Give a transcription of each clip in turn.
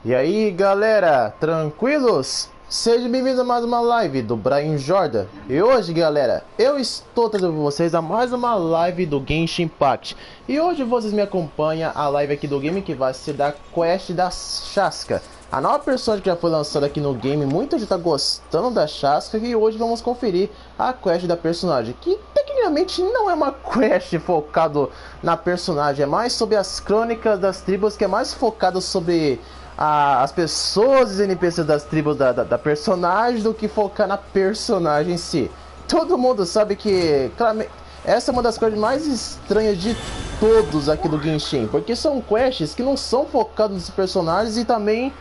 E aí galera, tranquilos? Sejam bem-vindos a mais uma live do Brian Jordan. E hoje galera, eu estou trazendo para vocês a mais uma live do Genshin Impact. E hoje vocês me acompanham a live aqui do game que vai ser da quest da Chasca, a nova personagem que já foi lançada aqui no game. Muita gente está gostando da Chasca e hoje vamos conferir a quest da personagem, que tecnicamente não é uma quest focada na personagem, é mais sobre as crônicas das tribos, que é mais focado sobre as pessoas e os NPCs das tribos da personagem do que focar na personagem em si. Todo mundo sabe que claramente, essa é uma das coisas mais estranhas de todos aqui do Genshin, porque são quests que não são focados nos personagens e também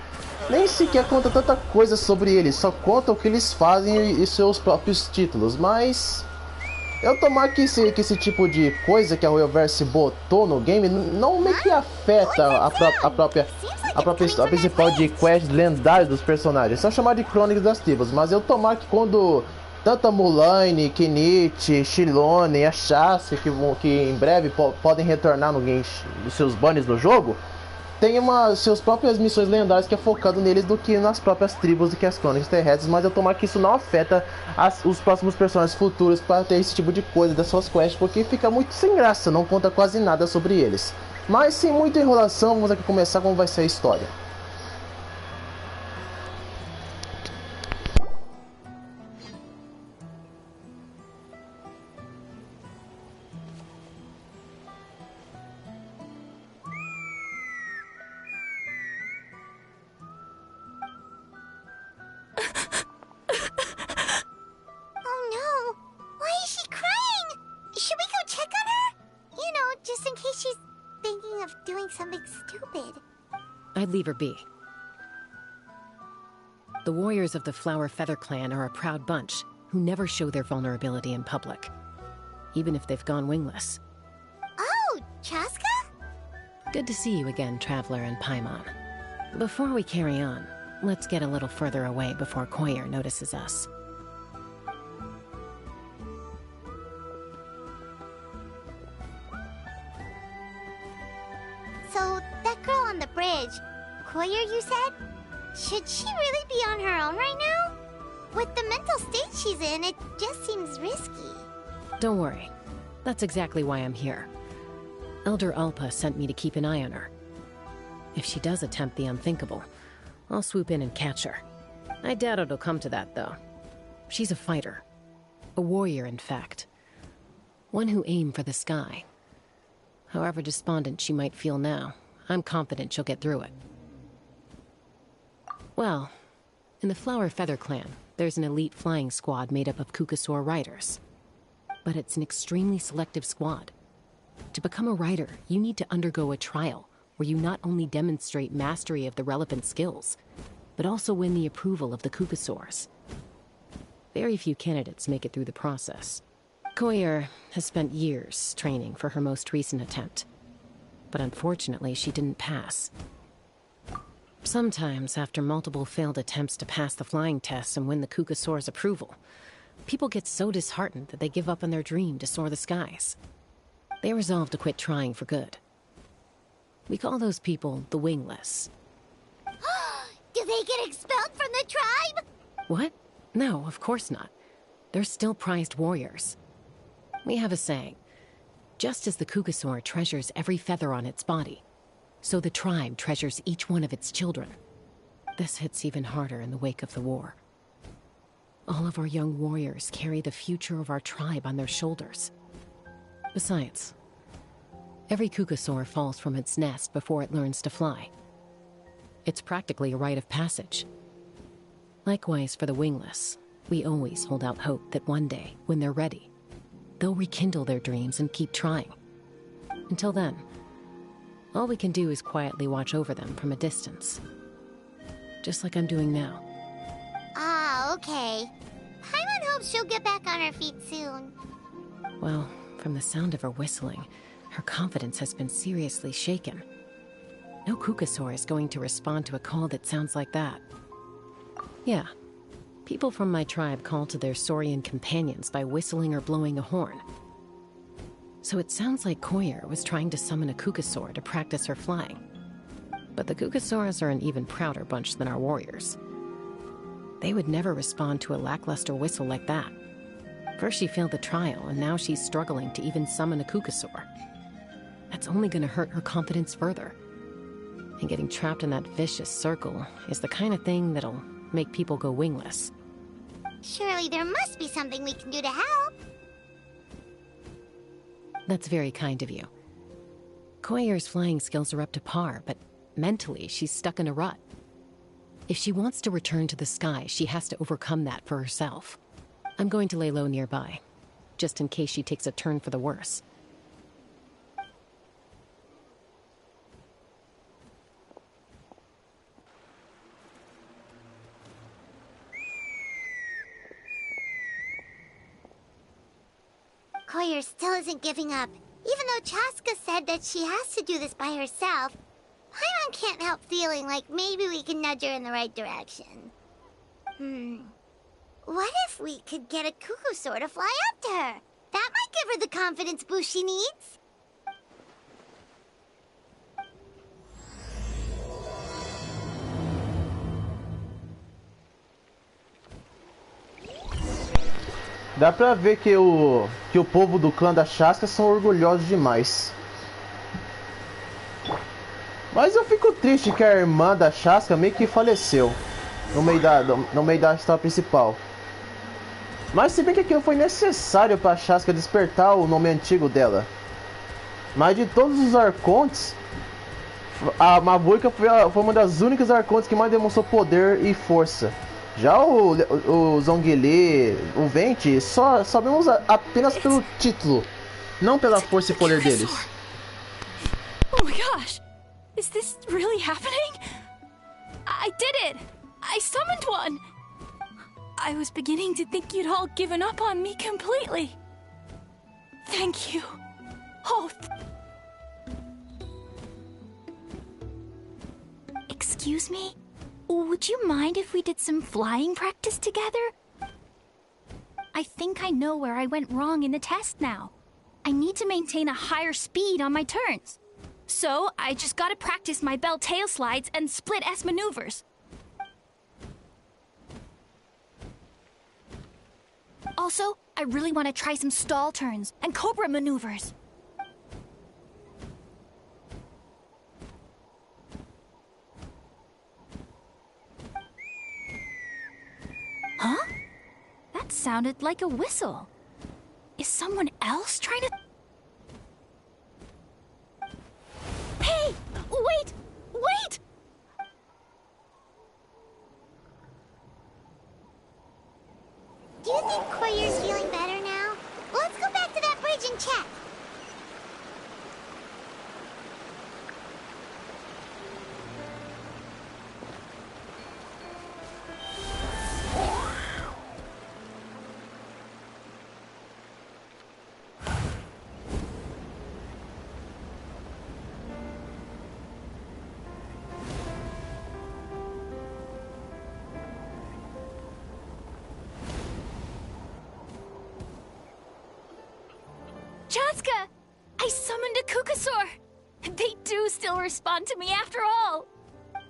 nem sequer conta tanta coisa sobre eles, só conta o que eles fazem e seus próprios títulos. Mas eu tomar que esse tipo de coisa que a Royalverse botou no game não meio que afeta a própria história principal de quest lendários dos personagens. São chamados de crônicas das tribos, mas eu tomar que quando tanto a Mulan, Kenichi, Shilone e a Chasca, que em breve podem retornar no Genshin, nos seus banners no jogo, tem suas próprias missões lendárias que é focado neles do que nas próprias tribos do que as crônicas terrestres. Mas eu tomar que isso não afeta os próximos personagens futuros para ter esse tipo de coisa das suas quests, porque fica muito sem graça, não conta quase nada sobre eles. Mas sem muita enrolação, vamos aqui começar como vai ser a história. I'd leave her be. The warriors of the Flower Feather Clan are a proud bunch who never show their vulnerability in public, even if they've gone wingless. Oh, Chaska? Good to see you again, Traveler and Paimon. Before we carry on, let's get a little further away before Koyer notices us. So, that girl on the bridge, Koyer, you said? Should she really be on her own right now? With the mental state she's in, it just seems risky. Don't worry. That's exactly why I'm here. Elder Alpa sent me to keep an eye on her. If she does attempt the unthinkable, I'll swoop in and catch her. I doubt it'll come to that, though. She's a fighter. A warrior, in fact. One who aimed for the sky. However despondent she might feel now, I'm confident she'll get through it. Well, in the Flower Feather Clan, there's an elite flying squad made up of Kukasaur riders. But it's an extremely selective squad. To become a rider, you need to undergo a trial where you not only demonstrate mastery of the relevant skills, but also win the approval of the Kukasaurs. Very few candidates make it through the process. Koyer has spent years training for her most recent attempt, but unfortunately she didn't pass. Sometimes, after multiple failed attempts to pass the flying test and win the Kukasaur's approval, people get so disheartened that they give up on their dream to soar the skies. They resolve to quit trying for good. We call those people the wingless. Do they get expelled from the tribe? What? No, of course not. They're still prized warriors. We have a saying, just as the Kukasaur treasures every feather on its body, so the tribe treasures each one of its children. This hits even harder in the wake of the war. All of our young warriors carry the future of our tribe on their shoulders. Besides, every kukasaur falls from its nest before it learns to fly. It's practically a rite of passage. Likewise for the wingless, we always hold out hope that one day, when they're ready, they'll rekindle their dreams and keep trying. Until then, all we can do is quietly watch over them from a distance. Just like I'm doing now. Ah, okay. Paimon hopes she'll get back on her feet soon. Well, from the sound of her whistling, her confidence has been seriously shaken. No kukasaur is going to respond to a call that sounds like that. Yeah, people from my tribe call to their saurian companions by whistling or blowing a horn. So it sounds like Koyer was trying to summon a kukasaur to practice her flying. But the kukasaurs are an even prouder bunch than our warriors. They would never respond to a lackluster whistle like that. First she failed the trial, and now she's struggling to even summon a kukasaur. That's only going to hurt her confidence further. And getting trapped in that vicious circle is the kind of thing that'll make people go wingless. Surely there must be something we can do to help. That's very kind of you. Koyer's flying skills are up to par, but mentally she's stuck in a rut. If she wants to return to the sky, she has to overcome that for herself. I'm going to lay low nearby, just in case she takes a turn for the worse. Koyer still isn't giving up. Even though Chaska said that she has to do this by herself, Paimon can't help feeling like maybe we can nudge her in the right direction. What if we could get a kukusaur to fly up to her? That might give her the confidence boost she needs. Dá pra ver que o povo do clã da Chaska são orgulhosos demais. Mas eu fico triste que a irmã da Chaska meio que faleceu no meio da história principal. Mas se bem que aquilo foi necessário pra Chaska despertar o nome antigo dela. Mas de todos os arcontes, a Mabuika foi uma das únicas arcontes que mais demonstrou poder e força. Já o Zhongli, o Venti, só sabemos apenas pelo título, não pela força e poder deles. Oh my gosh! Is this really happening? I did it! I summoned one! I was beginning to think you'd all given up on me completely. Thank you. Oh. Excuse me? Would you mind if we did some flying practice together? I think I know where I went wrong in the test now. I need to maintain a higher speed on my turns. So, I just gotta practice my bell tail slides and split S maneuvers. Also, I really want to try some stall turns and cobra maneuvers. Huh? That sounded like a whistle. Is someone else trying to... Hey! Wait! Wait! Do you think Koyer's feeling better now? Let's go back to that bridge and check. Chaska! I summoned a kukasaur! They do still respond to me after all!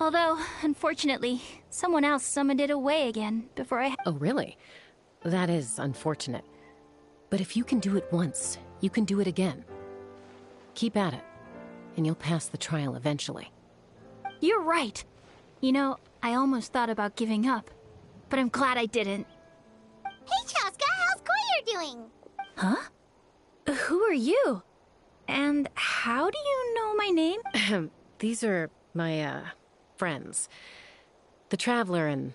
Although, unfortunately, someone else summoned it away again before I... Oh, really? That is unfortunate. But if you can do it once, you can do it again. Keep at it, and you'll pass the trial eventually. You're right! You know, I almost thought about giving up, but I'm glad I didn't. doing? Huh? Who are you? And how do you know my name? These are my, friends. The Traveler and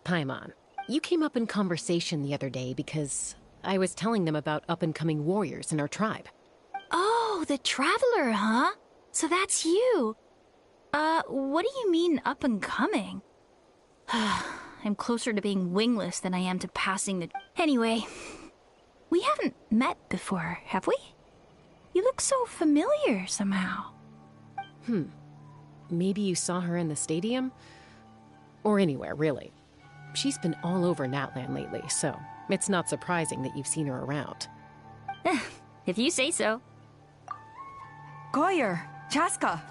Paimon. You came up in conversation the other day because I was telling them about up-and-coming warriors in our tribe. Oh, the Traveler, huh? So that's you. What do you mean up and coming? I'm closer to being wingless than I am to passing the... Anyway, we haven't met before, have we? You look so familiar somehow. Maybe you saw her in the stadium? Or anywhere, really. She's been all over Natlan lately, so it's not surprising that you've seen her around. If you say so. Goyer, Chaska.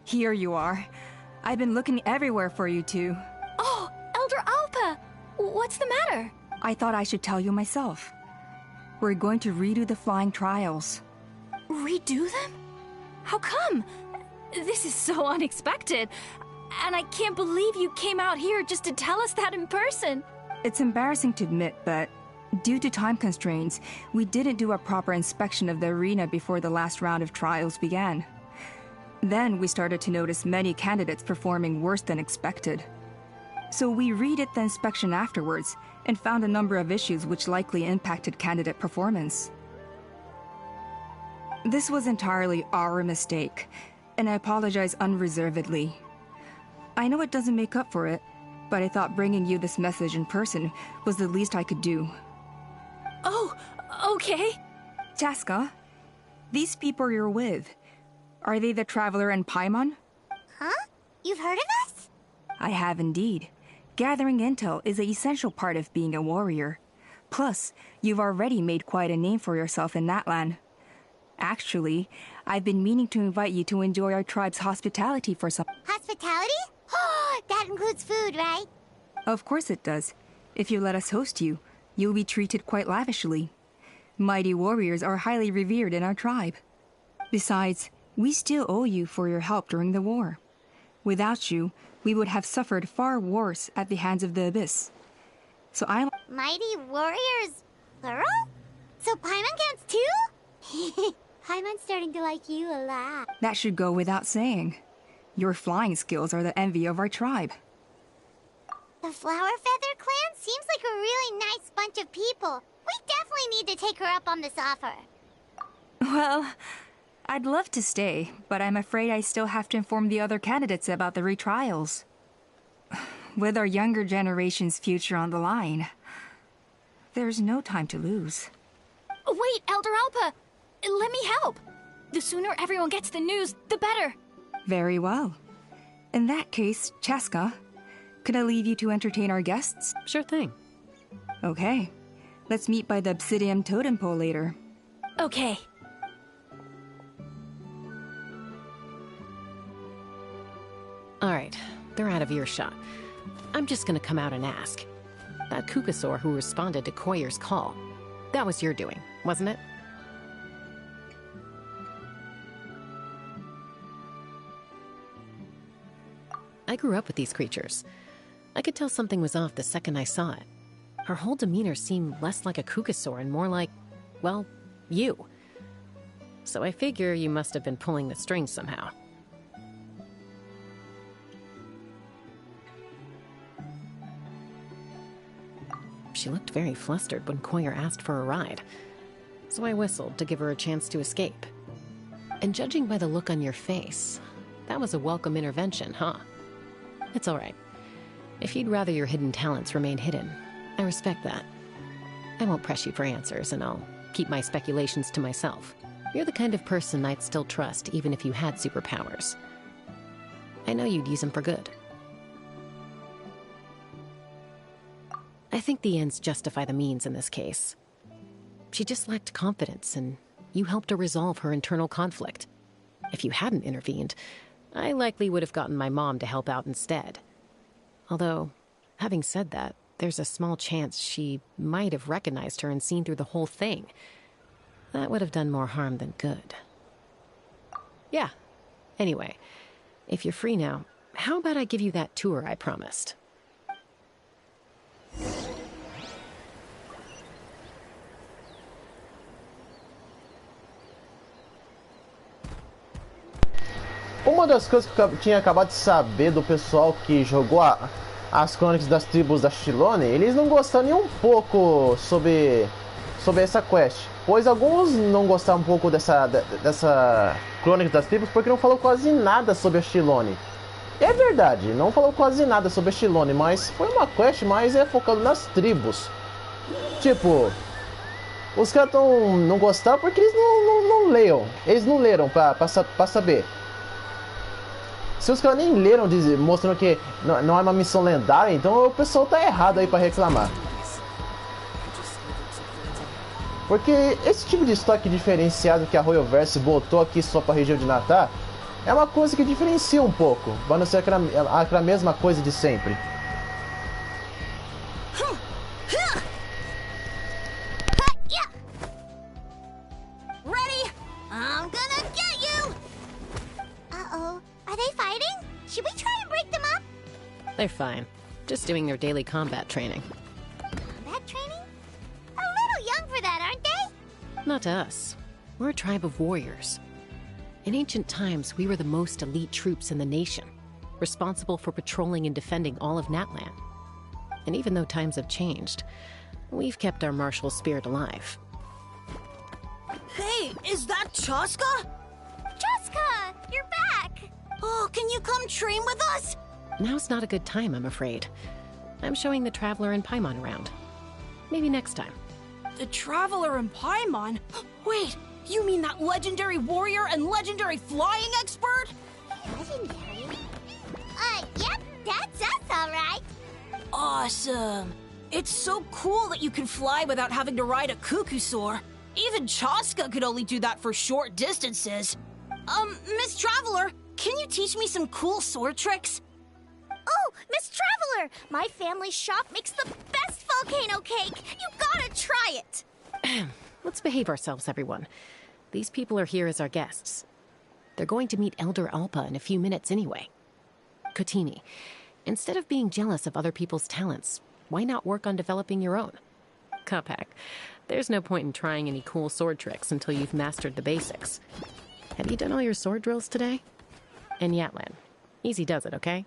Here you are. I've been looking everywhere for you two. Oh, Elder Alpa! What's the matter? I thought I should tell you myself. We're going to redo the flying trials. Redo them? How come? This is so unexpected. And I can't believe you came out here just to tell us that in person. It's embarrassing to admit, but due to time constraints, we didn't do a proper inspection of the arena before the last round of trials began. Then we started to notice many candidates performing worse than expected. So we redid the inspection afterwards and found a number of issues which likely impacted candidate performance. This was entirely our mistake, and I apologize unreservedly. I know it doesn't make up for it, but I thought bringing you this message in person was the least I could do. Oh, okay. Chaska, these people you're with, are they the Traveler and Paimon? Huh? You've heard of us? I have indeed. Gathering intel is an essential part of being a warrior. Plus, you've already made quite a name for yourself in Natlan. Actually, I've been meaning to invite you to enjoy our tribe's hospitality for some... Hospitality? Oh, that includes food, right? Of course it does. If you let us host you, you'll be treated quite lavishly. Mighty warriors are highly revered in our tribe. Besides, we still owe you for your help during the war. Without you, we would have suffered far worse at the hands of the Abyss. So Mighty warriors, plural? So Paimon counts too? Paimon's starting to like you a lot. That should go without saying. Your flying skills are the envy of our tribe. The Flower Feather clan seems like a really nice bunch of people. We definitely need to take her up on this offer. Well, I'd love to stay, but I'm afraid I still have to inform the other candidates about the retrials. With our younger generation's future on the line, there's no time to lose. Wait, Elder Alpa! Let me help! The sooner everyone gets the news, the better! Very well. In that case, Chaska, could I leave you to entertain our guests? Sure thing. Okay. Let's meet by the Obsidian Totem Pole later. Okay. Alright, they're out of earshot. I'm just gonna come out and ask. That Kukasaur who responded to Koyer's call, that was your doing, wasn't it? I grew up with these creatures. I could tell something was off the second I saw it. Her whole demeanor seemed less like a Kukasaur and more like, well, you. So I figure you must have been pulling the strings somehow. She looked very flustered when Koyer asked for a ride, so I whistled to give her a chance to escape. And judging by the look on your face, that was a welcome intervention, huh? It's all right. If you'd rather your hidden talents remain hidden, I respect that. I won't press you for answers, and I'll keep my speculations to myself. You're the kind of person I'd still trust even if you had superpowers. I know you'd use them for good. I think the ends justify the means in this case. She just lacked confidence, and you helped her resolve her internal conflict. If you hadn't intervened, I likely would have gotten my mom to help out instead. Although, having said that, there's a small chance she might have recognized her and seen through the whole thing. That would have done more harm than good. Yeah. Anyway, if you're free now, how about I give you that tour I promised? Uma das coisas que eu tinha acabado de saber do pessoal que jogou as Crônicas das Tribos da Chilone, eles não gostaram nem um pouco sobre essa quest. Pois alguns não gostaram um pouco dessa Crônica das Tribos porque não falou quase nada sobre a Chilone. É verdade, não falou quase nada sobre a Chilone, mas foi uma quest mais focada nas tribos. Tipo, os caras não gostaram porque eles não leram. Eles não leram pra saber. Se os caras nem leram mostrando que não é uma missão lendária, então o pessoal tá errado aí pra reclamar. Porque esse tipo de estoque diferenciado que a Royalverse botou aqui só pra região de Natlan é uma coisa que diferencia um pouco, pra não ser aquela mesma coisa de sempre. Ready? I'm gonna get you! Uh-oh. Are they fighting? Should we try and break them up? They're fine. Just doing their daily combat training. Combat training? A little young for that, aren't they? Not to us. We're a tribe of warriors. In ancient times, we were the most elite troops in the nation, responsible for patrolling and defending all of Natlan. And even though times have changed, we've kept our martial spirit alive. Hey, is that Chaska? Chaska, you're back! Oh, can you come train with us? Now's not a good time, I'm afraid. I'm showing the Traveler and Paimon around. Maybe next time. The Traveler and Paimon? Wait, you mean that legendary warrior and legendary flying expert? Legendary? Yep, that's us, alright. Awesome. It's so cool that you can fly without having to ride a cuckoosaur. Even Chaska could only do that for short distances. Miss Traveler, can you teach me some cool sword tricks? Oh, Miss Traveler! My family's shop makes the best volcano cake! You gotta try it! Let's behave ourselves, everyone. These people are here as our guests. They're going to meet Elder Alpa in a few minutes anyway. Kotini, instead of being jealous of other people's talents, why not work on developing your own? Kapak, there's no point in trying any cool sword tricks until you've mastered the basics. Have you done all your sword drills today? And Yatlan, easy does it, okay?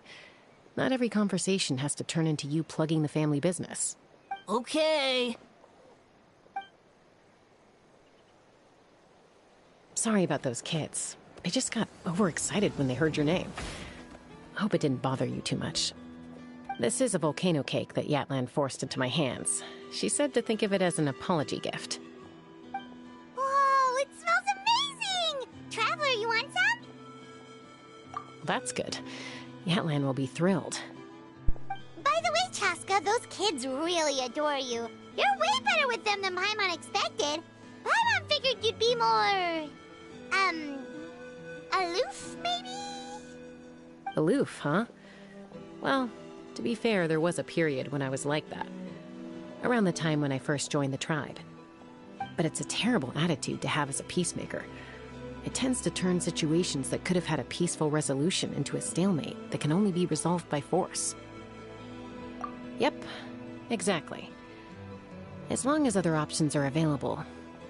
Not every conversation has to turn into you plugging the family business. Okay. Sorry about those kids. I just got overexcited when they heard your name. Hope it didn't bother you too much. This is a volcano cake that Yatlan forced into my hands. She said to think of it as an apology gift. Whoa, it smells amazing! Traveler, you want some? That's good. Yatlan will be thrilled. By the way, Chaska, those kids really adore you. You're way better with them than Paimon expected. Paimon figured you'd be more... aloof, maybe? Aloof, huh? Well, to be fair, there was a period when I was like that. Around the time when I first joined the tribe. But it's a terrible attitude to have as a peacemaker. It tends to turn situations that could have had a peaceful resolution into a stalemate that can only be resolved by force. Yep, exactly. As long as other options are available,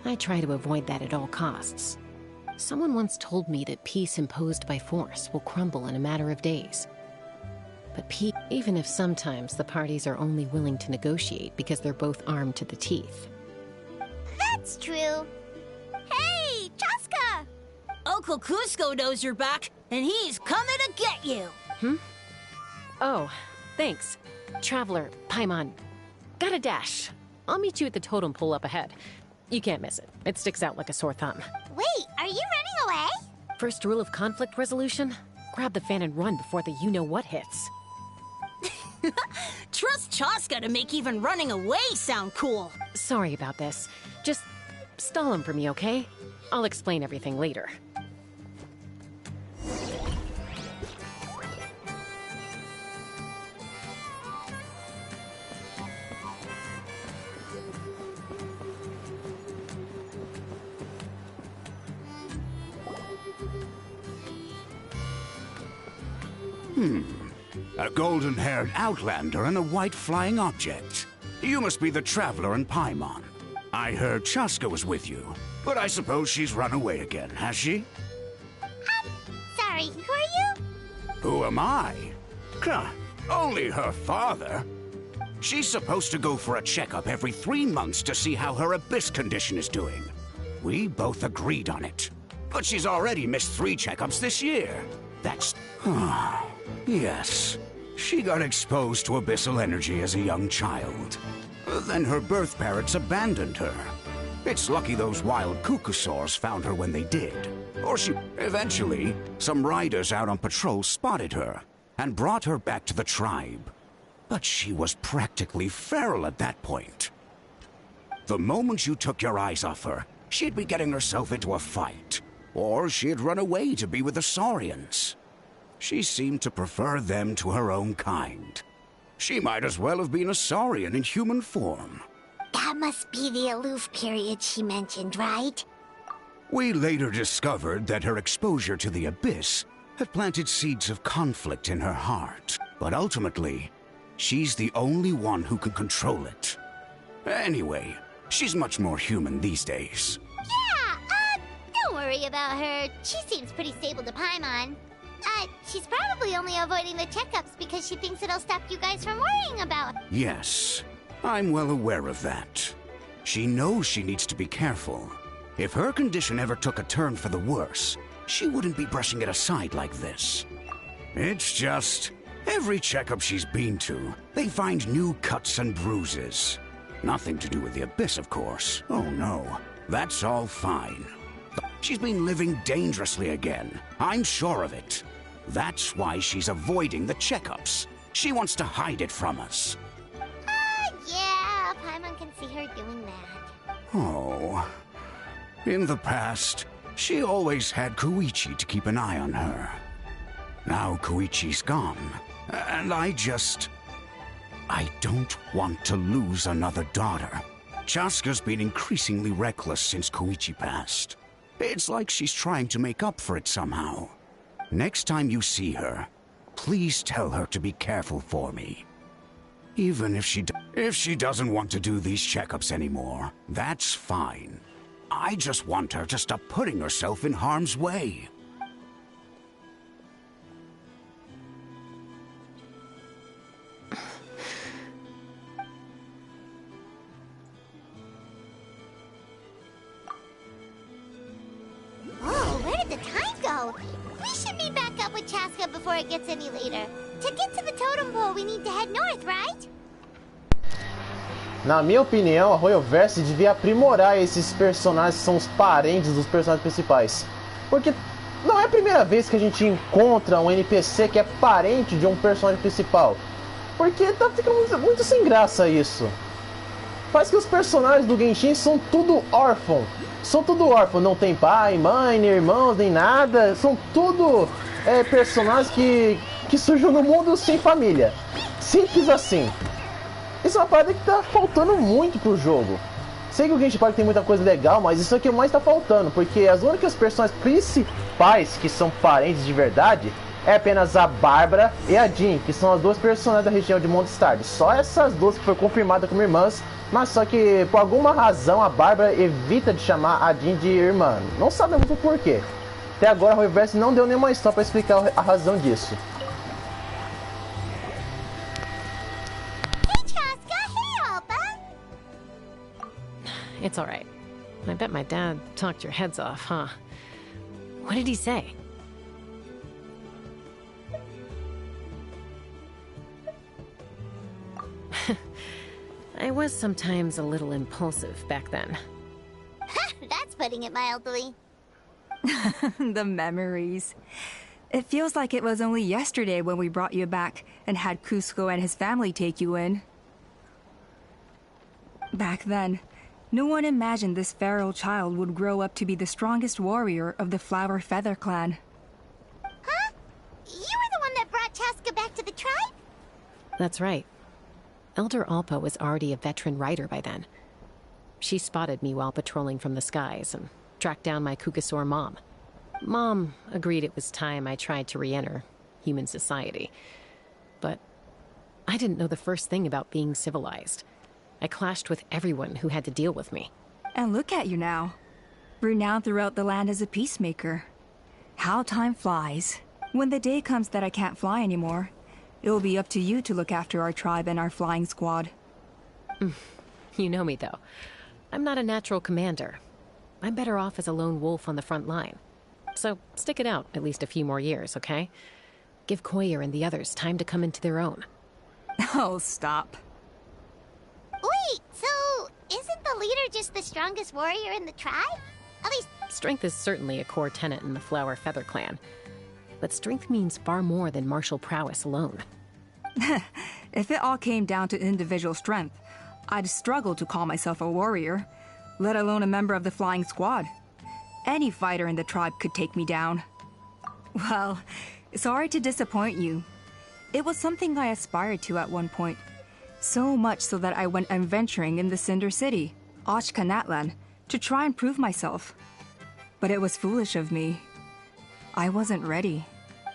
I try to avoid that at all costs. Someone once told me that peace imposed by force will crumble in a matter of days. But peace, even if sometimes the parties are only willing to negotiate because they're both armed to the teeth. That's true. Hey, Chaska! Uncle Cusco knows you're back, and he's coming to get you. Oh, thanks. Traveler, Paimon. Got a dash. I'll meet you at the totem pole up ahead. You can't miss it. It sticks out like a sore thumb. Wait, are you running away? First rule of conflict resolution? Grab the fan and run before the you-know-what hits. Trust Chaska to make even running away sound cool. Sorry about this. Just stall him for me, okay? I'll explain everything later. A golden-haired outlander and a white flying object. You must be the Traveler and Paimon. I heard Chaska was with you, but I suppose she's run away again, has she? Sorry, who are Who am I? Only her father. She's supposed to go for a checkup every 3 months to see how her abyss condition is doing. We both agreed on it. But she's already missed 3 checkups this year. That's... Yes. She got exposed to abyssal energy as a young child. Then her birth parents abandoned her. It's lucky those wild cuckoosaurs found her when they did. Or she... Eventually, some riders out on patrol spotted her and brought her back to the tribe. But she was practically feral at that point. The moment you took your eyes off her, she'd be getting herself into a fight. Or she'd run away to be with the Saurians. She seemed to prefer them to her own kind. She might as well have been a Saurian in human form. That must be the aloof period she mentioned, right? We later discovered that her exposure to the abyss had planted seeds of conflict in her heart. But ultimately, she's the only one who can control it. Anyway, she's much more human these days. Yeah, don't worry about her. She seems pretty stable to Paimon. She's probably only avoiding the checkups because she thinks it'll stop you guys from worrying about her. Yes, I'm well aware of that. She knows she needs to be careful. If her condition ever took a turn for the worse, she wouldn't be brushing it aside like this. It's just, every checkup she's been to, they find new cuts and bruises. Nothing to do with the abyss, of course. Oh no, that's all fine. She's been living dangerously again. I'm sure of it. That's why she's avoiding the checkups. She wants to hide it from us. Yeah, Paimon can see her doing that. Oh. In the past, she always had Koichi to keep an eye on her. Now Koichi's gone, and I don't want to lose another daughter. Chaska's been increasingly reckless since Koichi passed. It's like she's trying to make up for it somehow. Next time you see her, please tell her to be careful for me. Even if she doesn't want to do these checkups anymore, that's fine. I just want her to stop putting herself in harm's way. We should meet back up with Chaska before it gets any later. To get to the totem pole, we need to head north, right? Na minha opinião, a Royoverse devia aprimorar esses personagens que são os parentes dos personagens principais. Porque não é a primeira vez que a gente encontra um NPC que é parente de um personagem principal. Porque tá ficando muito sem graça isso. Parece que os personagens do Genshin são tudo órfãos. São tudo órfãos, não tem pai, mãe, nem irmãos, nem nada. São tudo personagens que surgiram no mundo sem família. Simples assim. Isso é uma parada que tá faltando muito pro jogo. Sei que o Genshin Impact tem muita coisa legal, mas isso aqui mais tá faltando. Porque as únicas personagens principais que são parentes de verdade é apenas a Bárbara e a Jean, que são as duas personagens da região de Mondstadt. Só essas duas que foram confirmadas como irmãs. Mas só que, por alguma razão, a Bárbara evita de chamar a Jean de irmã. Não sabemos o porquê. Até agora, a Royoverse não deu nenhuma história para explicar a razão disso. Hey, Chaska! Hey, Alba! It's all right. I bet my dad talked your heads off, huh? What did he say? I was sometimes a little impulsive back then. That's putting it mildly. The memories. It feels like it was only yesterday when we brought you back and had Cusco and his family take you in. Back then, no one imagined this feral child would grow up to be the strongest warrior of the Flower Feather clan. Huh? You were the one that brought Chaska back to the tribe? That's right. Elder Alpa was already a veteran rider by then. She spotted me while patrolling from the skies and tracked down my Kukasaur mom. Mom agreed it was time I tried to re-enter human society. But I didn't know the first thing about being civilized. I clashed with everyone who had to deal with me. And look at you now. Renowned throughout the land as a peacemaker. How time flies. When the day comes that I can't fly anymore, it will be up to you to look after our tribe and our flying squad. You know me, though. I'm not a natural commander. I'm better off as a lone wolf on the front line. So stick it out at least a few more years, okay? Give Koyer and the others time to come into their own. Oh, stop. Wait, so isn't the leader just the strongest warrior in the tribe? At least... Strength is certainly a core tenet in the Flower Feather clan. But strength means far more than martial prowess alone. If it all came down to individual strength, I'd struggle to call myself a warrior, let alone a member of the flying squad. Any fighter in the tribe could take me down. Well, sorry to disappoint you. It was something I aspired to at one point. So much so that I went adventuring in the Cinder City, Natlan, to try and prove myself. But it was foolish of me. I wasn't ready.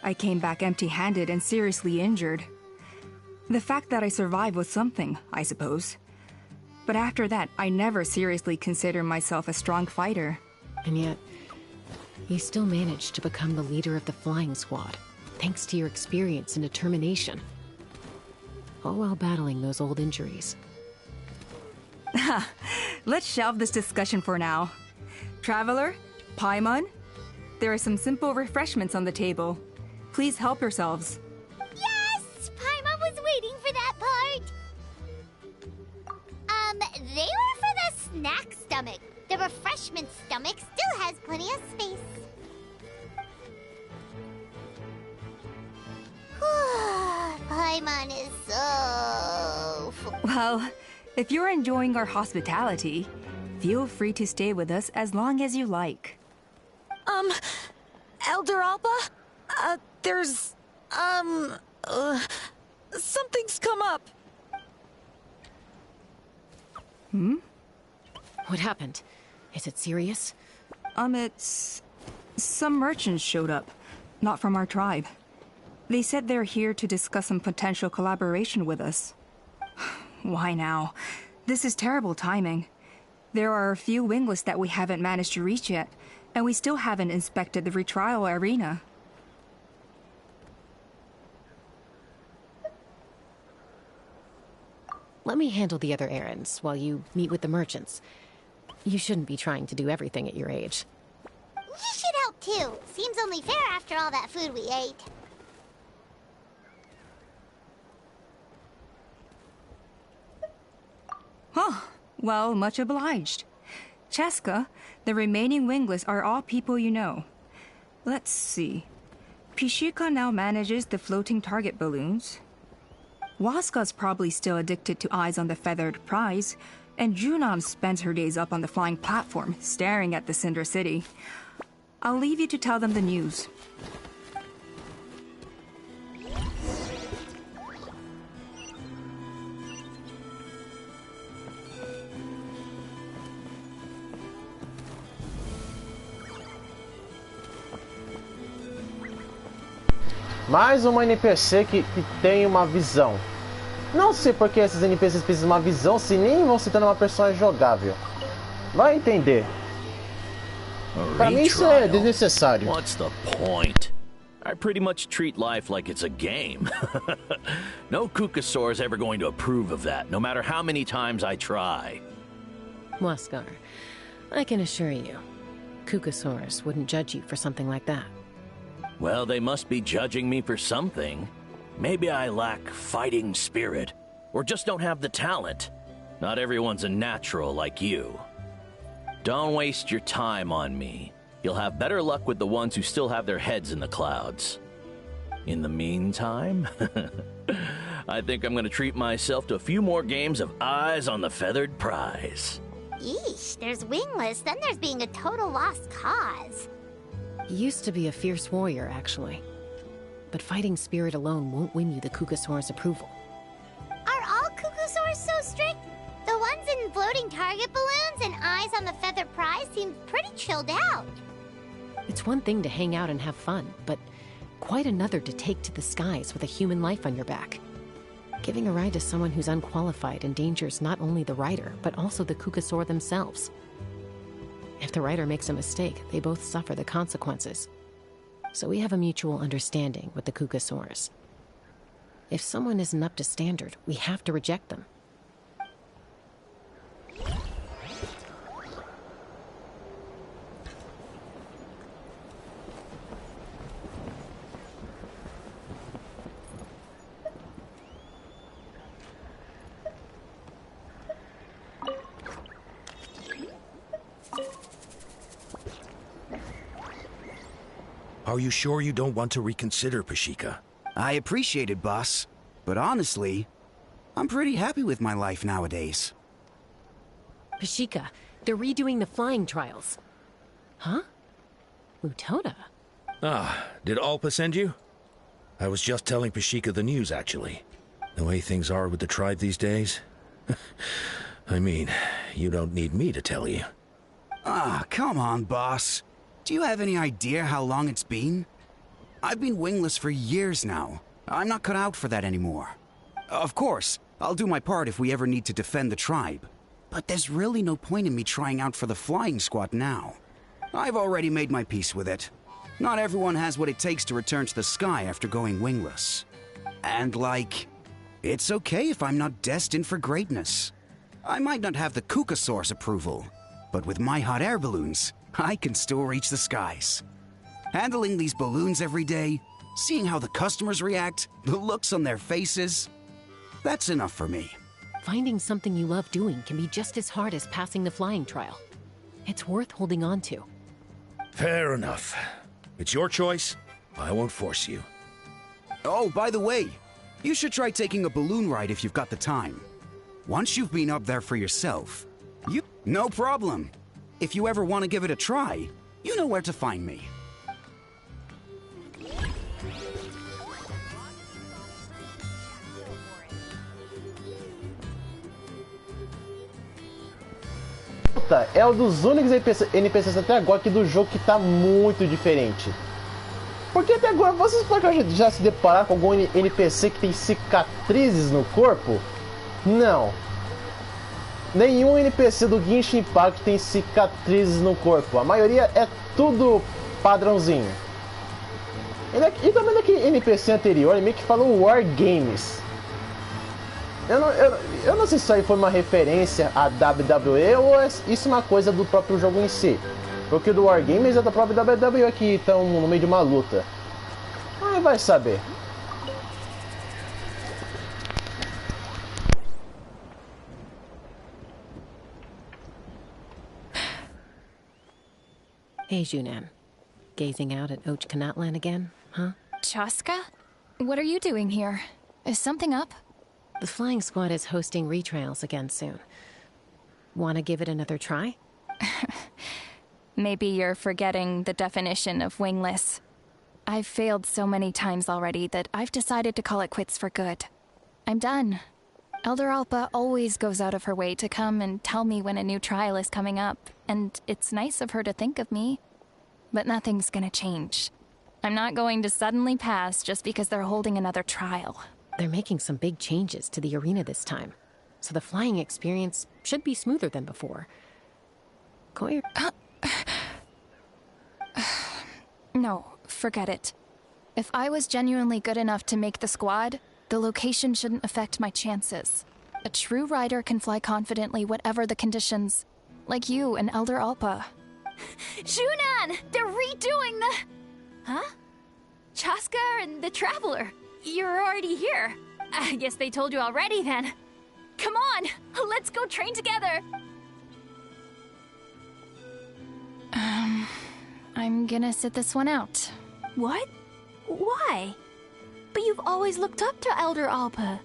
I came back empty-handed and seriously injured. The fact that I survived was something, I suppose. But after that, I never seriously considered myself a strong fighter. And yet, you still managed to become the leader of the flying squad, thanks to your experience and determination. All while battling those old injuries. Let's shelve this discussion for now. Traveler, Paimon, there are some simple refreshments on the table. Please help yourselves. Yes! Paimon was waiting for that part! They were for the snack stomach. The refreshment stomach still has plenty of space. Paimon is so full. Well, if you're enjoying our hospitality, feel free to stay with us as long as you like. Elder Alba? There's, something's come up. What happened? Is it serious? It's... Some merchants showed up. Not from our tribe. They said they're here to discuss some potential collaboration with us. Why now? This is terrible timing. There are a few winglets that we haven't managed to reach yet, and we still haven't inspected the retrial arena. Let me handle the other errands while you meet with the merchants. You shouldn't be trying to do everything at your age. You should help too. Seems only fair after all that food we ate. Huh. Well, much obliged. Cheska, the remaining winglets are all people you know. Let's see. Pishika now manages the floating target balloons. Waska's probably still addicted to Eyes on the Feathered Prize, and Junam spends her days up on the flying platform, staring at the Cinder City. I'll leave you to tell them the news. Mais uma NPC que tem uma visão. Não sei por que esses NPCs precisam de uma visão se nem vão se tornar uma personagem jogável. Vai entender. Pra mim isso é desnecessário. What's the point? I pretty much treat life like it's a game. No Kukasaur is ever going to approve of that, no matter how many times I try. Waskar, I can assure you, Kukasaurus wouldn't judge you for something like that. Well, they must be judging me for something. Maybe I lack fighting spirit, or just don't have the talent. Not everyone's a natural like you. Don't waste your time on me. You'll have better luck with the ones who still have their heads in the clouds. In the meantime, I think I'm gonna treat myself to a few more games of Eyes on the Feathered Prize. Yeesh, there's wingless, then there's being a total lost cause. Used to be a fierce warrior, actually. But fighting spirit alone won't win you the Kukasaur's approval. Are all Kukusaurs so strict? The ones in floating target balloons and Eyes on the Feathered Prize seem pretty chilled out. It's one thing to hang out and have fun, but quite another to take to the skies with a human life on your back. Giving a ride to someone who's unqualified endangers not only the rider, but also the Kukasaur themselves. If the rider makes a mistake, they both suffer the consequences. so we have a mutual understanding with the Kukasaurs. If someone isn't up to standard, we have to reject them. Are you sure you don't want to reconsider, Pashika? I appreciate it, boss. But honestly, I'm pretty happy with my life nowadays. Pashika, they're redoing the flying trials. Huh? Mutoda? Ah, did Alpa send you? I was just telling Pashika the news, actually. The way things are with the tribe these days. I mean, you don't need me to tell you. Ah, come on, boss. Do you have any idea how long it's been? I've been wingless for years now. I'm not cut out for that anymore. Of course, I'll do my part if we ever need to defend the tribe. But there's really no point in me trying out for the flying squad now. I've already made my peace with it. Not everyone has what it takes to return to the sky after going wingless. And it's okay if I'm not destined for greatness. I might not have the Kukasaur's approval, but with my hot air balloons, I can still reach the skies. Handling these balloons every day, seeing how the customers react, the looks on their faces, that's enough for me. Finding something you love doing can be just as hard as passing the flying trial. It's worth holding on to. Fair enough. It's your choice. I won't force you. Oh, by the way, you should try taking a balloon ride if you've got the time. Once you've been up there for yourself, no problem. If you ever want to give it a try, you know where to find me. É um dos únicos NPCs até agora aqui do jogo que tá muito diferente. Porque até agora vocês podem já se deparar com algum NPC que tem cicatrizes no corpo? Não. Nenhum NPC do Genshin Impact tem cicatrizes no corpo. A maioria é tudo padrãozinho. E também naquele NPC anterior, ele meio que falou War Games. Eu não sei se isso aí foi uma referência à WWE ou isso é uma coisa do próprio jogo em si. Porque o do War Games é da própria WWE que estão no meio de uma luta. Aí vai saber. Hey, Junan. Gazing out at Natlan again, huh? Chaska? What are you doing here? Is something up? The flying squad is hosting retrials again soon. Want to give it another try? Maybe you're forgetting the definition of wingless. I've failed so many times already that I've decided to call it quits for good. I'm done. Elder Alpa always goes out of her way to come and tell me when a new trial is coming up, and it's nice of her to think of me. But nothing's gonna change. I'm not going to suddenly pass just because they're holding another trial. They're making some big changes to the arena this time, so the flying experience should be smoother than before. Koir... No, forget it. If I was genuinely good enough to make the squad, the location shouldn't affect my chances. A true rider can fly confidently whatever the conditions, like you and Elder Alpa. Junan! They're redoing the... Huh? Chaska and the Traveler. You're already here. I guess they told you already then. Come on, let's go train together. I'm gonna sit this one out. What? Why? But you've always looked up to Elder Alpa.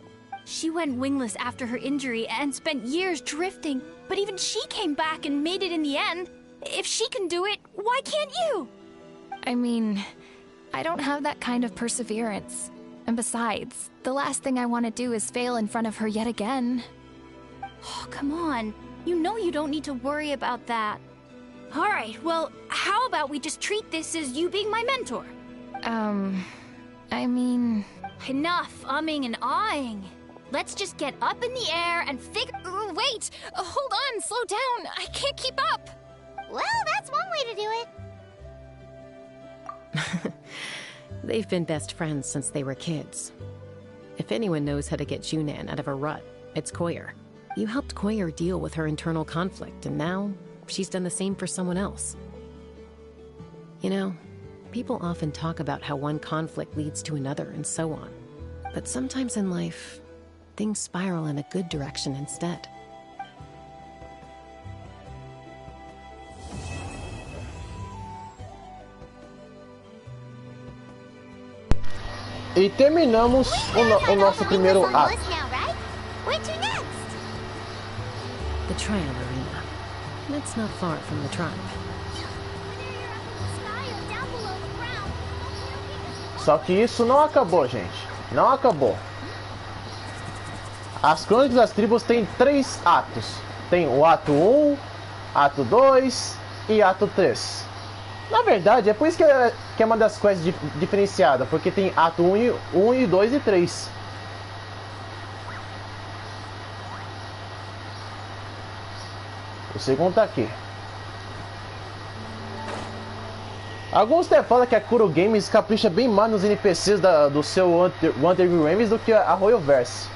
She went wingless after her injury and spent years drifting, but even she came back and made it in the end. If she can do it, why can't you? I mean, I don't have that kind of perseverance. And besides, the last thing I want to do is fail in front of her yet again. Oh, come on. You know you don't need to worry about that. Alright, well, how about we just treat this as you being my mentor? I mean... Enough umming and ahhing. Let's just get up in the air and figure... Wait! Hold on, slow down. I can't keep up. Well, that's one way to do it. They've been best friends since they were kids. If anyone knows how to get Junan out of a rut, it's Koyer. You helped Koyer deal with her internal conflict, and now she's done the same for someone else. You know, people often talk about how one conflict leads to another and so on. But sometimes in life, things spiral in a good direction instead. E terminamos o nosso primeiro ato. The trial arena. That's not far from the tribe. Só que isso não acabou, gente. Não acabou. As Crônicas das Tribos tem 3 atos. Tem o ato 1, ato 2 e ato 3. Na verdade, é por isso que é uma das quests diferenciadas, porque tem ato 1 e 2 e 3. O segundo tá aqui. Alguns até falam que a Kuro Games capricha bem mais nos NPCs do seu Underground Games do que a Royalverse.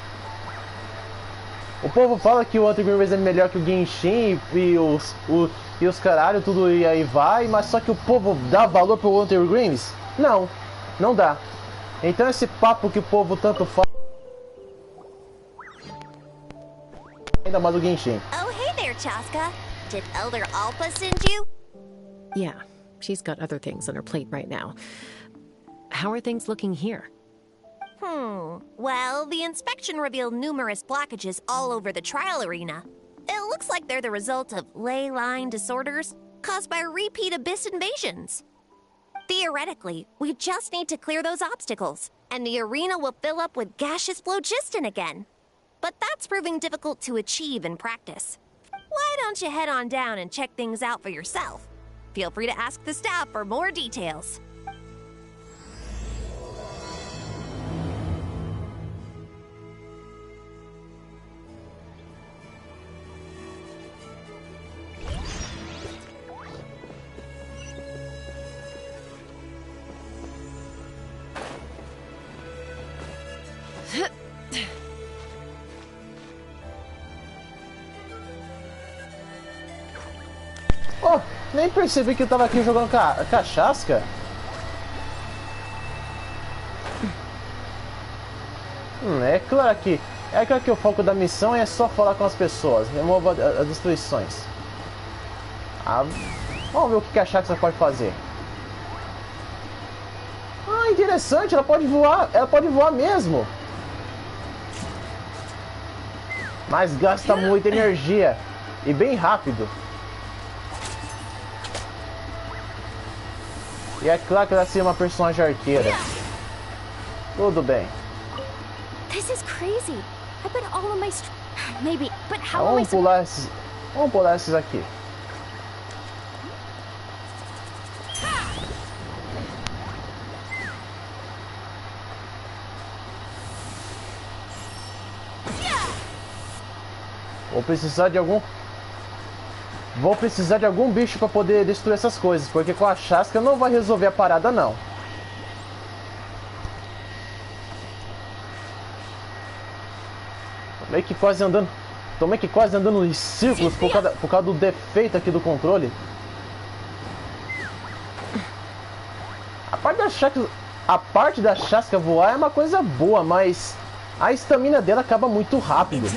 O povo fala que o Underground Games é melhor que o Genshin e os caralho, tudo e aí vai, mas só que o povo dá valor pro Underground Games? Não, não dá. Então esse papo que o povo tanto fala, ainda mais o Genshin. Oh, hey there, Chaska. Did Elder Alpa send you? Yeah, she's got other things on her plate right now. How are things looking here? Well, the inspection revealed numerous blockages all over the trial arena. It looks like they're the result of ley line disorders caused by repeat abyss invasions. Theoretically, we just need to clear those obstacles, and the arena will fill up with gaseous phlogiston again. But that's proving difficult to achieve in practice. Why don't you head on down and check things out for yourself? Feel free to ask the staff for more details. Oh, nem percebi que eu tava aqui jogando cachaça. É claro que o foco da missão é só falar com as pessoas, remova as destruições. Vamos ver o que a Shaxa pode fazer. Interessante, ela pode voar mesmo. Mas gasta muita energia e bem rápido. E é claro que ela seria uma personagem arqueira. Tudo bem. This is crazy. I bet all of my maybe, but how am I Vamos pular esses aqui. Vou precisar de algum bicho para poder destruir essas coisas, porque com a Shaska não vai resolver a parada não. Tô meio que quase andando em círculos por causa do defeito aqui do controle. A parte da Shaska voar é uma coisa boa, mas a estamina dela acaba muito rápido.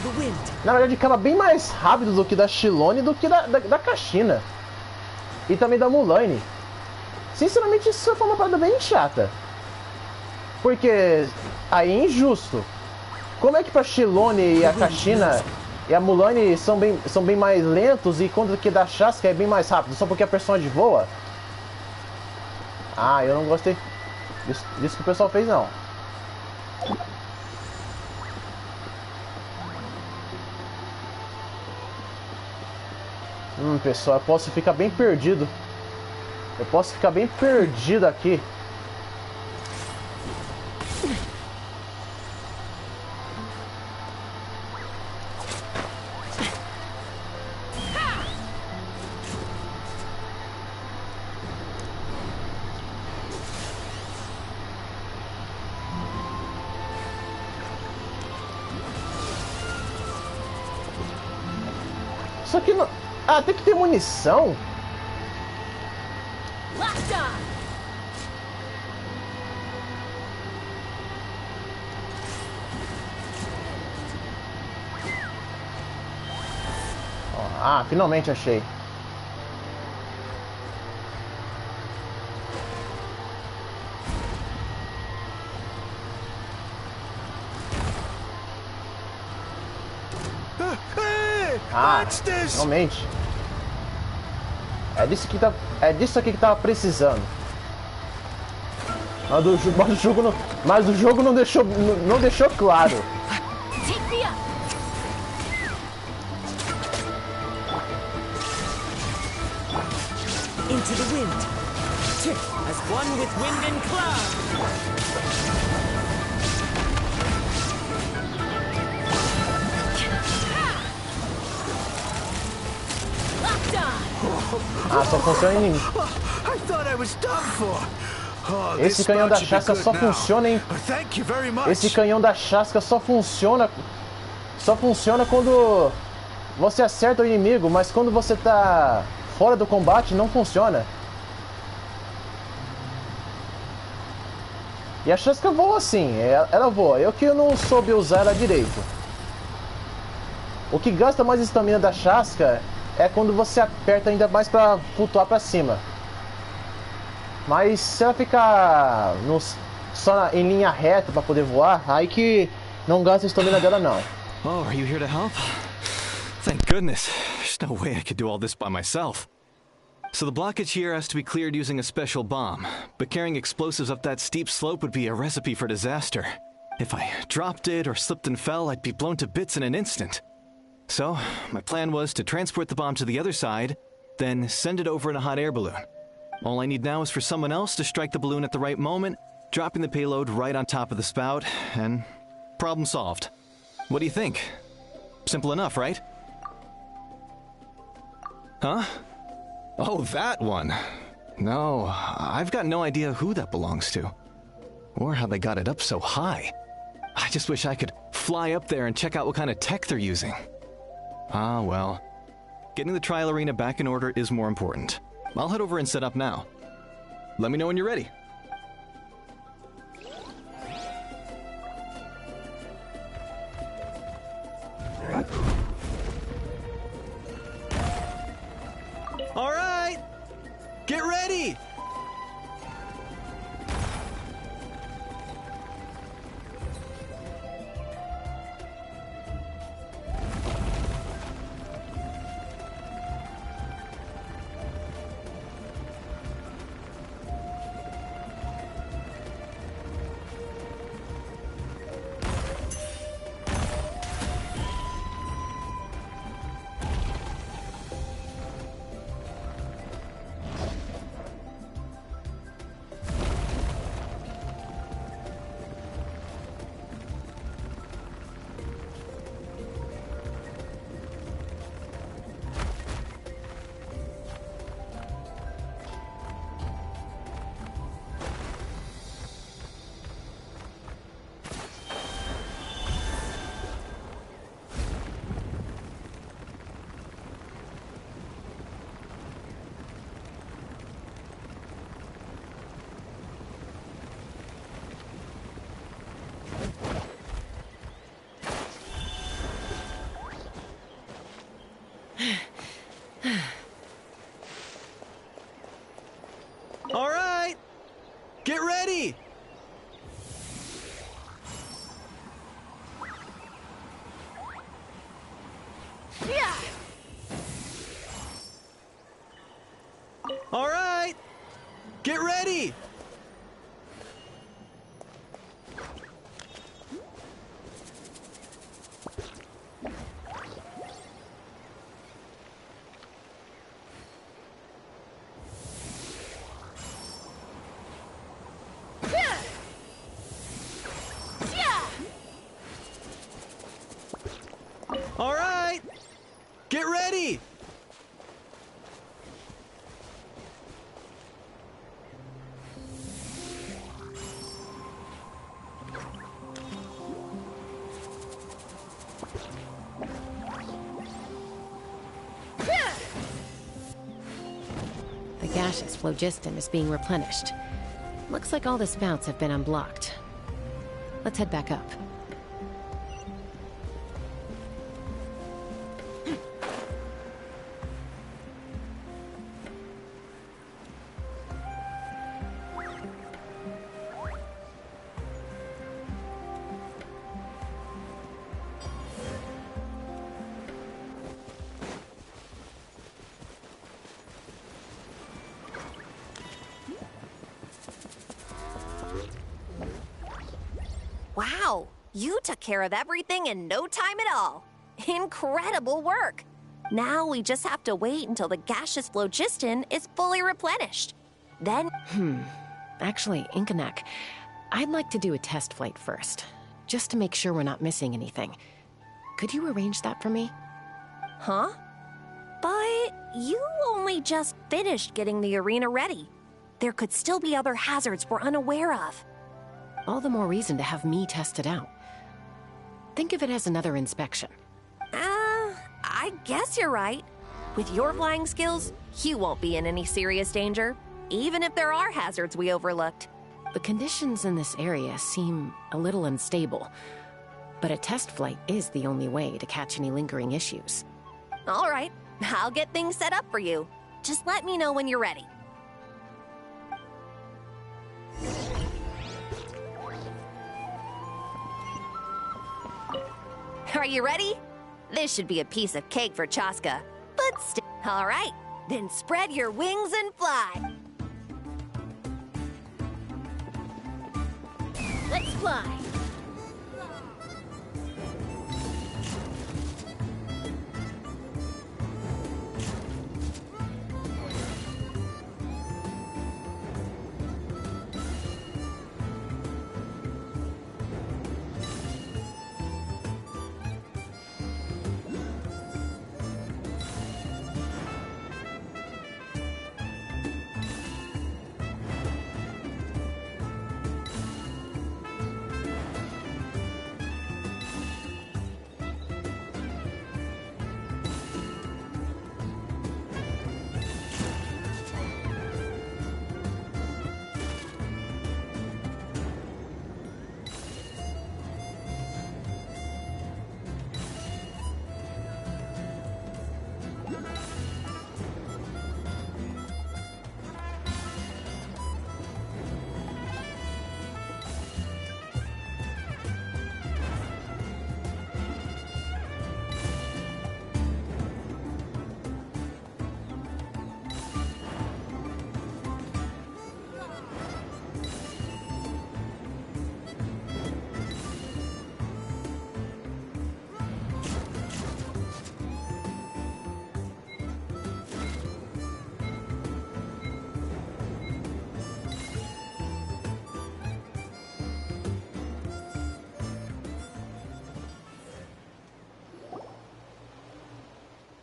Na verdade, acaba bem mais rápido do que da Shilone do que da Kashina. E também da Mulane. Sinceramente, isso foi uma parada bem chata. Porque aí é injusto. Como é que pra Shilone e a Kashina e a Mulane são bem mais lentos e quando que da Shaska é bem mais rápido? Só porque a personagem voa? Eu não gostei disso que o pessoal fez, não. Pessoal, eu posso ficar bem perdido. Aqui. Isso aqui não... Ah, tem que ter munição? Ah, finalmente achei. Ah, realmente. É disso aqui que tava precisando. Mas o jogo não deixou claro. Into the wind. As one with wind and cloud. Ah, só funciona em inimigo. Esse canhão da chasca só funciona em... Esse canhão da chasca só funciona quando você acerta o inimigo, mas quando você tá fora do combate não funciona. E a chasca voa sim, ela voa. Eu que não soube usar ela direito. O que gasta mais estamina da chasca é quando você aperta ainda mais pra flutuar pra cima. Mas se ela ficar só em linha reta pra poder voar, aí que não gasta a estamina dela não. Oh, are you here to help? Thank goodness. There's no way I could do all this by myself. So the blockage here has to be cleared using a special bomb, but carrying explosives up that steep slope would be a recipe for disaster. If I dropped it or slipped and fell, I'd be blown to bits in an instant. So, my plan was to transport the bomb to the other side, then send it over in a hot air balloon. All I need now is for someone else to strike the balloon at the right moment, dropping the payload right on top of the spout, and problem solved. What do you think? Simple enough, right? Huh? Oh, that one. No, I've got no idea who that belongs to. Or how they got it up so high. I just wish I could fly up there and check out what kind of tech they're using. Ah, well. Getting the trial arena back in order is more important. I'll head over and set up now. Let me know when you're ready. All right! Get ready! All right! Get ready! Yeah! All right! Get ready! All right! Get ready! gaseous phlogiston is being replenished. Looks like all the spouts have been unblocked. Let's head back up. Wow, you took care of everything in no time at all. Incredible work. Now we just have to wait until the gaseous phlogiston is fully replenished. Then... Actually, Inkanek, I'd like to do a test flight first, just to make sure we're not missing anything. Could you arrange that for me? Huh? But you only just finished getting the arena ready. There could still be other hazards we're unaware of. All the more reason to have me test it out. Think of it as another inspection. I guess you're right. With your flying skills, you won't be in any serious danger, even if there are hazards we overlooked. The conditions in this area seem a little unstable, but a test flight is the only way to catch any lingering issues. All right, I'll get things set up for you. Just let me know when you're ready. Are you ready? This should be a piece of cake for Chaska, but still. All right, then spread your wings and fly. Let's fly.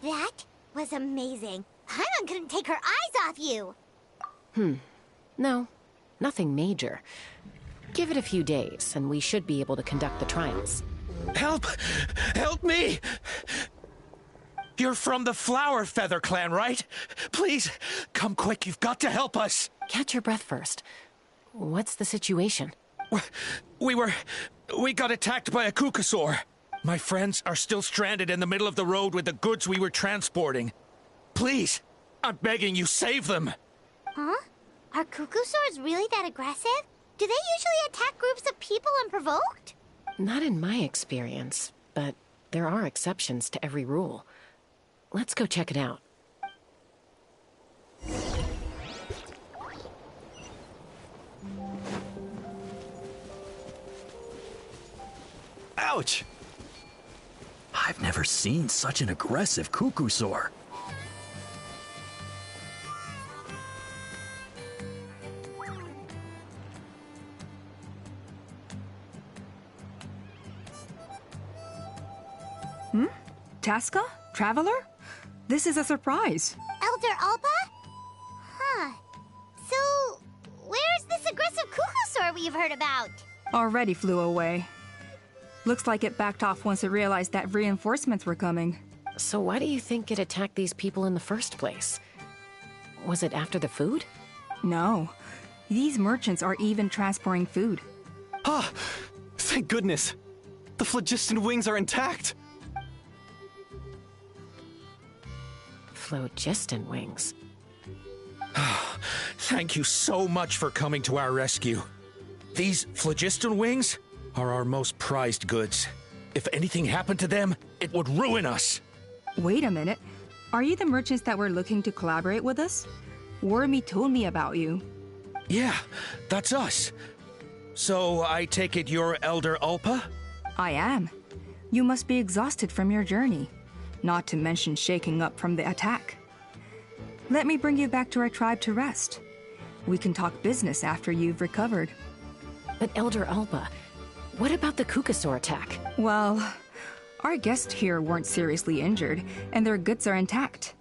That was amazing. Paimon couldn't take her eyes off you. No, nothing major. Give it a few days, and we should be able to conduct the trials. Help! Help me! You're from the Flower Feather clan, right? Please, come quick, you've got to help us! Catch your breath first. What's the situation? We got attacked by a Kukasaur. My friends are still stranded in the middle of the road with the goods we were transporting. Please, I'm begging you, save them! Huh? Are Kukusaurs really that aggressive? Do they usually attack groups of people unprovoked? Not in my experience, but there are exceptions to every rule. Let's go check it out. Ouch! I've never seen such an aggressive Kukusaur. Chaska? Traveler? This is a surprise. Elder Alpa? Huh. So, where's this aggressive Kukusaur we've heard about? Already flew away. Looks like it backed off once it realized that reinforcements were coming. So why do you think it attacked these people in the first place? Was it after the food? No. These merchants are even transporting food. Ah! Thank goodness! The phlogiston wings are intact! Phlogiston wings. Thank you so much for coming to our rescue. These phlogiston wings are our most prized goods. If anything happened to them, it would ruin us. Wait a minute. Are you the merchants that were looking to collaborate with us? Wormy told me about you. Yeah, that's us. So I take it you're Elder Ulpa? I am. You must be exhausted from your journey, not to mention shaking up from the attack. Let me bring you back to our tribe to rest. We can talk business after you've recovered. But Elder Alba, what about the Kukasaur attack? Well, our guests here weren't seriously injured, and their goods are intact.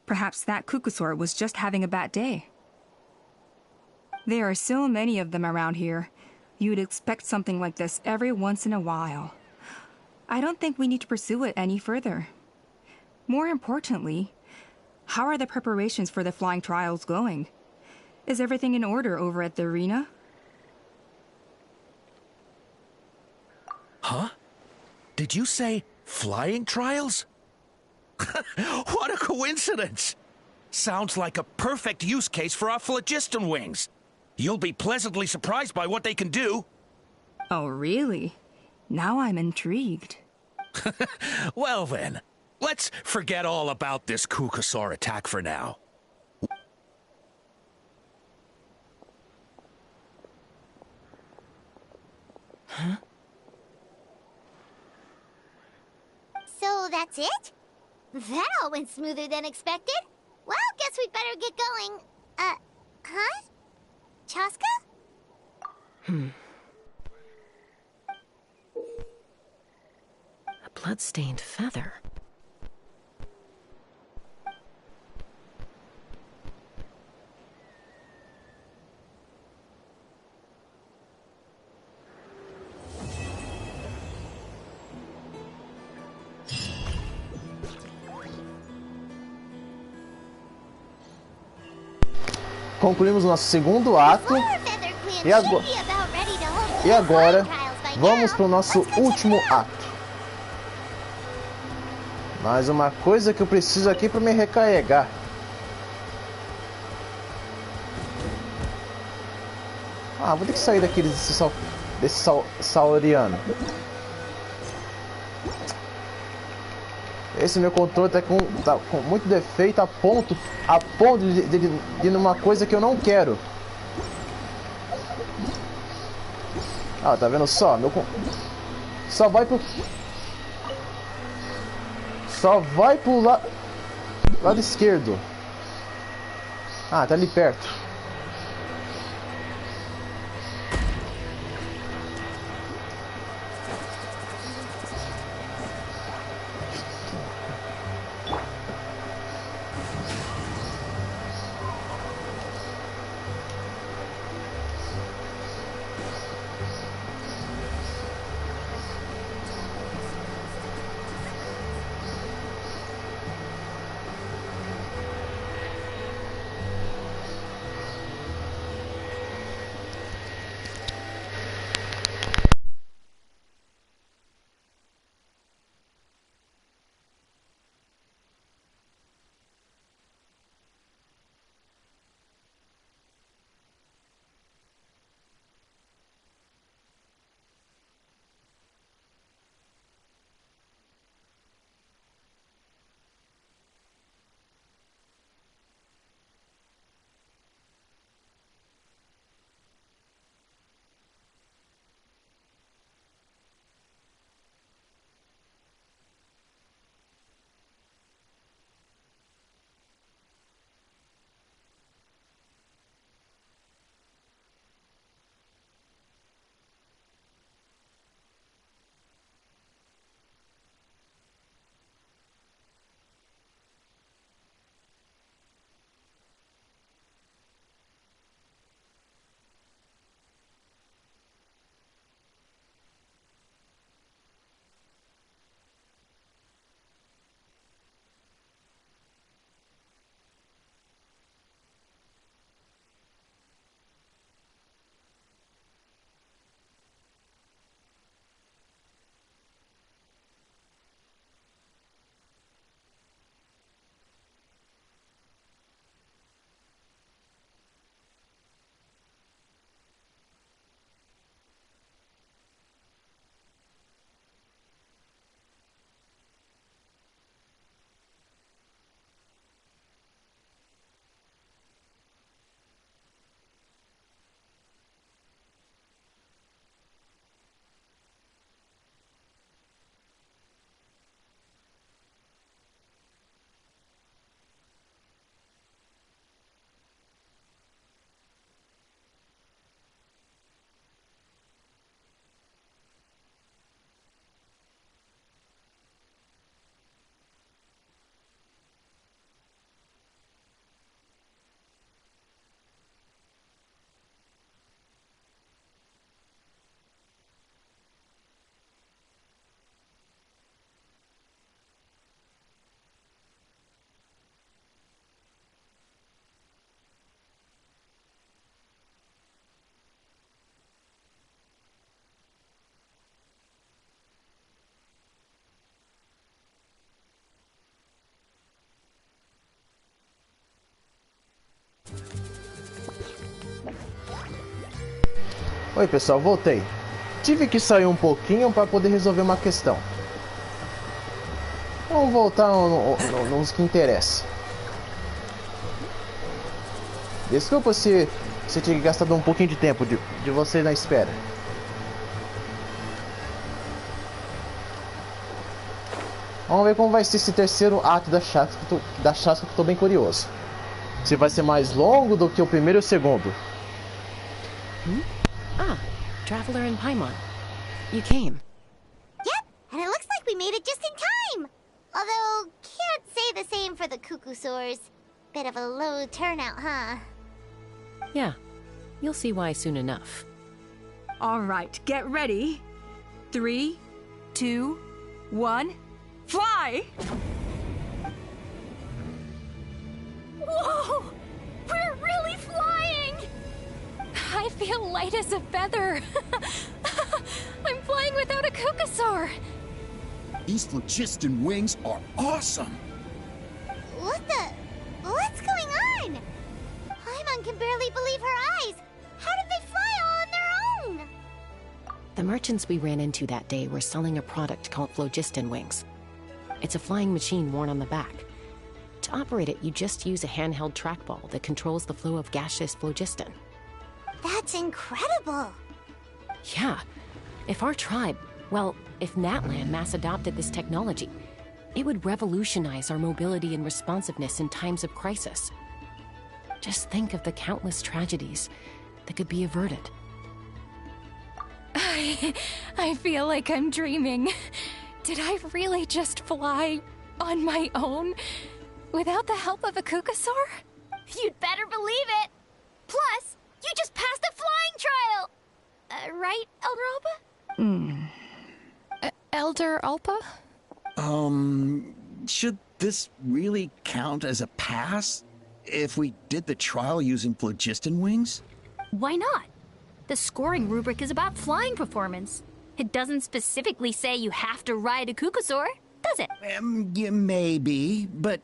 Perhaps that Kukasaur was just having a bad day. There are so many of them around here. You'd expect something like this every once in a while. I don't think we need to pursue it any further. More importantly, how are the preparations for the flying trials going? Is everything in order over at the arena? Huh? Did you say flying trials? What a coincidence! Sounds like a perfect use case for our phlogiston wings. You'll be pleasantly surprised by what they can do. Oh, really? Now I'm intrigued. Well then, let's forget all about this Kukasaur attack for now. Huh? So that's it? That all went smoother than expected. Well, guess we'd better get going. Huh? Chaska? A blood-stained feather. Concluímos o nosso segundo ato. E agora vamos para o nosso último ato. Mais uma coisa que eu preciso aqui para me recarregar. Ah, vou ter que sair daqui desse sauriano. Esse meu controle tá com muito defeito a ponto de ir numa coisa que eu não quero. Ah, tá vendo só? Só vai pro lado esquerdo. Ah, tá ali perto. Oi pessoal, voltei. Tive que sair um pouquinho para poder resolver uma questão. Vamos voltar nos que interessa. Desculpa se tinha gastado um pouquinho de tempo de você na espera. Vamos ver como vai ser esse terceiro ato da Chasca, que eu tô bem curioso. Se vai ser mais longo do que o primeiro e o segundo. Ah, Traveler and Paimon. You came. Yep, and it looks like we made it just in time. Although, can't say the same for the Cuckoosaurs. Bit of a low turnout, huh? Yeah, you'll see why soon enough. All right, get ready. 3, 2, 1, fly! Whoa! We're really flying! I feel light as a feather. I'm flying without a Cuckoosaur. These phlogiston wings are awesome! What's going on? Paimon can barely believe her eyes. How did they fly all on their own? The merchants we ran into that day were selling a product called phlogiston wings. It's a flying machine worn on the back. To operate it, you just use a handheld trackball that controls the flow of gaseous phlogiston. That's incredible. Yeah. If our tribe, well, if Natlan mass adopted this technology, it would revolutionize our mobility and responsiveness in times of crisis. Just think of the countless tragedies that could be averted. I feel like I'm dreaming. Did I really just fly on my own without the help of a Cuckoosaur? You'd better believe it. Plus, you just passed a flying trial. Right, Elder Alpa? Elder Alpa? Should this really count as a pass? If we did the trial using phlogiston wings? Why not? The scoring rubric is about flying performance. It doesn't specifically say you have to ride a Cuckoosaur, does it? Yeah, maybe, but...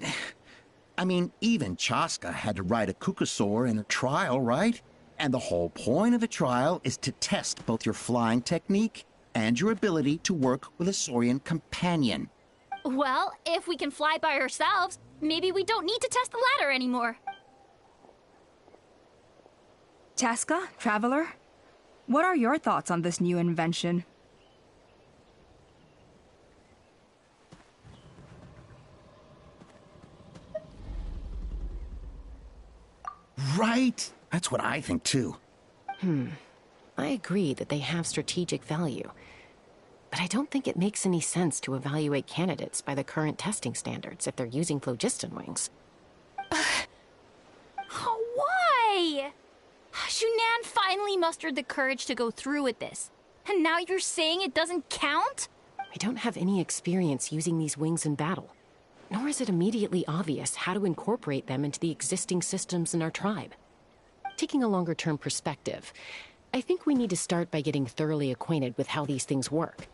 I mean, even Chaska had to ride a Cuckoosaur in a trial, right? And the whole point of the trial is to test both your flying technique and your ability to work with a Saurian companion. Well, if we can fly by ourselves, maybe we don't need to test the ladder anymore. Chaska, Traveler, what are your thoughts on this new invention? Right? That's what I think too. I agree that they have strategic value, but I don't think it makes any sense to evaluate candidates by the current testing standards if they're using phlogiston wings. Why? Shunan finally mustered the courage to go through with this. And now you're saying it doesn't count? I don't have any experience using these wings in battle, nor is it immediately obvious how to incorporate them into the existing systems in our tribe. Taking a longer-term perspective, I think we need to start by getting thoroughly acquainted with how these things work.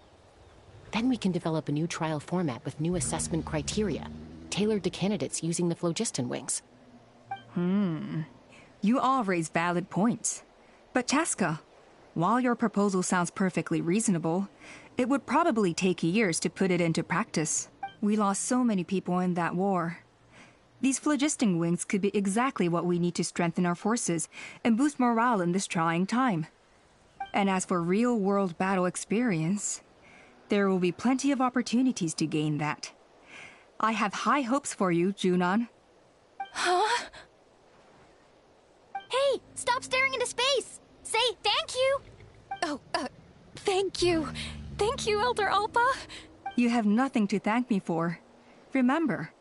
Then we can develop a new trial format with new assessment criteria, tailored to candidates using the phlogiston wings. You all raise valid points. But Chaska, while your proposal sounds perfectly reasonable, it would probably take years to put it into practice. We lost so many people in that war. These phlogiston wings could be exactly what we need to strengthen our forces and boost morale in this trying time. And as for real-world battle experience, there will be plenty of opportunities to gain that. I have high hopes for you, Junon. Huh? Hey, stop staring into space! Say thank you! Oh, thank you. Thank you, Elder Alpa. You have nothing to thank me for. Remember,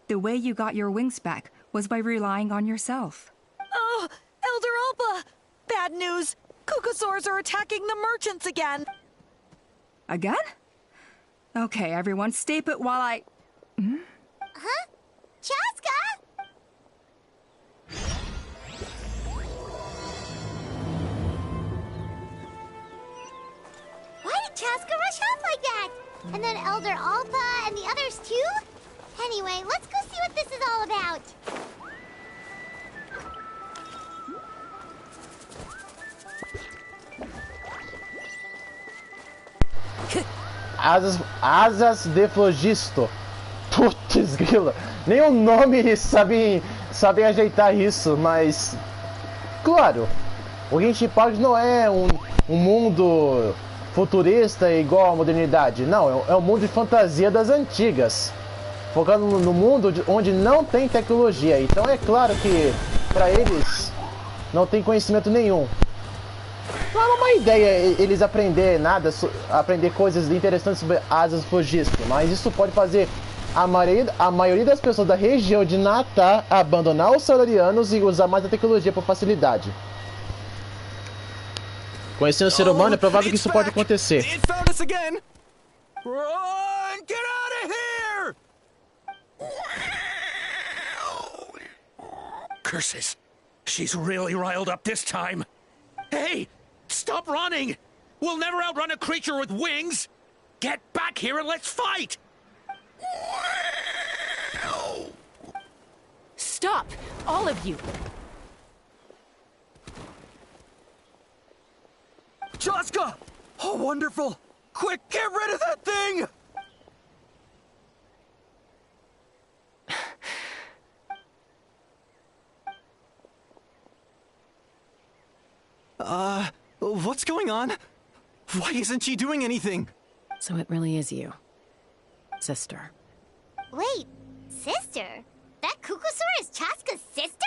the way you got your wings back was by relying on yourself. Oh, Elder Alpa! Bad news! Cuckoosaurs are attacking the merchants again! Again? Okay, everyone, stay put while I... Huh? Chaska? Why did Chaska rush off like that? And then Elder Alpa and the others too? Anyway, let's go see what this is all about. Asas de Flogisto. Putz, grila. Nem o nome sabem ajeitar isso, mas... Claro, o Genshin Impact não é um mundo futurista igual à modernidade. Não, é um mundo de fantasia das antigas. Focando no mundo onde não tem tecnologia. Então é claro que, para eles, não tem conhecimento nenhum. Não é uma ideia eles aprender coisas interessantes sobre asas flogisto, mas isso pode fazer a maioria das pessoas da região de Natlan abandonar os Salarianos e usar mais a tecnologia por facilidade. Conhecendo o ser humano, é provável que isso pode acontecer. Curses! She's really riled up this time. Hey! Stop running! We'll never outrun a creature with wings! Get back here and let's fight! Stop! All of you! Chaska! Oh, wonderful! Quick, get rid of that thing! What's going on? Why isn't she doing anything? So it really is you, sister. Wait, sister? That Kukusaur is Chaska's sister?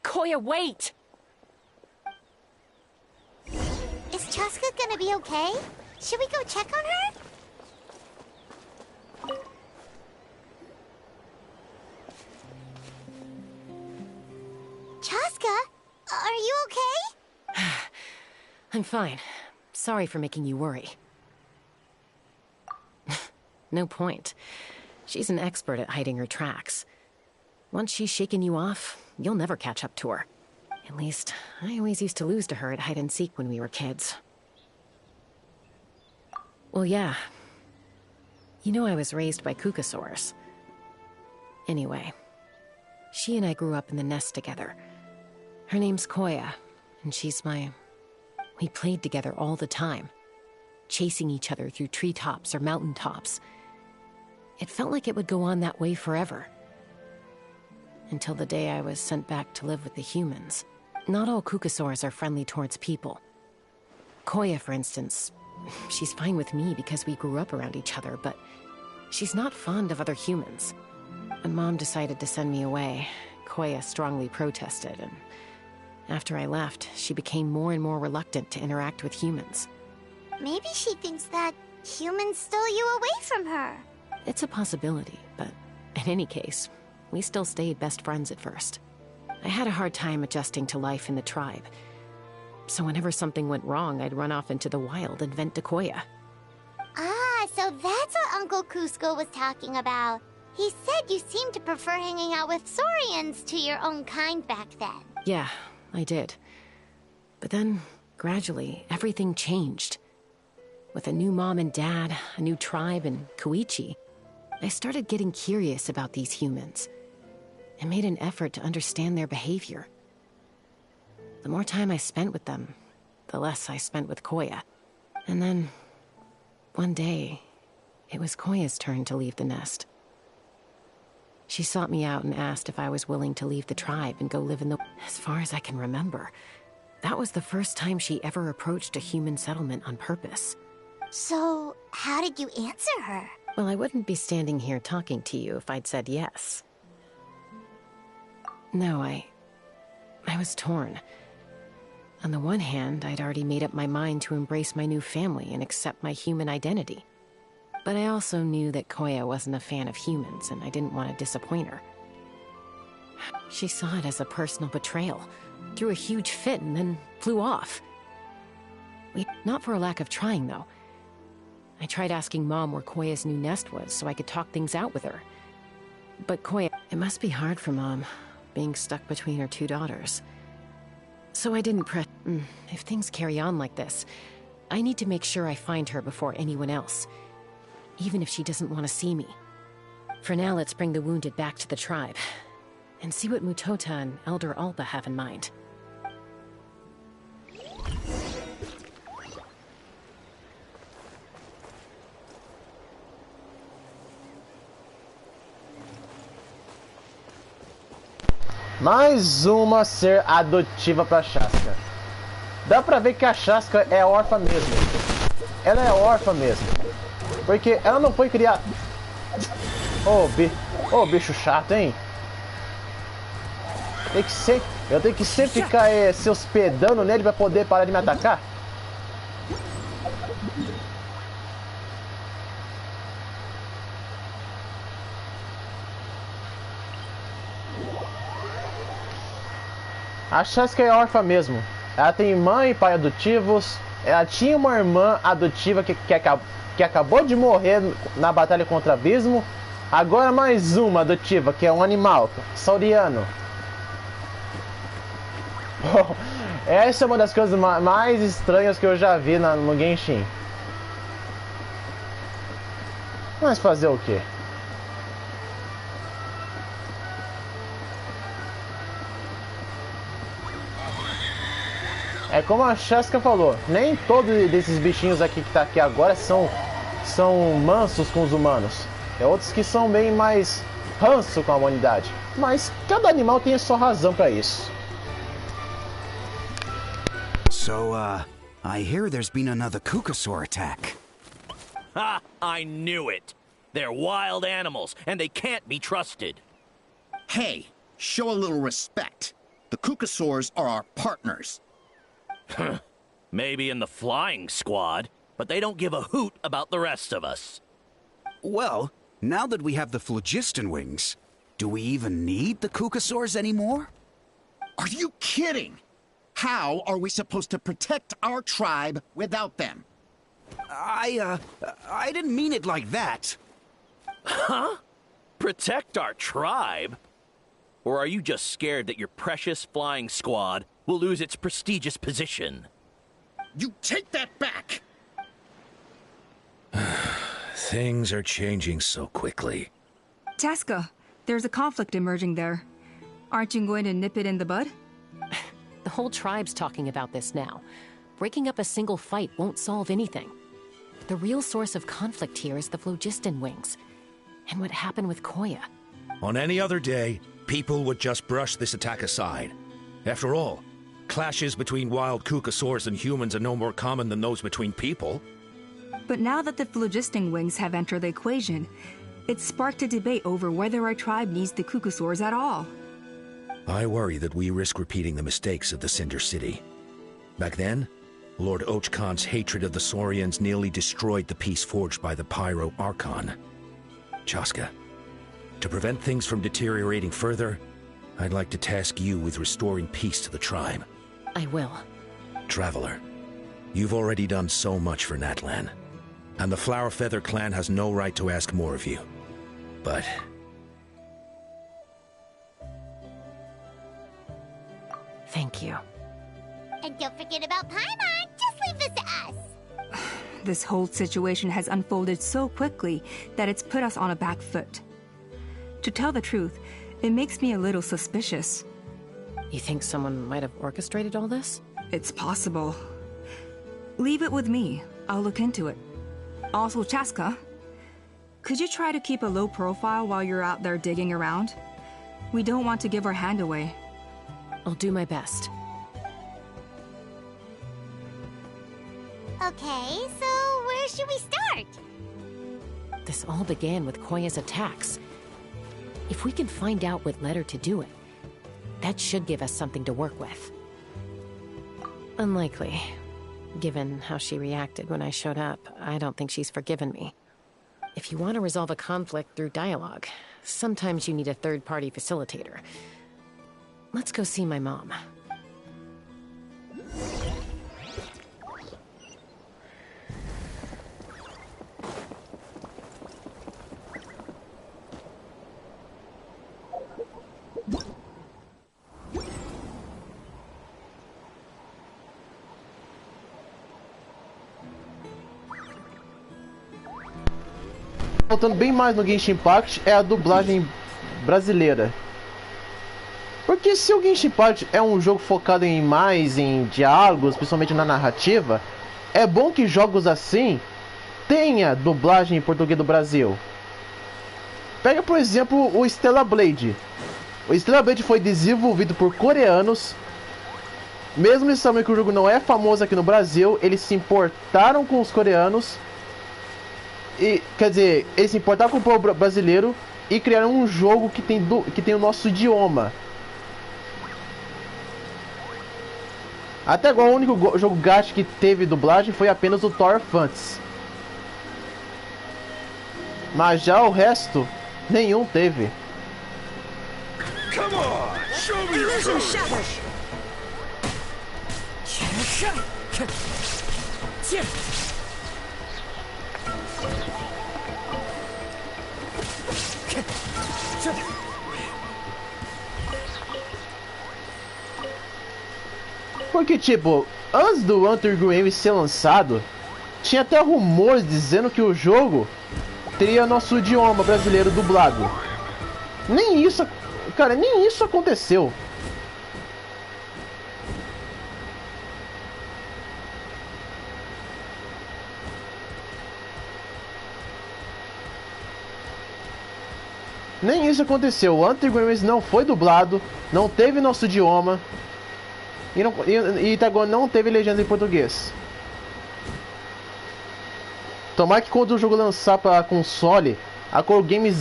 Koya, wait! Is Chaska gonna be okay? Should we go check on her? Chaska, are you okay? I'm fine. Sorry for making you worry. No point. She's an expert at hiding her tracks. Once she's shaken you off, you'll never catch up to her. At least, I always used to lose to her at hide-and-seek when we were kids. Well, yeah. You know I was raised by Kukusaurs. Anyway, she and I grew up in the nest together. Her name's Koya, and she's my... We played together all the time, chasing each other through treetops or mountaintops. It felt like it would go on that way forever. Until the day I was sent back to live with the humans. Not all Kukusaurs are friendly towards people. Koya, for instance, she's fine with me because we grew up around each other, but she's not fond of other humans. When Mom decided to send me away, Koya strongly protested, and after I left, she became more and more reluctant to interact with humans. Maybe she thinks that humans stole you away from her. It's a possibility, but in any case, we still stayed best friends at first. I had a hard time adjusting to life in the tribe. So whenever something went wrong, I'd run off into the wild and vent to Koya. Ah, so that's what Uncle Cusco was talking about. He said you seemed to prefer hanging out with Saurians to your own kind back then. Yeah, I did. But then, gradually, everything changed. With a new mom and dad, a new tribe, and Koichi, I started getting curious about these humans. I made an effort to understand their behavior. The more time I spent with them, the less I spent with Koya. And then, one day, it was Koya's turn to leave the nest. She sought me out and asked if I was willing to leave the tribe and go live in the... As far as I can remember, that was the first time she ever approached a human settlement on purpose. So, how did you answer her? Well, I wouldn't be standing here talking to you if I'd said yes. No, I was torn. On the one hand, I'd already made up my mind to embrace my new family and accept my human identity. But I also knew that Koya wasn't a fan of humans, and I didn't want to disappoint her. She saw it as a personal betrayal, threw a huge fit, and then flew off. Not for a lack of trying, though. I tried asking Mom where Koya's new nest was so I could talk things out with her. But Koya... It must be hard for Mom, being stuck between her two daughters. So I didn't press... If things carry on like this, I need to make sure I find her before anyone else. even if she doesn't want to see me. For now, let's bring the wounded back to the tribe, and see what Mutota and Elder Alpa have in mind. Mais uma ser adotiva pra Shaska. Dá pra ver que a Shaska é órfã mesmo. Ela é órfã mesmo. Porque ela não foi criada... Ô, bicho chato, hein? Eu tenho que sempre ficar se hospedando nele pra poder parar de me atacar? A Shaska é órfã mesmo. Ela tem mãe e pai adotivos. Ela tinha uma irmã adotiva que acabou de morrer na batalha contra o abismo. Agora mais uma adotiva, que é um animal, sauriano. Essa é uma das coisas mais estranhas que eu já vi no Genshin. Mas fazer o quê? É como a Shaska falou, nem todos desses bichinhos aqui que tá aqui agora são mansos com os humanos. É outros que são bem mais ranço com a humanidade. Mas cada animal tem a sua razão para isso. So, I hear there's been another Kukasaur attack. Ha! I knew it! They're wild animals, and they can't be trusted. Hey, show a little respect. The Kukasaurs are our partners. Maybe in the flying squad, but they don't give a hoot about the rest of us. Well, now that we have the phlogiston wings, do we even need the Kukasaurs anymore? Are you kidding? How are we supposed to protect our tribe without them? I didn't mean it like that. Huh? Protect our tribe? Or are you just scared that your precious flying squad will lose its prestigious position? You take that back! Things are changing so quickly. Chaska, there's a conflict emerging there. Aren't you going to nip it in the bud? The whole tribe's talking about this now. Breaking up a single fight won't solve anything. The real source of conflict here is the phlogiston wings, and what happened with Koya. On any other day, people would just brush this attack aside. After all, clashes between wild Kukasaurs and humans are no more common than those between people. But now that the phlogiston wings have entered the equation, it's sparked a debate over whether our tribe needs the Kukasaurs at all. I worry that we risk repeating the mistakes of the Cinder City. Back then, Lord Ochkon's hatred of the Saurians nearly destroyed the peace forged by the Pyro Archon. Chaska, to prevent things from deteriorating further, I'd like to task you with restoring peace to the tribe. I will. Traveler, you've already done so much for Natlan, and the Flower Feather clan has no right to ask more of you. But... Thank you. And don't forget about Paimon. Just leave this to us. This whole situation has unfolded so quickly that it's put us on a back foot. To tell the truth, it makes me a little suspicious. You think someone might have orchestrated all this? It's possible. Leave it with me. I'll look into it. Also, Chaska, could you try to keep a low profile while you're out there digging around? We don't want to give our hand away. I'll do my best. Okay, so where should we start? This all began with Koya's attacks. If we can find out what led her to do it, that should give us something to work with. Unlikely. Given how she reacted when I showed up, I don't think she's forgiven me. If you want to resolve a conflict through dialogue, sometimes you need a third-party facilitator. Let's go see my mom. faltando bem mais no Genshin Impact é a dublagem brasileira. Porque se o Genshin Impact é um jogo focado em diálogos, principalmente na narrativa, é bom que jogos assim tenha dublagem em português do Brasil. Pega, por exemplo, o Stellar Blade. O Stellar Blade foi desenvolvido por coreanos. Mesmo eles sabendo que o jogo não é famoso aqui no Brasil, eles se importaram com os coreanos. E, quer dizer, eles se importaram com o povo brasileiro e criaram um jogo que tem o nosso idioma. Até agora o único jogo gacha que teve dublagem foi apenas o Thor Fantasy. Mas já o resto, nenhum teve. Come on, show me your proof. Porque, tipo, antes do Underground ser lançado, tinha até rumores dizendo que o jogo teria nosso idioma brasileiro dublado. Nem isso, cara, nem isso aconteceu. Nem isso aconteceu. O Underground não foi dublado, não teve nosso idioma. E até agora não teve legenda em português. Tomara que quando o jogo lançar para console, a Core Games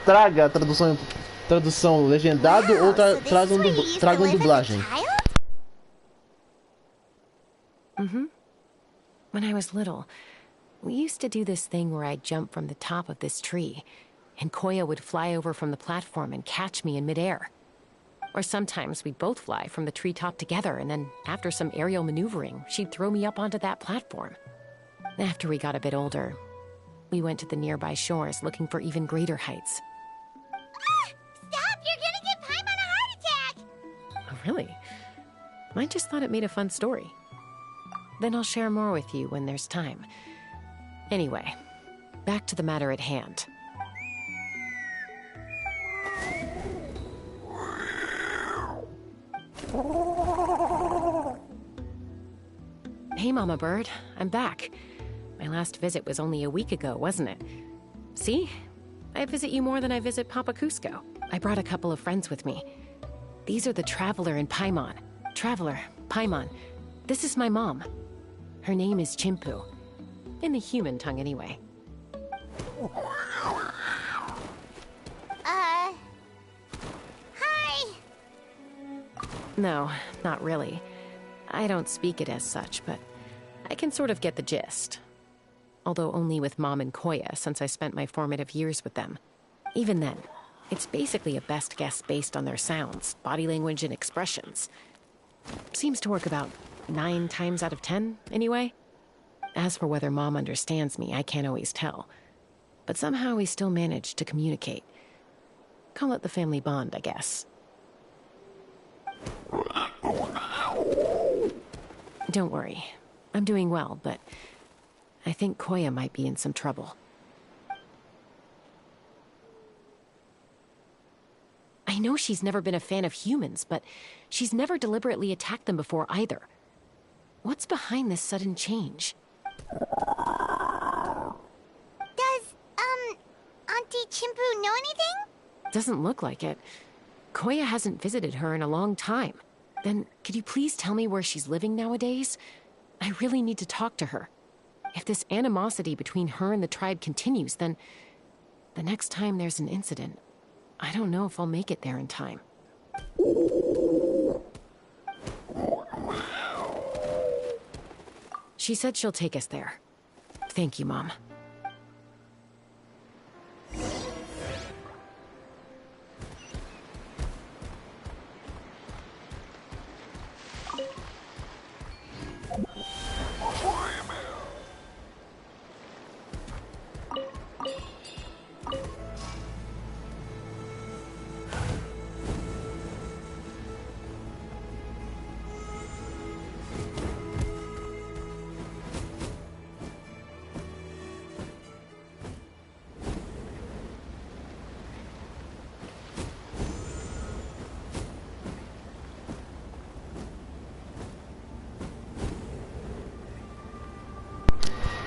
traga a tradução legendado ou tragam dublagem. When I was little, we used to do this thing where I'd jump from the top of this tree, and Koya would fly over from the platform and catch me in midair. Or sometimes we'd both fly from the treetop together, and then after some aerial maneuvering, she'd throw me up onto that platform. After we got a bit older, we went to the nearby shores looking for even greater heights. Stop! You're gonna give Paimon a heart attack! Oh, really? I just thought it made a fun story. Then I'll share more with you when there's time. Anyway, back to the matter at hand. Hey, Mama Bird. I'm back. My last visit was only a week ago, wasn't it? See? I visit you more than I visit Papa Cusco. I brought a couple of friends with me. These are the Traveler and Paimon. Traveler, Paimon. This is my mom. Her name is Chimpu. In the human tongue, anyway. Hi! No, not really. I don't speak it as such, but I can sort of get the gist. Although only with Mom and Koya, since I spent my formative years with them. Even then, it's basically a best guess based on their sounds, body language, and expressions. Seems to work about 9 times out of 10, anyway. As for whether Mom understands me, I can't always tell. But somehow we still manage to communicate. Call it the family bond, I guess. Don't worry. I'm doing well, but I think Koya might be in some trouble. I know she's never been a fan of humans, but she's never deliberately attacked them before either. What's behind this sudden change? Does, Auntie Chimpu know anything? Doesn't look like it. Koya hasn't visited her in a long time. Then, could you please tell me where she's living nowadays? I really need to talk to her. If this animosity between her and the tribe continues, then the next time there's an incident, I don't know if I'll make it there in time. She said she'll take us there. Thank you, Mom.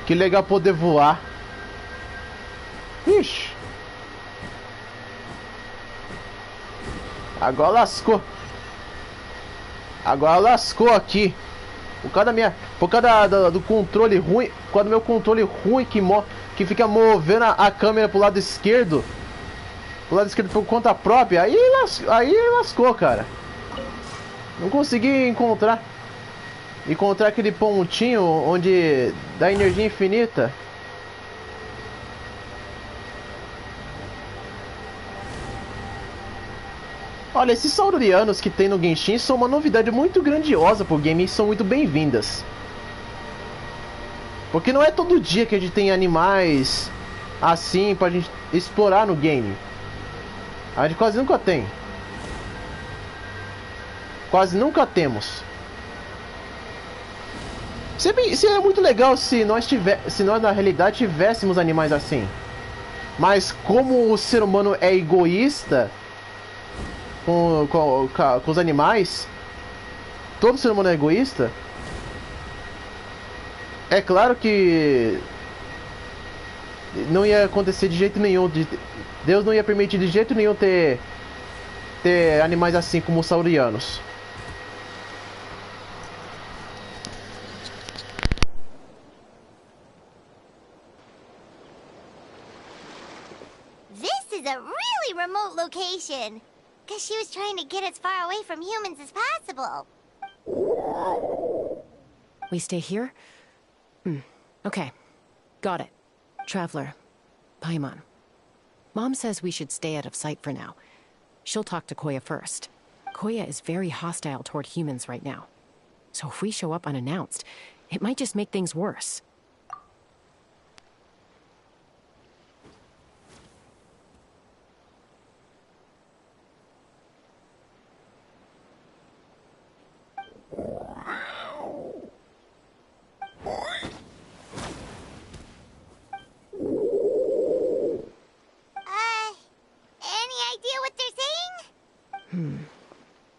Que legal poder voar. Ixi. Agora lascou. Agora lascou aqui. Por causa do controle ruim. Por causa do meu controle ruim que fica movendo a câmera pro lado esquerdo. Pro lado esquerdo por conta própria. Aí lascou, cara. Não consegui encontrar aquele pontinho onde dá energia infinita. Olha, esses saurianos que tem no Genshin são uma novidade muito grandiosa pro game e são muito bem-vindas. Porque não é todo dia que a gente tem animais assim pra gente explorar no game. A gente quase nunca tem. Quase nunca temos. Seria muito legal se nós na realidade tivéssemos animais assim. Mas como o ser humano é egoísta com os animais, todo ser humano é egoísta, é claro que não ia acontecer de jeito nenhum. Deus não ia permitir de jeito nenhum ter animais assim como os saurianos. This is a really remote location. Because she was trying to get as far away from humans as possible. We stay here? Okay. Got it. Traveler. Paimon. Mom says we should stay out of sight for now. She'll talk to Koya first. Koya is very hostile toward humans right now. So if we show up unannounced, it might just make things worse.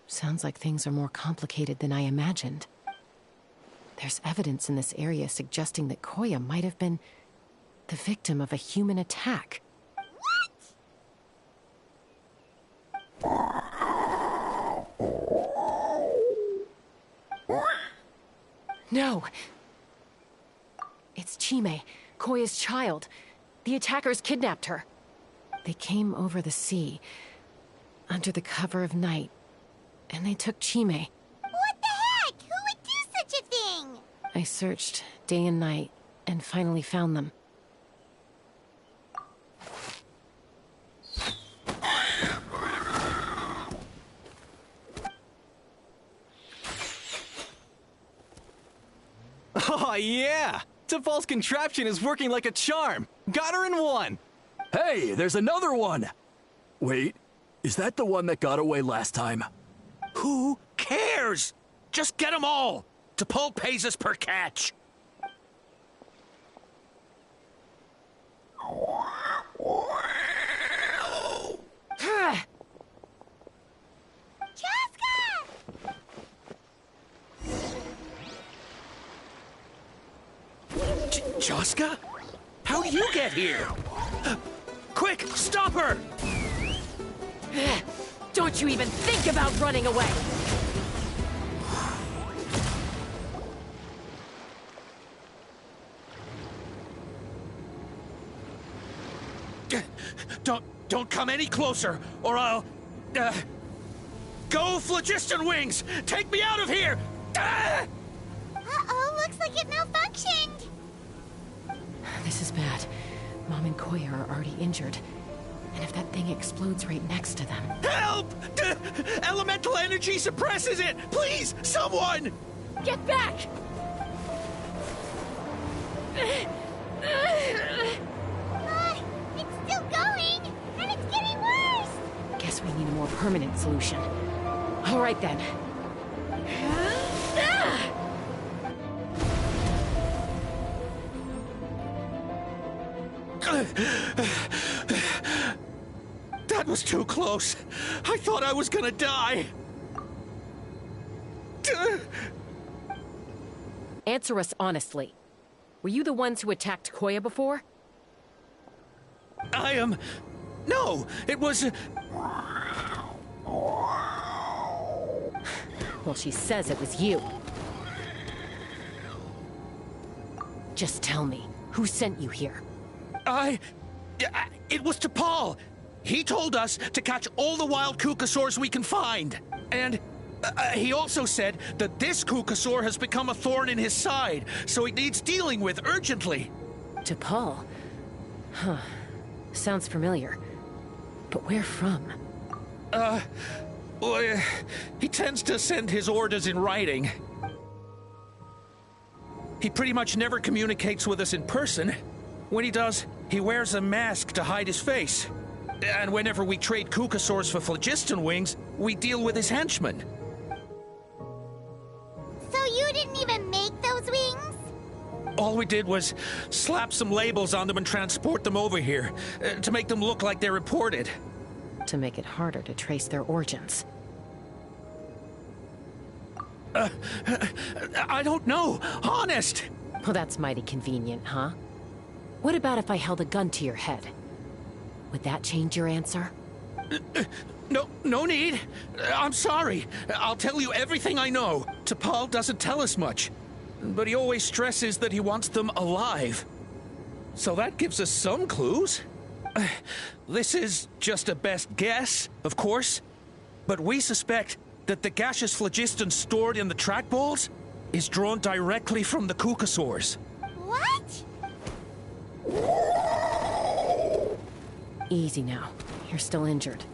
Sounds like things are more complicated than I imagined. There's evidence in this area suggesting that Koya might have been the victim of a human attack. What? No! It's Chime, Koya's child. The attackers kidnapped her. They came over the sea, under the cover of night, and they took Chime. What the heck? Who would do such a thing? I searched day and night, and finally found them. Oh, yeah! Tafal's contraption is working like a charm! Got her in one! Hey, there's another one! Wait, is that the one that got away last time? Who cares? Just get them all! T'Pol pays us per catch! Chaska? How'd you get here? Quick, stop her! Don't you even think about running away! Don't come any closer, or I'll... Go, Phlogiston Wings! Take me out of here! Uh-oh, looks like it malfunctioned! This is bad. Mom and Koya are already injured. And if that thing explodes right next to them... Help! Elemental energy suppresses it! Please, someone! Get back! It's still going! And it's getting worse! Guess we need a more permanent solution. All right, then. That was too close. I thought I was gonna die. Answer us honestly. Were you the ones who attacked Koya before? No, it was... Well, she says it was you. Just tell me, who sent you here? It was T'Pol. He told us to catch all the wild Kukasaurs we can find. And he also said that this Kukasaur has become a thorn in his side, so he needs dealing with urgently. T'Pol? Huh. Sounds familiar. But where from? Well, he tends to send his orders in writing. He pretty much never communicates with us in person. When he does, he wears a mask to hide his face. And whenever we trade Kukasaurs for phlogiston wings, we deal with his henchmen. So you didn't even make those wings? All we did was slap some labels on them and transport them over here, to make them look like they're imported. To make it harder to trace their origins. I don't know, honest! Well, that's mighty convenient, huh? What about if I held a gun to your head? Would that change your answer? No need. I'm sorry. I'll tell you everything I know. T'Pol doesn't tell us much, but he always stresses that he wants them alive. So that gives us some clues. This is just a best guess, of course, but we suspect that the gaseous phlogiston stored in the track balls is drawn directly from the Kukasaurs. What? Easy now. You're still injured.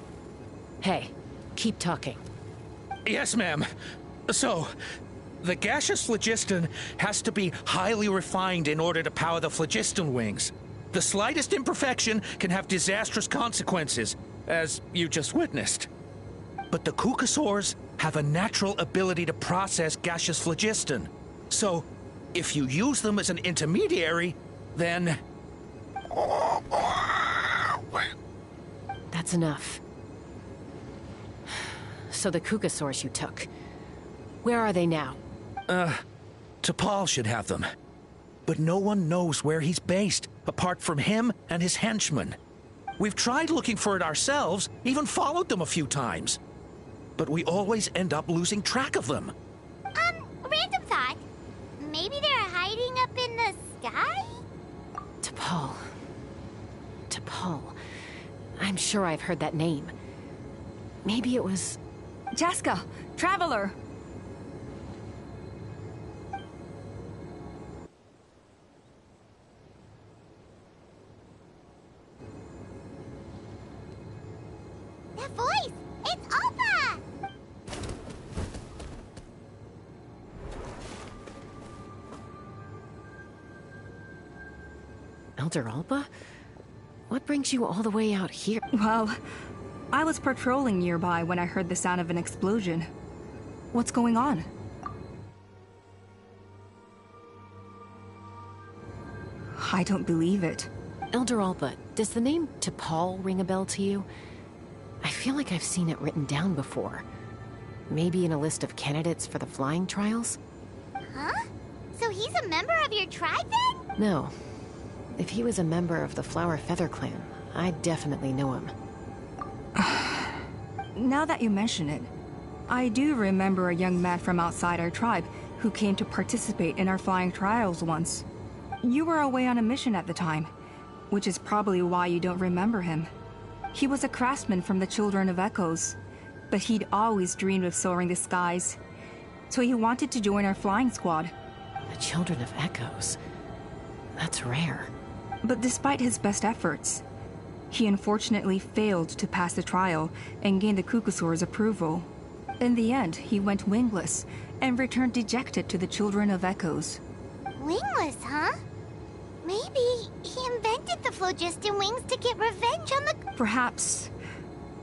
Hey, keep talking. Yes, ma'am. So, the gaseous phlogiston has to be highly refined in order to power the phlogiston wings. The slightest imperfection can have disastrous consequences, as you just witnessed. But the Kukasaurs have a natural ability to process gaseous phlogiston. So, if you use them as an intermediary, then... That's enough. So the Kukasaurs you took, where are they now? T'Pol should have them. But no one knows where he's based, apart from him and his henchmen. We've tried looking for it ourselves, even followed them a few times. But we always end up losing track of them. Random thought. Maybe they're hiding up in the sky? T'Pol. I'm sure I've heard that name. Maybe it was... Jaska, Traveler! That voice! It's Alpha! Elder Alba? What brings you all the way out here? Well, I was patrolling nearby when I heard the sound of an explosion. What's going on? I don't believe it. Elder Alba, does the name T'Pol ring a bell to you? I feel like I've seen it written down before. Maybe in a list of candidates for the flying trials? Huh? So he's a member of your tribe then? No. If he was a member of the Flower Feather Clan, I'd definitely know him. Now that you mention it, I do remember a young man from outside our tribe who came to participate in our flying trials once. You were away on a mission at the time, which is probably why you don't remember him. He was a craftsman from the Children of Echoes, but he'd always dreamed of soaring the skies, so he wanted to join our flying squad. The Children of Echoes? That's rare. But despite his best efforts, he unfortunately failed to pass the trial and gain the Kukasaur's approval. In the end, he went wingless and returned dejected to the Children of Echoes. Wingless, huh? Maybe he invented the phlogiston wings to get revenge on the... Perhaps.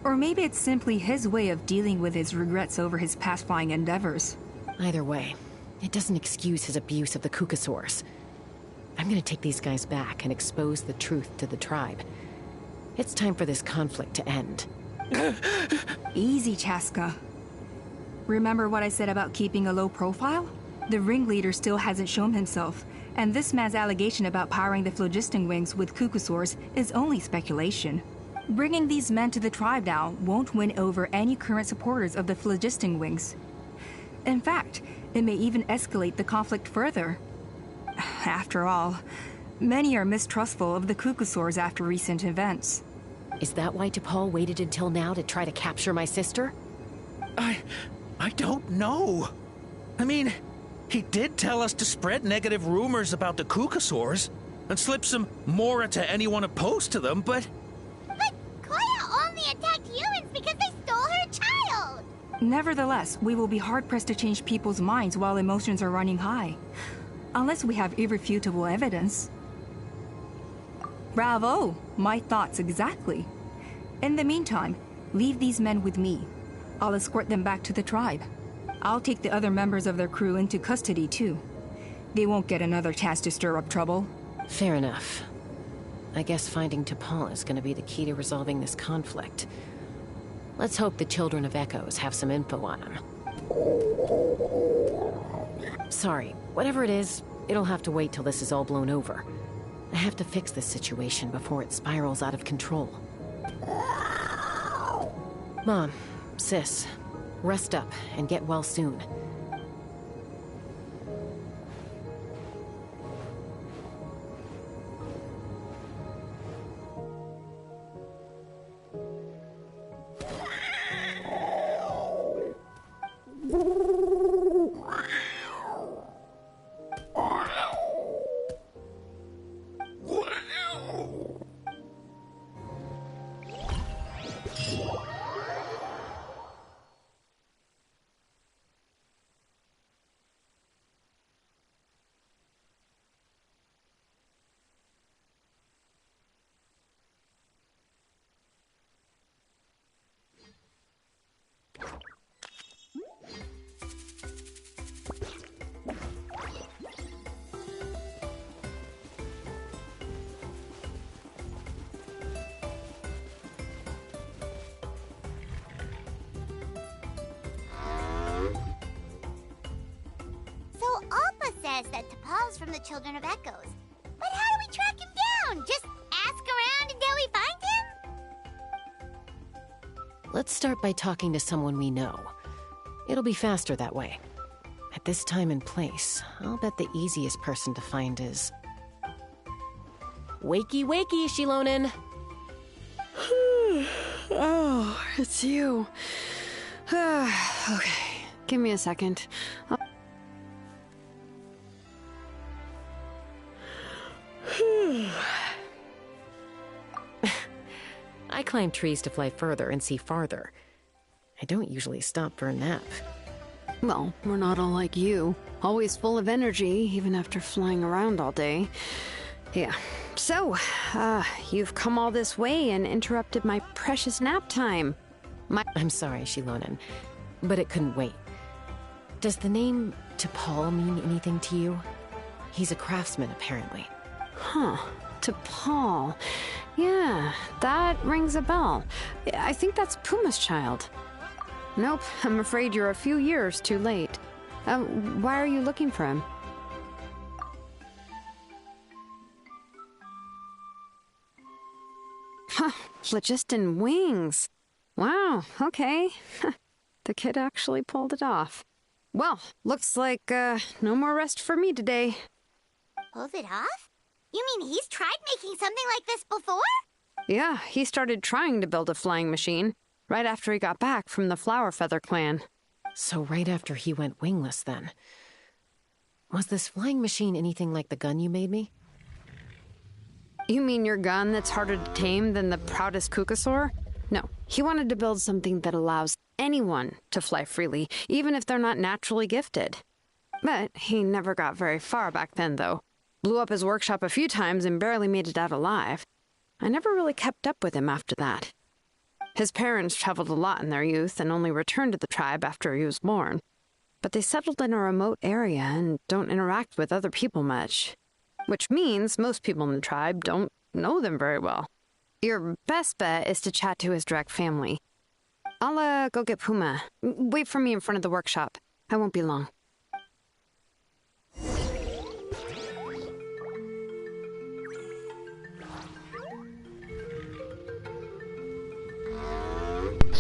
Or maybe it's simply his way of dealing with his regrets over his past flying endeavors. Either way, it doesn't excuse his abuse of the Kukasaurs. I'm gonna take these guys back and expose the truth to the tribe. It's time for this conflict to end. Easy, Chaska. Remember what I said about keeping a low profile? The ringleader still hasn't shown himself, And this man's allegation about powering the phlogiston wings with cuckoosaurs is only speculation. Bringing these men to the tribe now won't win over any current supporters of the phlogiston wings. In fact, it may even escalate the conflict further. After all, many are mistrustful of the cuckoosaurs after recent events. Is that why T'Pol waited until now to try to capture my sister? I don't know. I mean, he did tell us to spread negative rumors about the cuckoosaurs and slip some mora to anyone opposed to them, but... But Koya only attacked humans because they stole her child! Nevertheless, we will be hard-pressed to change people's minds while emotions are running high. Unless we have irrefutable evidence. Bravo! My thoughts exactly. In the meantime, leave these men with me. I'll escort them back to the tribe. I'll take the other members of their crew into custody, too. They won't get another chance to stir up trouble. Fair enough. I guess finding T'Pol is gonna be the key to resolving this conflict. Let's hope the Children of Echoes have some info on him. Sorry, whatever it is, it'll have to wait till this is all blown over. I have to fix this situation before it spirals out of control. Mom, Sis, rest up and get well soon. That T'Pol's from the Children of Echoes. But how do we track him down? Just ask around until we find him? Let's start by talking to someone we know. It'll be faster that way. At this time and place, I'll bet the easiest person to find is... Wakey, wakey, Shilonen! Oh, it's you. Okay, give me a second. I climb trees to fly further and see farther. I don't usually stop for a nap. Well, we're not all like you. Always full of energy, even after flying around all day. Yeah. So, you've come all this way and interrupted my precious nap time. I'm sorry, Shilonen, but it couldn't wait. Does the name T'Pol mean anything to you? He's a craftsman, apparently. Huh. T'Pol. Yeah, that rings a bell. I think that's Puma's child. Nope, I'm afraid you're a few years too late. Why are you looking for him? Huh, phlogiston wings. Wow, okay. The kid actually pulled it off. Well, looks like, no more rest for me today. Pulled it off? You mean he's tried making something like this before? Yeah, he started trying to build a flying machine right after he got back from the Flower Feather clan. So right after he went wingless, then. Was this flying machine anything like the gun you made me? You mean your gun that's harder to tame than the proudest cuckoosaur? No, he wanted to build something that allows anyone to fly freely, even if they're not naturally gifted. But he never got very far back then, though. Blew up his workshop a few times and barely made it out alive. I never really kept up with him after that. His parents traveled a lot in their youth and only returned to the tribe after he was born. But they settled in a remote area and don't interact with other people much. Which means most people in the tribe don't know them very well. Your best bet is to chat to his direct family. I'll, go get Puma. Wait for me in front of the workshop. I won't be long.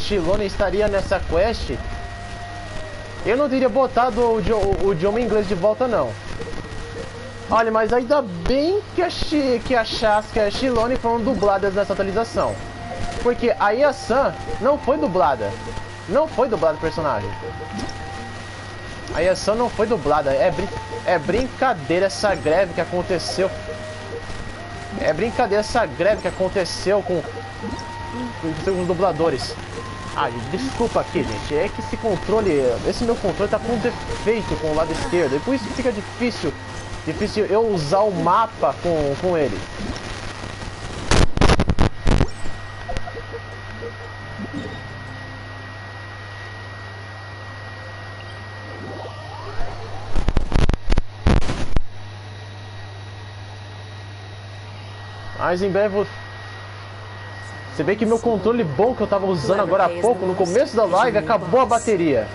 Shilone estaria nessa quest, eu não teria botado o idioma inglês de volta, não. Olha, mas ainda bem que a Chasca e a Shilone foram dubladas nessa atualização. Porque a Yasan não foi dublada. Não foi dublado o personagem. A Yasan não foi dublada. É brincadeira essa greve que aconteceu. É brincadeira essa greve que aconteceu com os dubladores. Ah, desculpa aqui, gente. É que esse meu controle tá com defeito com o lado esquerdo. E por isso fica difícil eu usar o mapa com ele. Mas em breve você vê que meu controle bom que eu tava usando agora há pouco, no começo da live, acabou a bateria.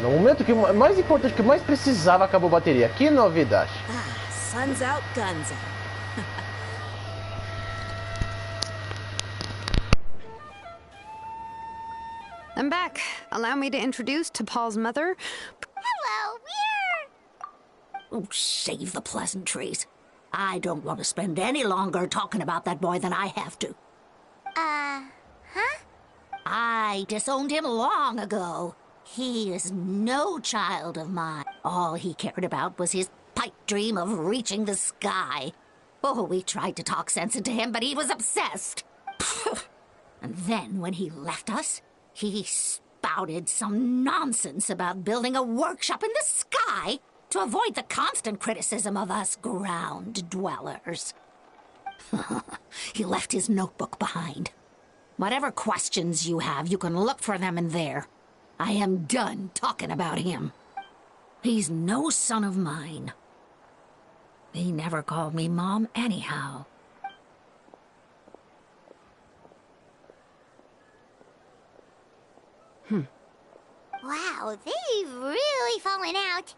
No momento que mais importante, que mais precisava, acabou a bateria. Que novidade. Sun's out, guns out. I'm back. Allow me to introduce to Paul's mother. Hello, we're... Oh, save the pleasantries. I don't want to spend any longer talking about that boy than I have to. Huh? I disowned him long ago. He is no child of mine. All he cared about was his pipe dream of reaching the sky. Oh, we tried to talk sense into him, but he was obsessed. And then when he left us, he spouted some nonsense about building a workshop in the sky to avoid the constant criticism of us ground dwellers. He left his notebook behind. Whatever questions you have, you can look for them in there. I am done talking about him. He's no son of mine. He never called me Mom anyhow. Wow, they've really fallen out.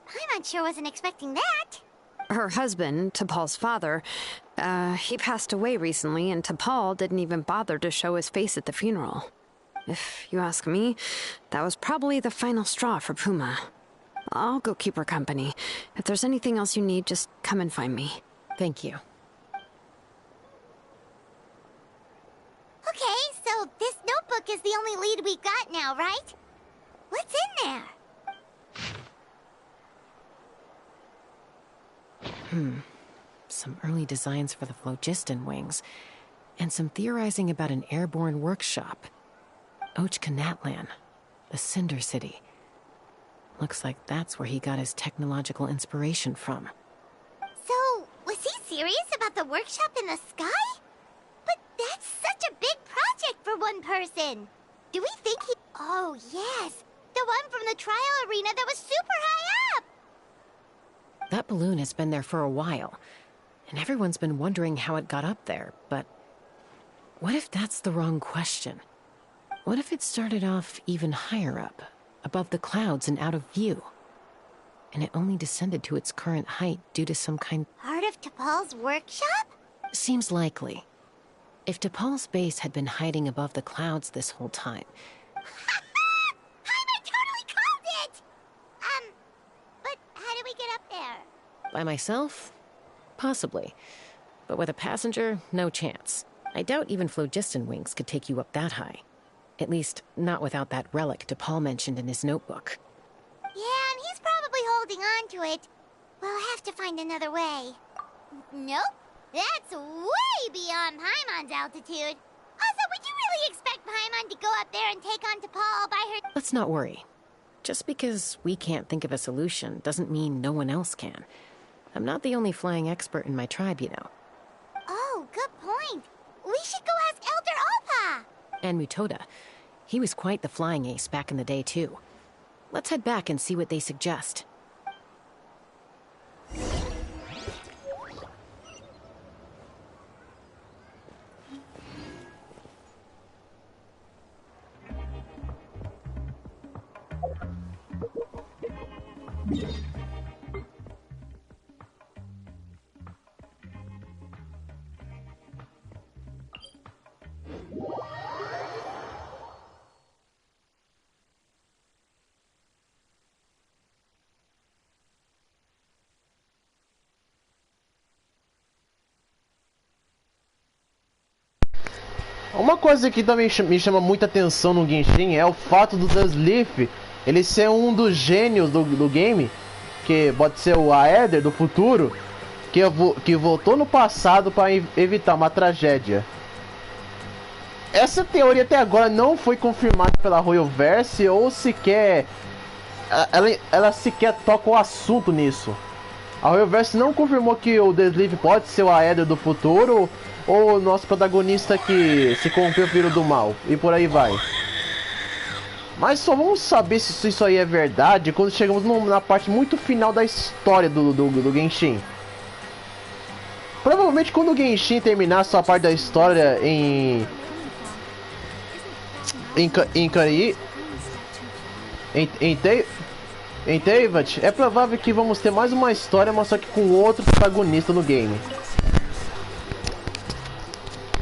Paimon sure wasn't expecting that. Her husband, T'Pol's father, he passed away recently, and T'Pol didn't even bother to show his face at the funeral. If you ask me, that was probably the final straw for Puma. I'll go keep her company. If there's anything else you need, just come and find me. Thank you. Okay, so this notebook is the only lead we got now, right? What's in there? Some early designs for the phlogiston wings, and some theorizing about an airborne workshop. Natlan, the Cinder City. Looks like that's where he got his technological inspiration from. So, was he serious about the workshop in the sky? But that's such a big project for one person. Do we think he... Oh, yes. The one from the trial arena that was super high up. That balloon has been there for a while, and everyone's been wondering how it got up there, but what if that's the wrong question? What if it started off even higher up, above the clouds and out of view, and it only descended to its current height due to some kind... Part of T'Pol's workshop? Seems likely. If T'Pol's base had been hiding above the clouds this whole time... I totally called it! But how do we get up there? By myself? Possibly. But with a passenger, no chance. I doubt even phlogiston wings could take you up that high. At least, not without that relic T'Pol mentioned in his notebook. Yeah, and he's probably holding on to it. We'll have to find another way. Nope. That's way beyond Paimon's altitude. Also, would you really expect Paimon to go up there and take on T'Pol by her... Let's not worry. Just because we can't think of a solution doesn't mean no one else can. I'm not the only flying expert in my tribe, you know. Oh, good point. We should go ask Elder Alpa. And Mutoda. He was quite the flying ace back in the day, too. Let's head back and see what they suggest. Uma coisa que também me chama muita atenção no Genshin é o fato do Dustleaf ele ser um dos gênios do game, que pode ser o Aether do futuro, que voltou no passado para evitar uma tragédia. Essa teoria até agora não foi confirmada pela Royalverse ou sequer ela sequer toca o assunto nisso. A Royalverse não confirmou que o Dustleaf pode ser o Aether do futuro ou o nosso protagonista que se corrompeu filho do mal, e por aí vai. Mas só vamos saber se isso aí é verdade quando chegamos na parte muito final da história do Genshin. Provavelmente quando o Genshin terminar sua parte da história em Teyvat, é provável que vamos ter mais uma história, mas só que com outro protagonista no game.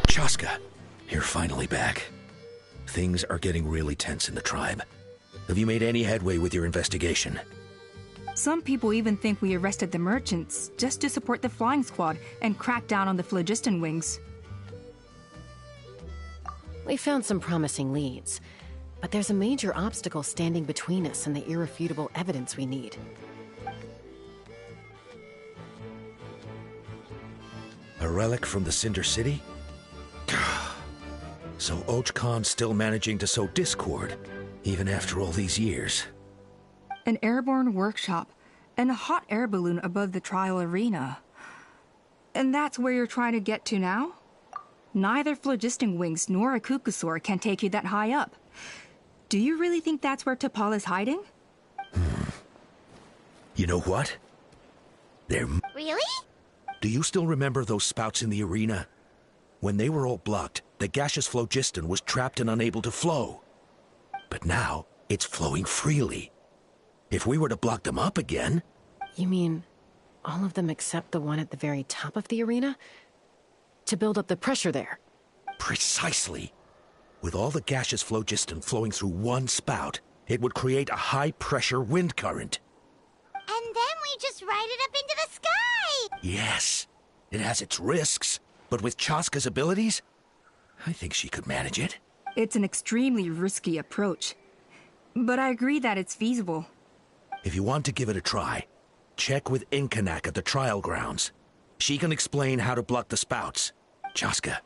Chaska, you're finally back. Things are getting really tense in the tribe. Have you made any headway with your investigation? Some people even think we arrested the merchants just to support the flying squad and crack down on the phlogiston wings. We found some promising leads, but there's a major obstacle standing between us and the irrefutable evidence we need. A relic from the Cinder City? So Ochkon's still managing to sow discord, even after all these years. An airborne workshop and a hot air balloon above the trial arena. And that's where you're trying to get to now? Neither phlogiston wings nor a Kukusaur can take you that high up. Do you really think that's where T'Pol is hiding? You know what? Really? Do you still remember those spouts in the arena? When they were all blocked, the gaseous phlogiston was trapped and unable to flow. But now, it's flowing freely. If we were to block them up again... You mean all of them except the one at the very top of the arena? To build up the pressure there? Precisely. With all the gaseous phlogiston flowing through one spout, it would create a high-pressure wind current. And then we just ride it up into the sky! Yes. It has its risks, but with Chaska's abilities, I think she could manage it. It's an extremely risky approach, but I agree that it's feasible. If you want to give it a try, check with Inkanak at the trial grounds. She can explain how to block the spouts. Chaska,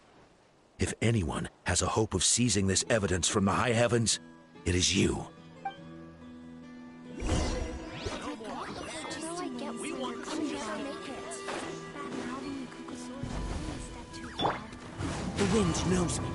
if anyone has a hope of seizing this evidence from the high heavens, it is you. The wind knows me.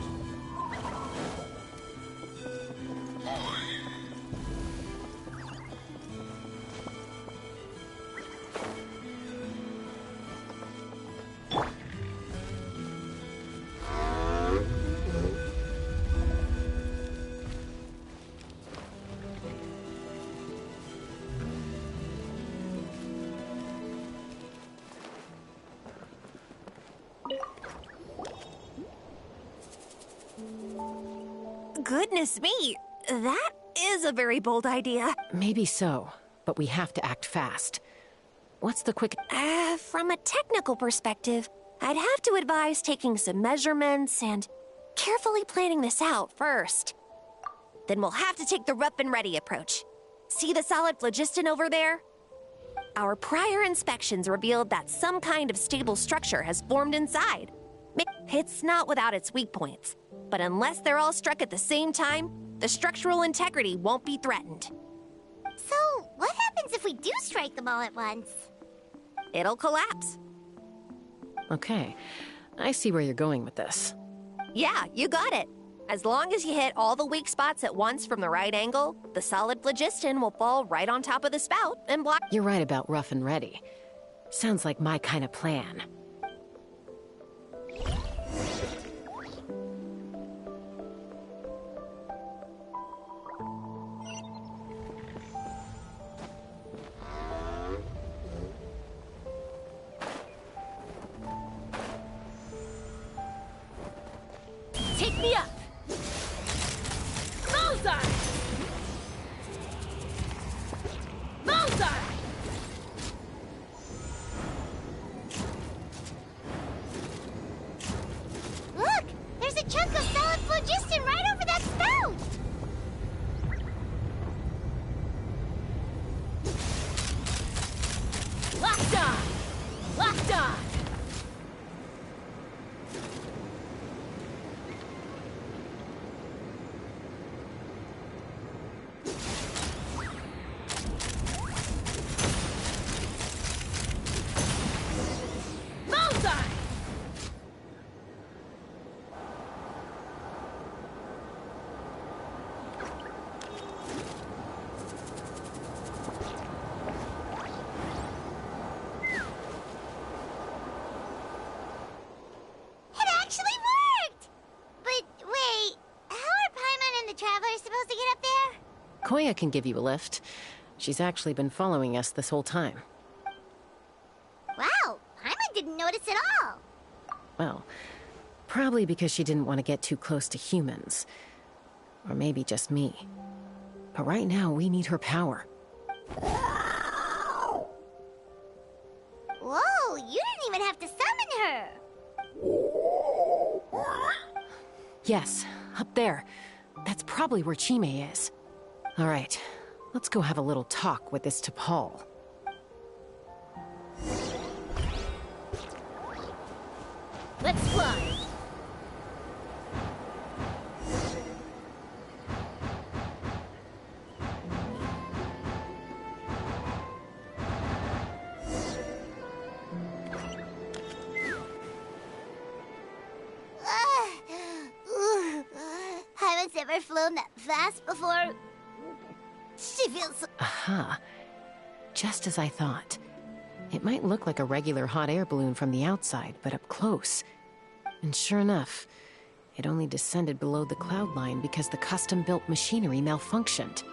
Goodness me, that is a very bold idea. Maybe so, but we have to act fast. What's the quick... From a technical perspective, I'd have to advise taking some measurements and carefully planning this out first. Then we'll have to take the rough and ready approach. See the solid phlogiston over there? Our prior inspections revealed that some kind of stable structure has formed inside. It's not without its weak points, but unless they're all struck at the same time, the structural integrity won't be threatened. So, what happens if we do strike them all at once? It'll collapse. Okay, I see where you're going with this. Yeah, you got it. As long as you hit all the weak spots at once from the right angle, the solid phlogiston will fall right on top of the spout and block... You're right about rough and ready. Sounds like my kind of plan. Take me up! Bullseye! Bullseye! Look! There's a chunk of solid Koya can give you a lift. She's actually been following us this whole time. Wow, Paimon didn't notice at all. Well, probably because she didn't want to get too close to humans. Or maybe just me. But right now, we need her power. Whoa, you didn't even have to summon her. Yes, up there. That's probably where Chime is. All right, let's go have a little talk with this T'Pol. Let's fly. Haven't ever flown that fast before. She feels so... Aha. Just as I thought. It might look like a regular hot air balloon from the outside, but up close. And sure enough, it only descended below the cloud line because the custom-built machinery malfunctioned.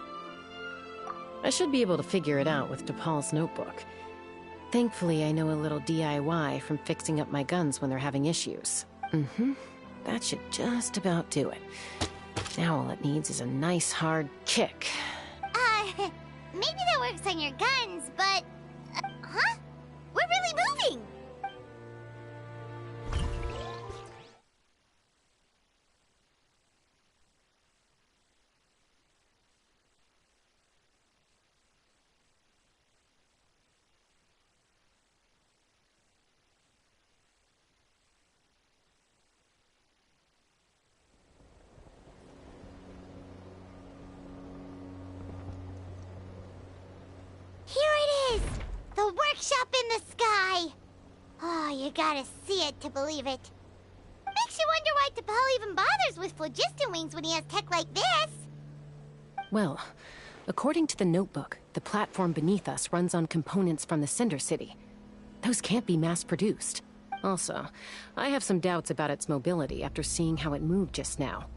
I should be able to figure it out with T'Pol's notebook. Thankfully, I know a little DIY from fixing up my guns when they're having issues. That should just about do it. Now all it needs is a nice hard kick. Maybe that works on your guns, but... huh? We're really moving! Here it is! The workshop in the sky! Oh, you gotta see it to believe it. Makes you wonder why T'Pol even bothers with phlogiston wings when he has tech like this. Well, according to the notebook, the platform beneath us runs on components from the Cinder City. Those can't be mass-produced. Also, I have some doubts about its mobility after seeing how it moved just now.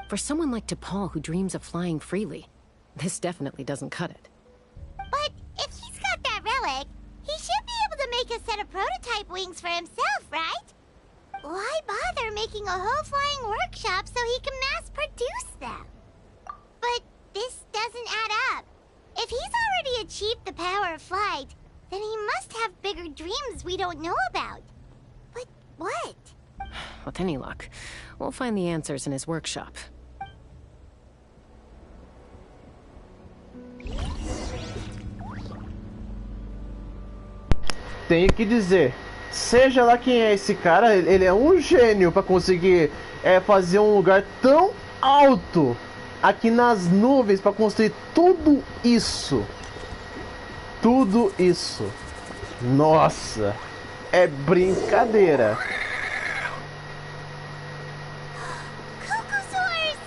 For someone like T'Pol who dreams of flying freely, this definitely doesn't cut it. But if he's got that relic, he should be able to make a set of prototype wings for himself, right? Why bother making a whole flying workshop so he can mass-produce them? But this doesn't add up. If he's already achieved the power of flight, then he must have bigger dreams we don't know about. But what? With any luck, we'll find the answers in his workshop. Tenho que dizer, seja lá quem é esse cara, ele é um gênio para conseguir fazer um lugar tão alto aqui nas nuvens para construir tudo isso. Tudo isso. Nossa, é brincadeira. Cocosaurs!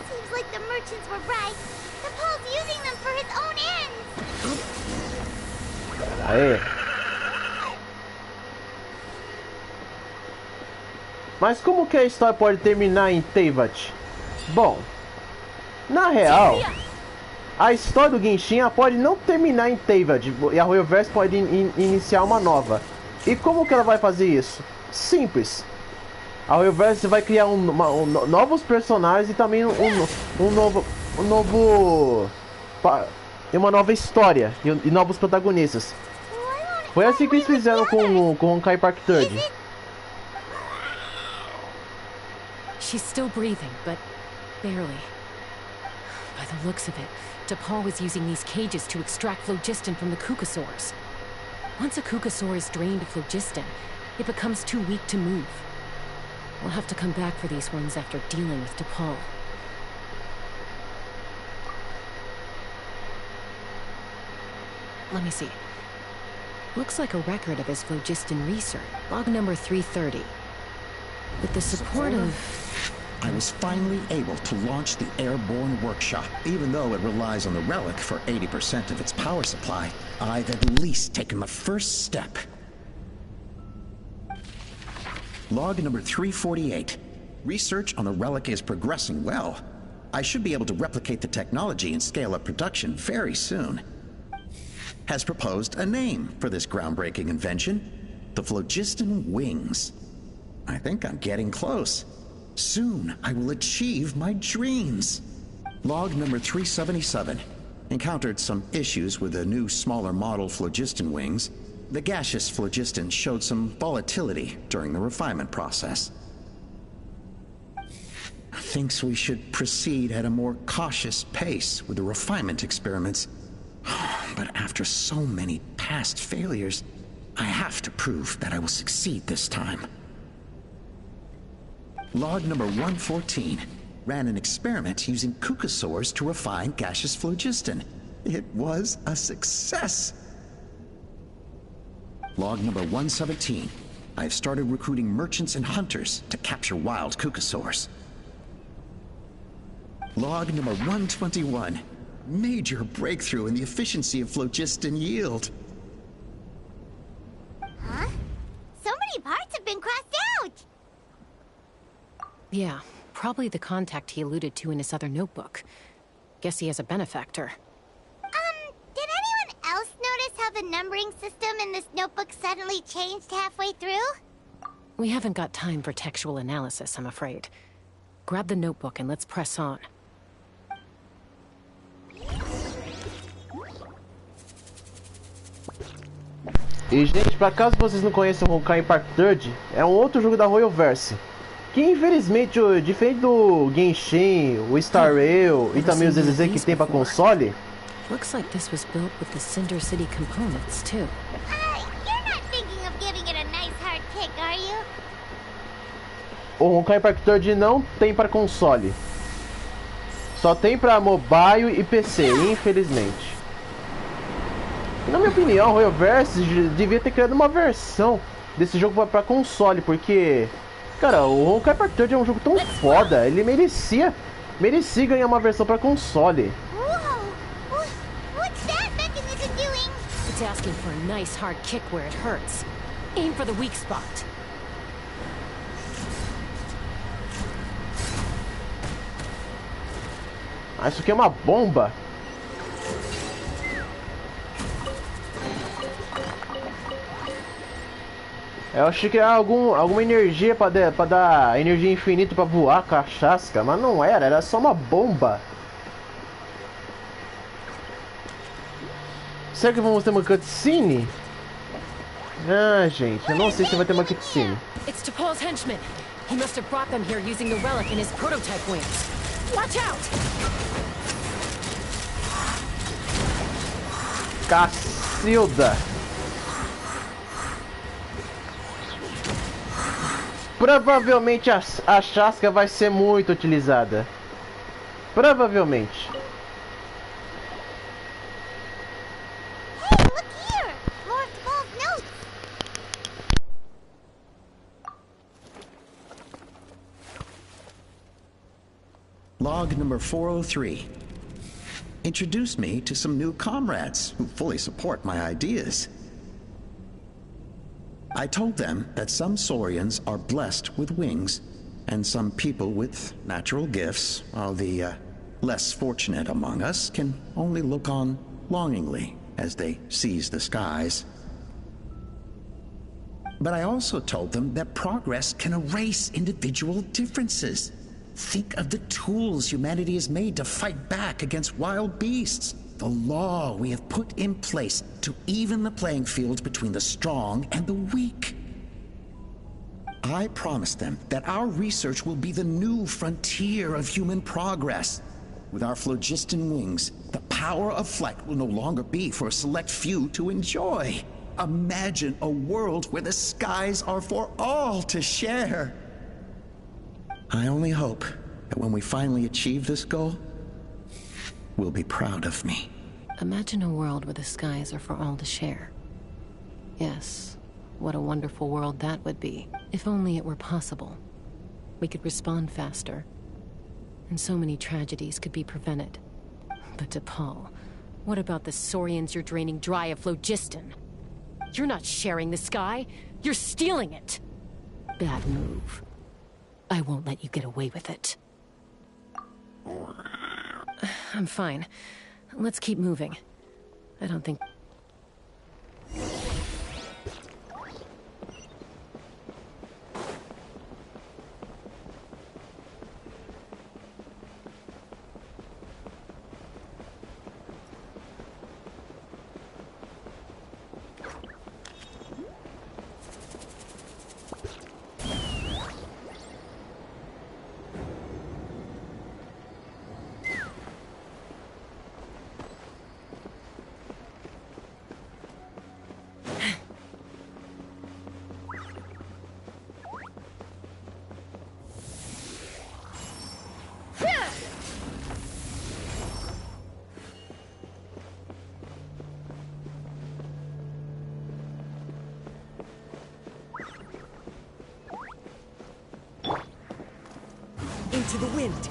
Seems like the merchants were right. T'Pol's using them for his own ends. Aê. Mas como que a história pode terminar em Teyvat? Bom, na real, a história do Genshin pode não terminar em Teyvat e a Royalverse pode iniciar uma nova. E como que ela vai fazer isso? Simples. A Royalverse vai criar novos personagens e também uma nova história e novos protagonistas. Foi assim que eles fizeram com Honkai Park 3. She's still breathing, but barely. By the looks of it, T'Pol was using these cages to extract phlogiston from the Kukasaurs. Once a Kukasaur is drained of phlogiston, it becomes too weak to move. We'll have to come back for these ones after dealing with T'Pol. Let me see. Looks like a record of his phlogiston research. Log number 330. With the support of... I was finally able to launch the airborne workshop. Even though it relies on the relic for 80% of its power supply, I've at least taken the first step. Log number 348. Research on the relic is progressing well. I should be able to replicate the technology and scale up production very soon. Has proposed a name for this groundbreaking invention: the phlogiston wings. I think I'm getting close. Soon I will achieve my dreams. Log number 377. Encountered some issues with the new, smaller model phlogiston wings. The gaseous phlogiston showed some volatility during the refinement process. Thinks we should proceed at a more cautious pace with the refinement experiments. But after so many past failures, I have to prove that I will succeed this time. Log number 114. Ran an experiment using cucosaurs to refine gaseous phlogiston. It was a success. Log number 117. I've started recruiting merchants and hunters to capture wild cucosaurs. Log number 121. Major breakthrough in the efficiency of phlogiston yield. Huh? So many parts have been crossed out! Yeah, probably the contact he alluded to in his other notebook. Guess he has a benefactor. Did anyone else notice how the numbering system in this notebook suddenly changed halfway through? We haven't got time for textual analysis, I'm afraid. Grab the notebook and let's press on. E gente, pra caso vocês não conheçam o Honkai Impact Third, é um outro jogo da Royalverse, que infelizmente, diferente do Genshin, o Star Rail e também os DLCs que tem pra console. Looks like this was built with the Cinder City components too. You're not thinking of giving it a nice hard kick, are you? O Honkai Impact Third não tem pra console. Só tem pra mobile e PC, infelizmente. E, na minha opinião, a Royalverse devia ter criado uma versão desse jogo pra console, porque, cara, o Honkai Impact Third é um jogo tão foda, ele merecia ganhar uma versão pra console. What's that mechanism doing? It's asking for a nice hard kick where it hurts. Aim for the weak spot. Ah, isso aqui é uma bomba. Eu achei que era alguma energia pra dar energia infinita pra voar com a chasca, mas não era só uma bomba. Será que vamos ter uma cutscene? Ah, gente, eu não sei se vai ter uma cutscene. It's T'Pol's henchman. He must have brought them here using the relic in his prototype wings. Watch out! Cacilda! Provavelmente a chasca vai ser muito utilizada. Provavelmente. Hey, look here! More of T'Pol's notes! Log number 403. Introduced me to some new comrades who fully support my ideas. I told them that some Saurians are blessed with wings, and some people with natural gifts, while the less fortunate among us can only look on longingly as they seize the skies. But I also told them that progress can erase individual differences. Think of the tools humanity has made to fight back against wild beasts. The law we have put in place to even the playing field between the strong and the weak. I promised them that our research will be the new frontier of human progress. With our phlogiston wings, the power of flight will no longer be for a select few to enjoy. Imagine a world where the skies are for all to share. I only hope that when we finally achieve this goal, will be proud of me. Imagine a world where the skies are for all to share. Yes, what a wonderful world that would be. If only it were possible. We could respond faster. And so many tragedies could be prevented. But T'Pol, what about the Saurians you're draining dry of phlogiston? You're not sharing the sky, you're stealing it! Bad move. I won't let you get away with it. I'm fine. Let's keep moving. I don't think... Into the wind.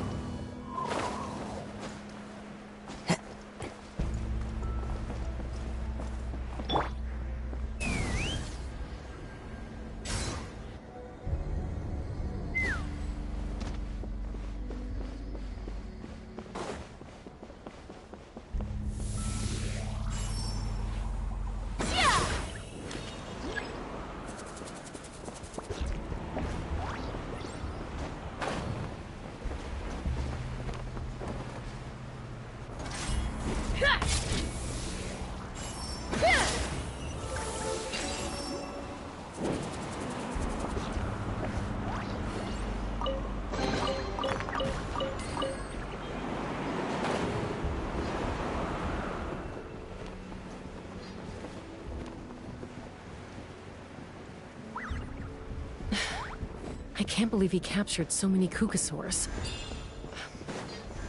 I can't believe he captured so many Kukasaurs.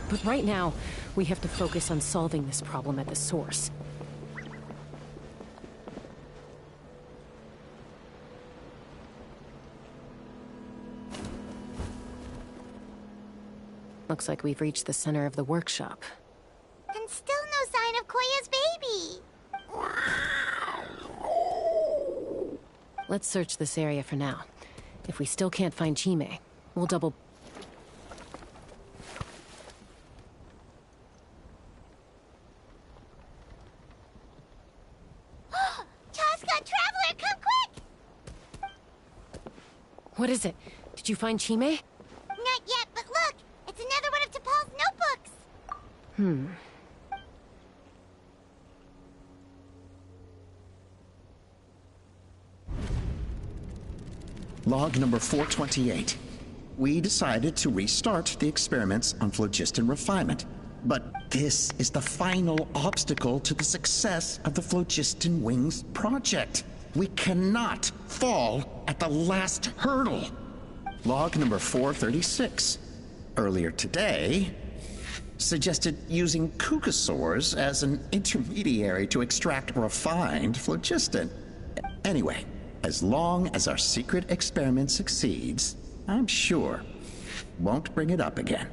But right now, we have to focus on solving this problem at the source. Looks like we've reached the center of the workshop. And still no sign of Koya's baby. Let's search this area for now. If we still can't find Chime, we'll double... Chaska, Traveler, come quick! What is it? Did you find Chime? Not yet, but look! It's another one of T'Pol's notebooks! Log number 428. We decided to restart the experiments on phlogiston refinement. But this is the final obstacle to the success of the Phlogiston Wings project. We cannot fall at the last hurdle. Log number 436. Earlier today, suggested using Kukasaurs as an intermediary to extract refined phlogiston. Anyway, as long as our secret experiment succeeds, I'm sure won't bring it up again.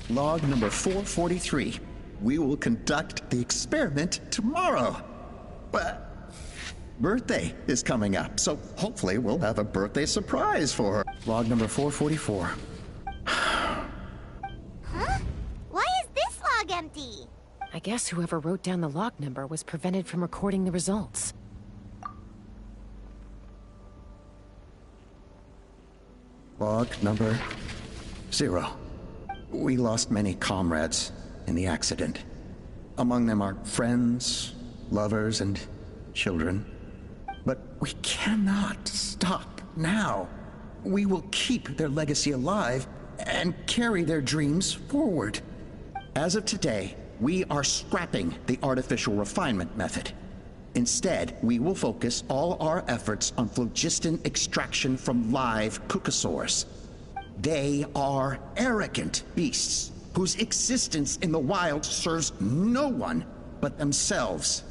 Log number 443. We will conduct the experiment tomorrow. But birthday is coming up, so hopefully we'll have a birthday surprise for her. Log number 444. Huh? Why is this log empty? I guess whoever wrote down the log number was prevented from recording the results. Log number 0. We lost many comrades in the accident. Among them are friends, lovers, and children. But we cannot stop now. We will keep their legacy alive and carry their dreams forward. As of today, we are scrapping the artificial refinement method. Instead, we will focus all our efforts on phlogiston extraction from live Kukasaurs. They are arrogant beasts whose existence in the wild serves no one but themselves.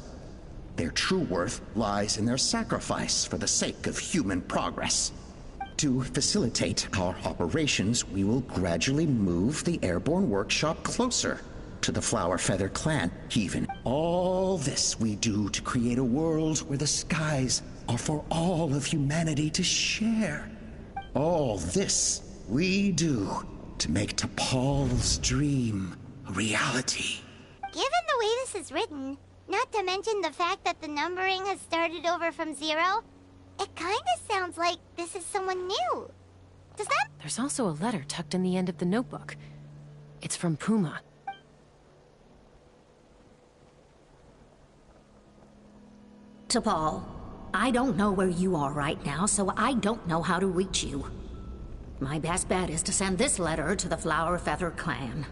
Their true worth lies in their sacrifice for the sake of human progress. To facilitate our operations, we will gradually move the airborne workshop closer to the Flower Feather clan. Even all this we do to create a world where the skies are for all of humanity to share. All this we do to make T'Pol's dream reality. Given the way this is written, not to mention the fact that the numbering has started over from 0, it kinda sounds like this is someone new. Does that— There's also a letter tucked in the end of the notebook. It's from Puma. T'Pol, I don't know where you are right now, so I don't know how to reach you. My best bet is to send this letter to the Flower Feather clan.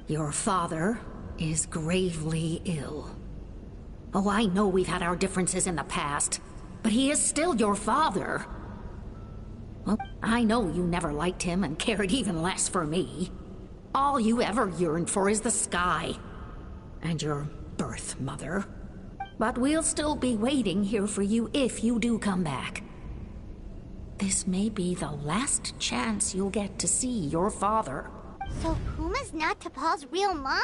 Your father is gravely ill. Oh, I know we've had our differences in the past, but he is still your father. Well, I know you never liked him and cared even less for me. All you ever yearned for is the sky. And your birth mother. But we'll still be waiting here for you if you do come back. This may be the last chance you'll get to see your father. So Puma's not T'Pol's real mom?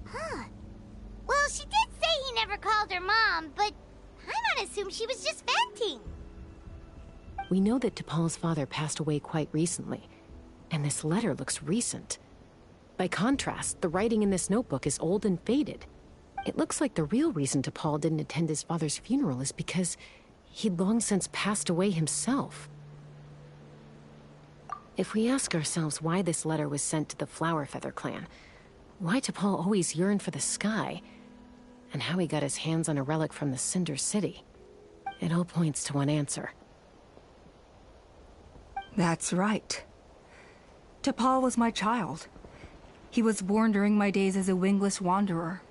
Huh. Well, she did say he never called her mom, but I'm gonna assume she was just venting. We know that T'Pol's father passed away quite recently, and this letter looks recent. By contrast, the writing in this notebook is old and faded. It looks like the real reason T'Pol didn't attend his father's funeral is because he'd long since passed away himself. If we ask ourselves why this letter was sent to the Flower Feather clan, why T'Pol always yearned for the sky, and how he got his hands on a relic from the Cinder City, it all points to one answer. That's right. T'Pol was my child. He was born during my days as a wingless wanderer.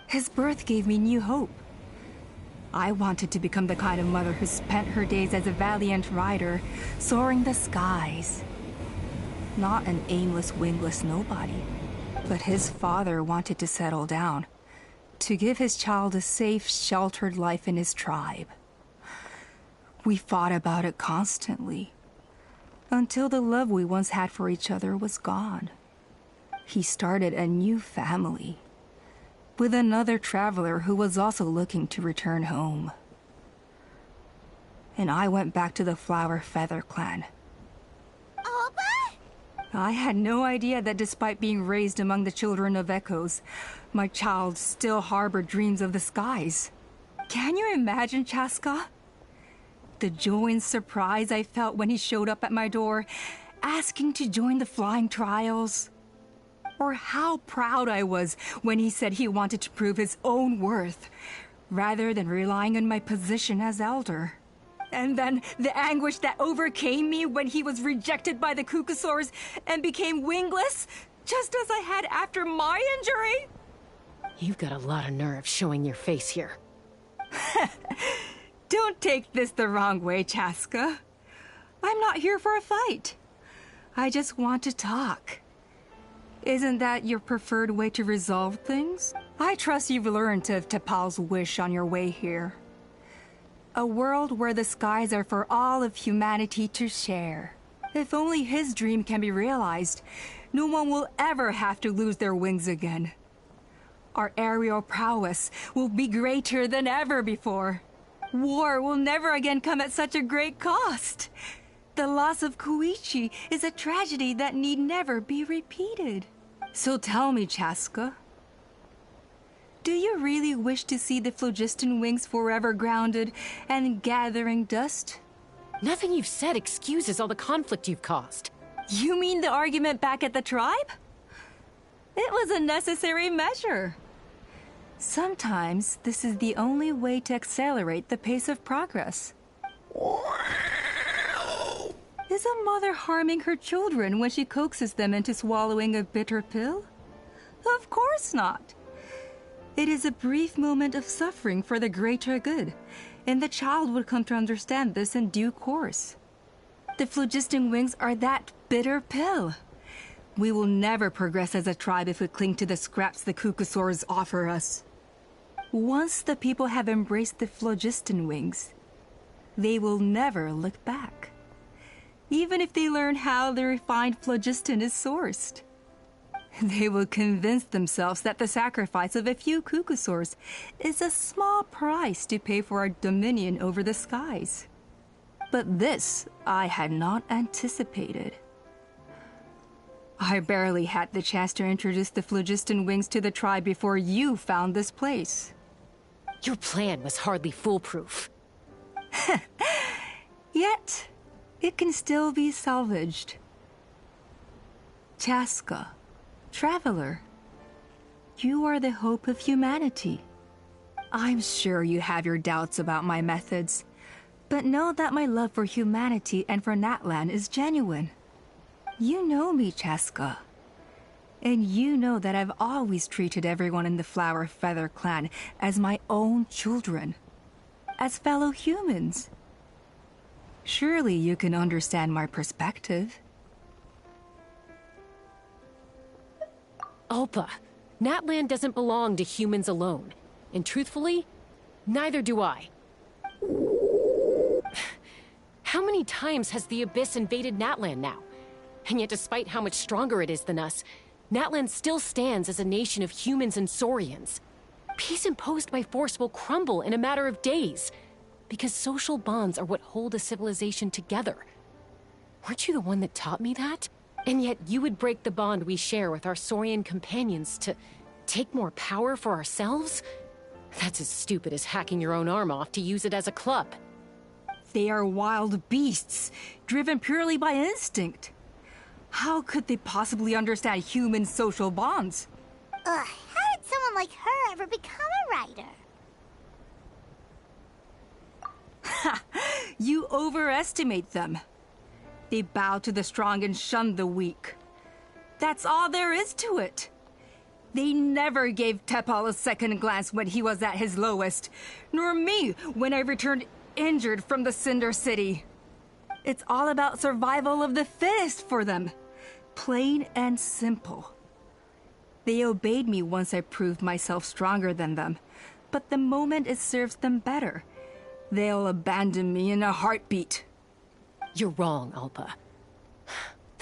His birth gave me new hope. I wanted to become the kind of mother who spent her days as a valiant rider, soaring the skies. Not an aimless, wingless nobody. But his father wanted to settle down, to give his child a safe, sheltered life in his tribe. We fought about it constantly, until the love we once had for each other was gone. He started a new family, with another traveler who was also looking to return home. And I went back to the Flower Feather clan. Alba? I had no idea that despite being raised among the children of echoes, my child still harbored dreams of the skies. Can you imagine, Chaska? The joy and surprise I felt when he showed up at my door, asking to join the flying trials. Or how proud I was when he said he wanted to prove his own worth, rather than relying on my position as elder. And then the anguish that overcame me when he was rejected by the Kukusaurs and became wingless, just as I had after my injury. You've got a lot of nerve showing your face here. Don't take this the wrong way, Chaska. I'm not here for a fight. I just want to talk. Isn't that your preferred way to resolve things? I trust you've learned of T'Pol's wish on your way here. A world where the skies are for all of humanity to share. If only his dream can be realized, no one will ever have to lose their wings again. Our aerial prowess will be greater than ever before. War will never again come at such a great cost. The loss of Koichi is a tragedy that need never be repeated. So tell me, Chaska, do you really wish to see the phlogiston wings forever grounded and gathering dust? Nothing you've said excuses all the conflict you've caused. You mean the argument back at the tribe? It was a necessary measure. Sometimes this is the only way to accelerate the pace of progress. Is a mother harming her children when she coaxes them into swallowing a bitter pill? Of course not. It is a brief moment of suffering for the greater good, and the child would come to understand this in due course. The phlogiston wings are that bitter pill. We will never progress as a tribe if we cling to the scraps the Kukusaurs offer us. Once the people have embraced the phlogiston wings, they will never look back. Even if they learn how the refined phlogiston is sourced. They will convince themselves that the sacrifice of a few Kukusaurs is a small price to pay for our dominion over the skies. But this I had not anticipated. I barely had the chance to introduce the phlogiston wings to the tribe before you found this place. Your plan was hardly foolproof. Yet, it can still be salvaged. Chaska, Traveler, you are the hope of humanity. I'm sure you have your doubts about my methods, but know that my love for humanity and for Natlan is genuine. You know me, Chaska. And you know that I've always treated everyone in the Flower Feather clan as my own children. As fellow humans. Surely you can understand my perspective. Alpa, Natlan doesn't belong to humans alone. And truthfully, neither do I. How many times has the Abyss invaded Natlan now? And yet despite how much stronger it is than us, Natlan still stands as a nation of humans and Saurians. Peace imposed by force will crumble in a matter of days, because social bonds are what hold a civilization together. Weren't you the one that taught me that? And yet you would break the bond we share with our Saurian companions to take more power for ourselves? That's as stupid as hacking your own arm off to use it as a club. They are wild beasts, driven purely by instinct. How could they possibly understand human social bonds? How did someone like her ever become a writer? Ha! You overestimate them. They bow to the strong and shun the weak. That's all there is to it. They never gave Tepal a second glance when he was at his lowest, nor me when I returned injured from the Cinder City. It's all about survival of the fittest for them. Plain and simple. They obeyed me once I proved myself stronger than them, but the moment it serves them better, they'll abandon me in a heartbeat. You're wrong, Alpa.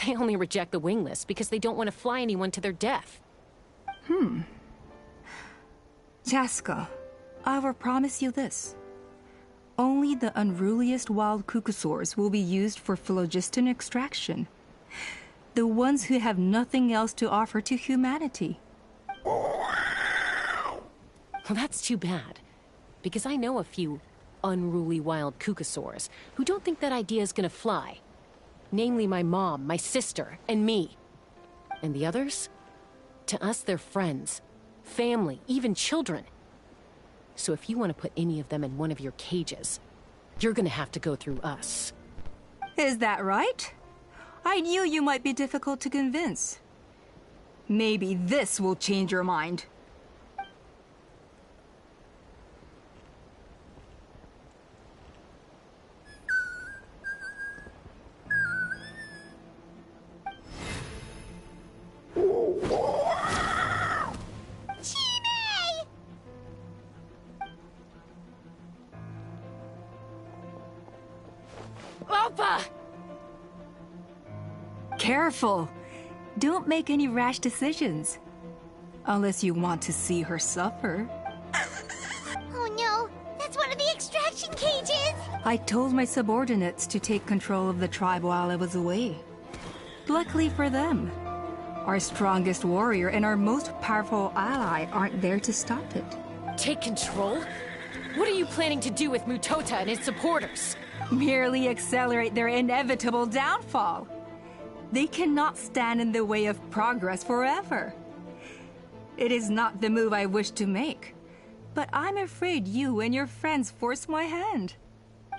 They only reject the wingless because they don't want to fly anyone to their death. Chaska, I will promise you this. Only the unruliest wild cucosaurs will be used for phlogiston extraction. The ones who have nothing else to offer to humanity. Well, that's too bad. Because I know a few unruly wild cucosaurs who don't think that idea is gonna fly. Namely my mom, my sister, and me. And the others? To us, they're friends, family, even children. So if you want to put any of them in one of your cages, you're gonna have to go through us. Is that right? I knew you might be difficult to convince. Maybe this will change your mind. Alpa! Careful! Don't make any rash decisions. Unless you want to see her suffer. Oh no, that's one of the extraction cages! I told my subordinates to take control of the tribe while I was away. Luckily for them, our strongest warrior and our most powerful ally aren't there to stop it. Take control? What are you planning to do with Mutota and his supporters? Merely accelerate their inevitable downfall. They cannot stand in the way of progress forever. It is not the move I wish to make, but I'm afraid you and your friends force my hand.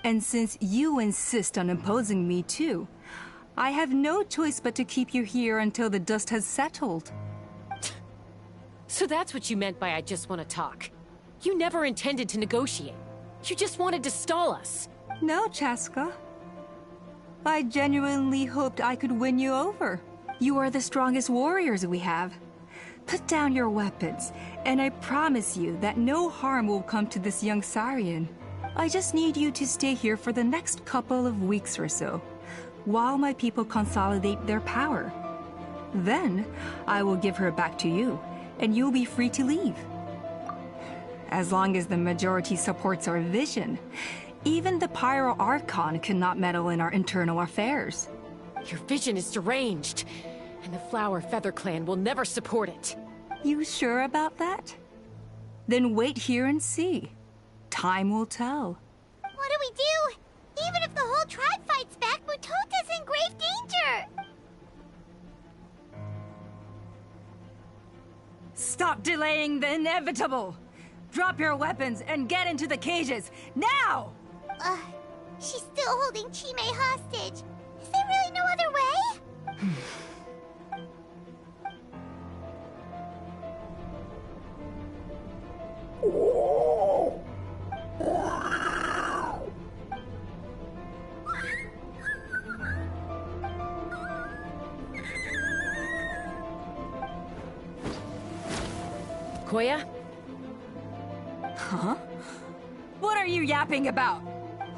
And since you insist on imposing me too, I have no choice but to keep you here until the dust has settled. So that's what you meant by I just want to talk. You never intended to negotiate. You just wanted to stall us. No, Chaska. I genuinely hoped I could win you over. You are the strongest warriors we have. Put down your weapons, and I promise you that no harm will come to this young Saurian. I just need you to stay here for the next couple of weeks or so, while my people consolidate their power. Then, I will give her back to you, and you'll be free to leave. As long as the majority supports our vision, even the Pyro Archon cannot meddle in our internal affairs. Your vision is deranged, And the Flower Feather Clan will never support it. You sure about that? Then wait here and see. Time will tell. What do we do? Even if the whole tribe fights back, Mutota's in grave danger! Stop delaying the inevitable! Drop your weapons and get into the cages, now! She's still holding Chime hostage. Is there really no other way? Koya? Huh? What are you yapping about?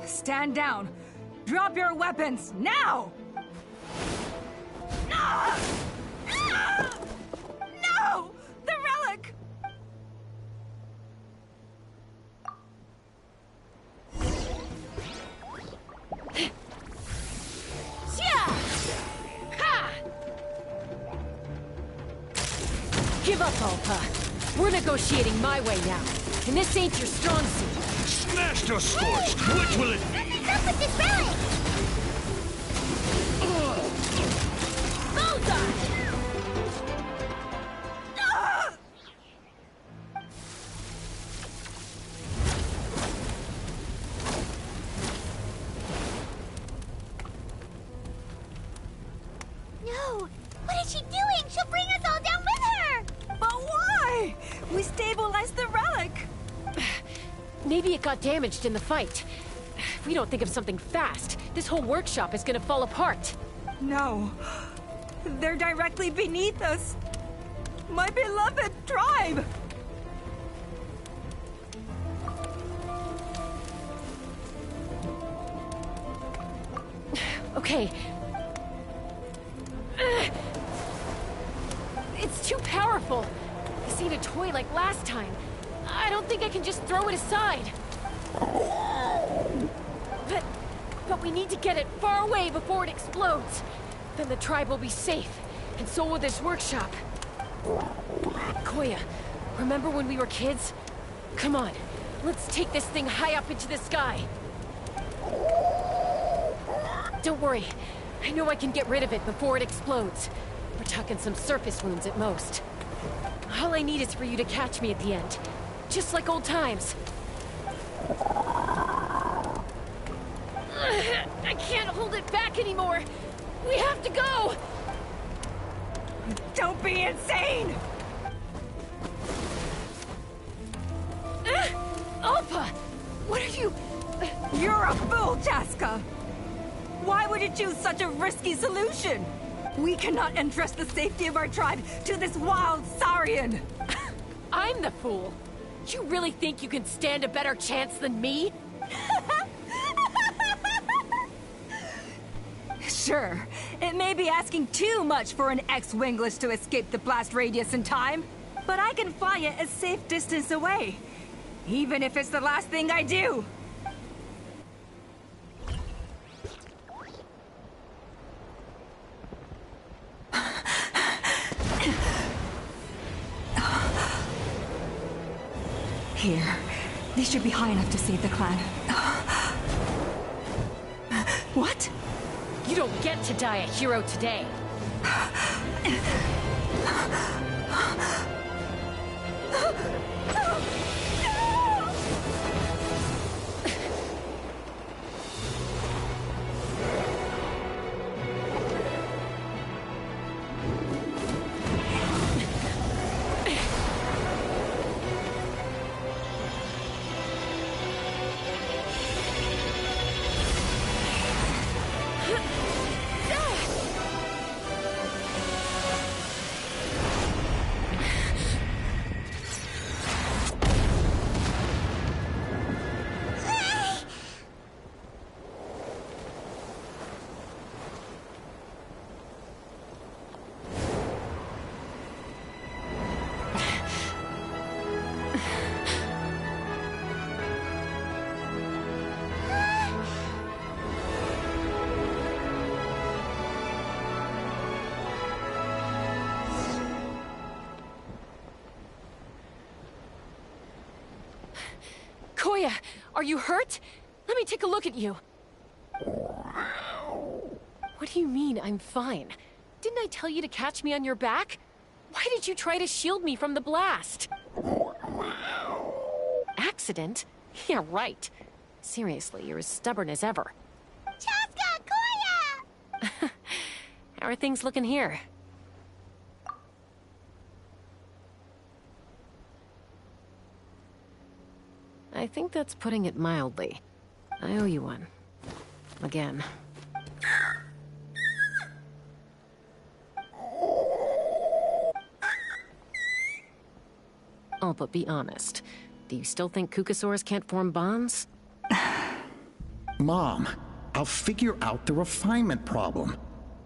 Stand down. Drop your weapons, now! No! The relic! Give up, Alpa. We're negotiating my way now, and this ain't your strong suit. Smashed or scorched, which will it be? What's up with this relic? Bullseye! No! What is she doing? She'll bring us all down with her! But why? We stabilized the relic! Maybe it got damaged in the fight. If we don't think of something fast, this whole workshop is gonna fall apart. No. They're directly beneath us. My beloved tribe! Okay. It's too powerful. This ain't a toy like last time. I don't think I can just throw it aside. But we need to get it far away before it explodes. Then the tribe will be safe, and so will this workshop. Koya, remember when we were kids? Come on, let's take this thing high up into the sky. Don't worry, I know I can get rid of it before it explodes. We're talking some surface wounds at most. All I need is for you to catch me at the end. Just like old times. I can't hold it back anymore. We have to go! Don't be insane! Alpa! What are you... You're a fool, Chaska! Why would you choose such a risky solution? We cannot entrust the safety of our tribe to this wild Saurian! I'm the fool. You really think you can stand a better chance than me? Sure, it may be asking too much for an ex-wingless to escape the blast radius in time, but I can fly it a safe distance away, even if it's the last thing I do. Here. They should be high enough to save the clan. What? You don't get to die a hero today. Koya, are you hurt? Let me take a look at you. What do you mean, I'm fine? Didn't I tell you to catch me on your back? Why did you try to shield me from the blast? Accident? Yeah, right. Seriously, you're as stubborn as ever. Chaska, Koya! How are things looking here? I think that's putting it mildly. I owe you one. Again. Oh, but be honest. Do you still think Kukasaurs can't form bonds? Mom, I'll figure out the refinement problem.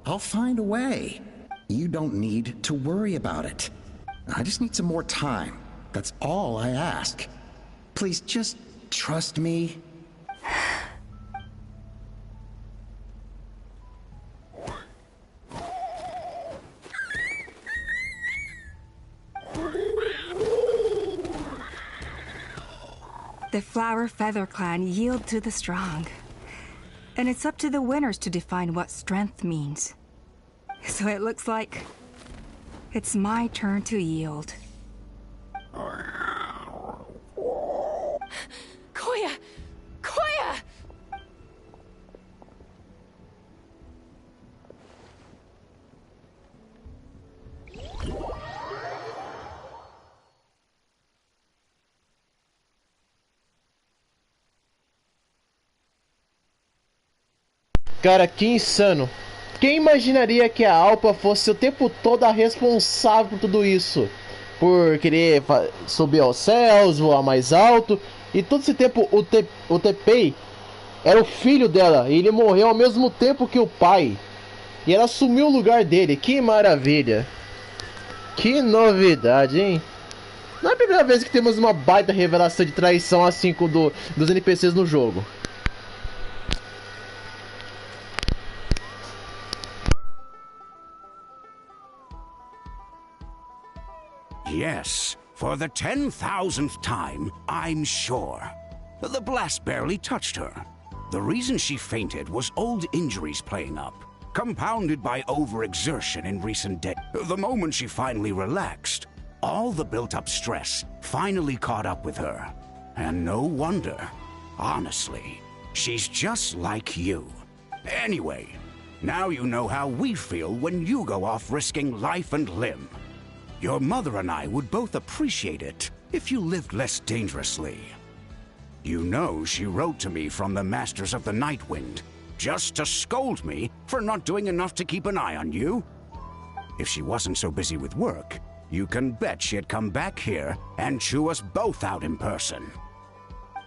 I'll find a way. You don't need to worry about it. I just need some more time. That's all I ask. Please just trust me. The Flower Feather Clan yield to the strong. And it's up to the winners to define what strength means. So it looks like it's my turn to yield. Koya! Koya! Cara, que insano. Quem imaginaria que a Alpa fosse o tempo todo a responsável por tudo isso? Por querer subir aos céus, voar mais alto. E todo esse tempo o Tepei era o filho dela. E ele morreu ao mesmo tempo que o pai. E ela assumiu o lugar dele. Que maravilha. Que novidade, hein? Não é a primeira vez que temos uma baita revelação de traição assim com dos NPCs no jogo. Yes, for the 10,000th time, I'm sure. The blast barely touched her. The reason she fainted was old injuries playing up, compounded by overexertion in recent days. The moment she finally relaxed, all the built-up stress finally caught up with her. And no wonder. Honestly, she's just like you. Anyway, now you know how we feel when you go off risking life and limb. Your mother and I would both appreciate it if you lived less dangerously. You know she wrote to me from the Masters of the Night Wind, just to scold me for not doing enough to keep an eye on you. If she wasn't so busy with work, you can bet she'd come back here and chew us both out in person.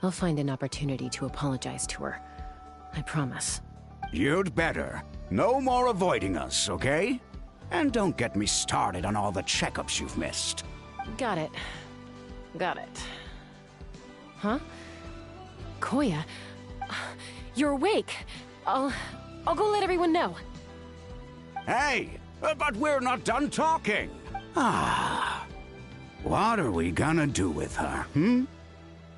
I'll find an opportunity to apologize to her. I promise. You'd better. No more avoiding us, okay? And don't get me started on all the checkups you've missed. Got it. Got it. Huh? Koya? You're awake. I'll go let everyone know. Hey, but we're not done talking. What are we gonna do with her, hmm?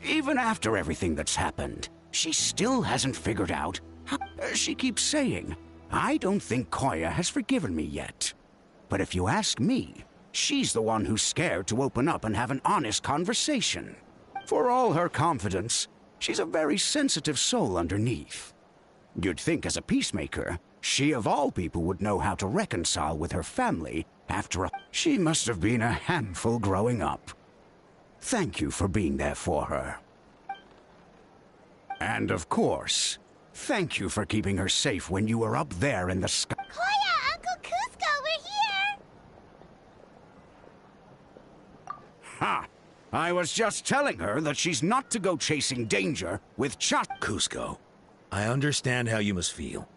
Even after everything that's happened, she still hasn't figured out how... She keeps saying, I don't think Koya has forgiven me yet. But if you ask me, she's the one who's scared to open up and have an honest conversation. For all her confidence, she's a very sensitive soul underneath. You'd think as a peacemaker, she of all people would know how to reconcile with her family after a... She must have been a handful growing up. Thank you for being there for her. And of course, thank you for keeping her safe when you were up there in the sky. Koya, Uncle Cusco, we're here! Ha! I was just telling her that she's not to go chasing danger with Cusco, I understand how you must feel.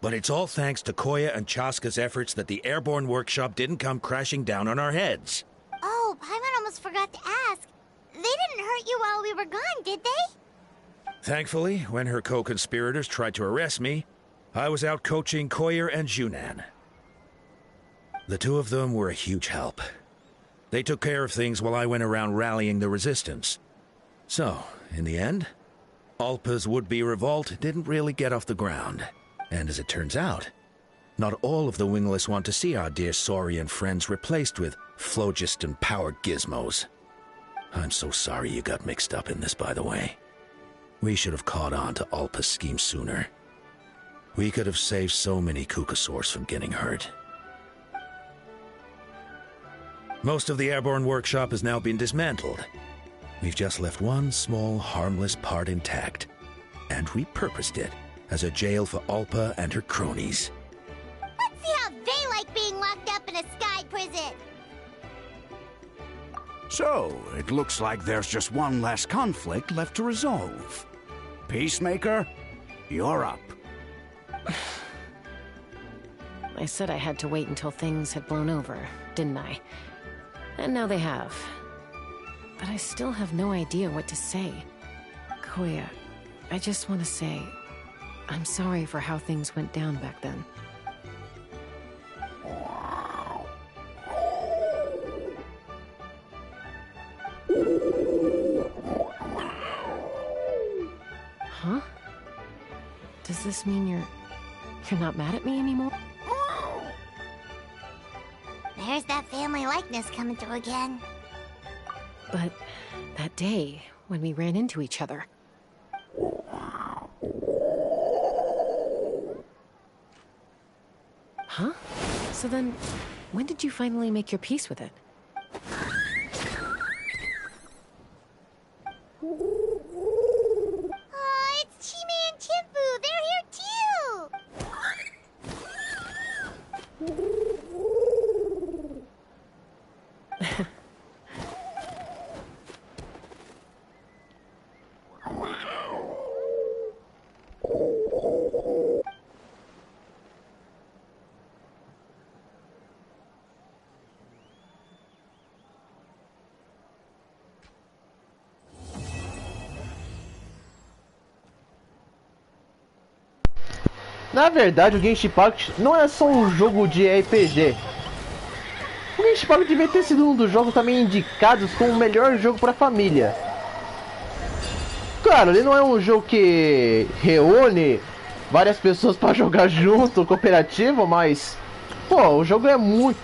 But it's all thanks to Koya and Chaska's efforts that the airborne workshop didn't come crashing down on our heads. Oh, Paimon almost forgot to ask. They didn't hurt you while we were gone, did they? Thankfully, when her co-conspirators tried to arrest me, I was out coaching Koyer and Junan. The two of them were a huge help. They took care of things while I went around rallying the resistance. So, in the end, Alpa's would-be revolt didn't really get off the ground. And as it turns out, not all of the wingless want to see our dear Saurian friends replaced with phlogiston-powered gizmos. I'm so sorry you got mixed up in this, by the way. We should have caught on to Alpa's scheme sooner. We could have saved so many Kukasaurs from getting hurt. Most of the airborne workshop has now been dismantled. We've just left one small, harmless part intact, and repurposed it as a jail for Alpa and her cronies. Let's see how they like being locked up in a sky prison. So, it looks like there's just one last conflict left to resolve. Peacemaker, you're up. I said I had to wait until things had blown over, didn't I? And now they have. But I still have no idea what to say. Koya, I just want to say, I'm sorry for how things went down back then. Huh? Does this mean you're not mad at me anymore? There's that family likeness coming through again. But that day, when we ran into each other... Huh? So then, when did you finally make your peace with it? Oh, it's Chime and Chimpu! They're here too! Na verdade, o Genshin Impact não é só um jogo de RPG. O Genshin Impact devia ter sido um dos jogos também indicados como o melhor jogo para família. Claro, ele não é um jogo que reúne várias pessoas para jogar junto, cooperativo, mas pô, o jogo é muito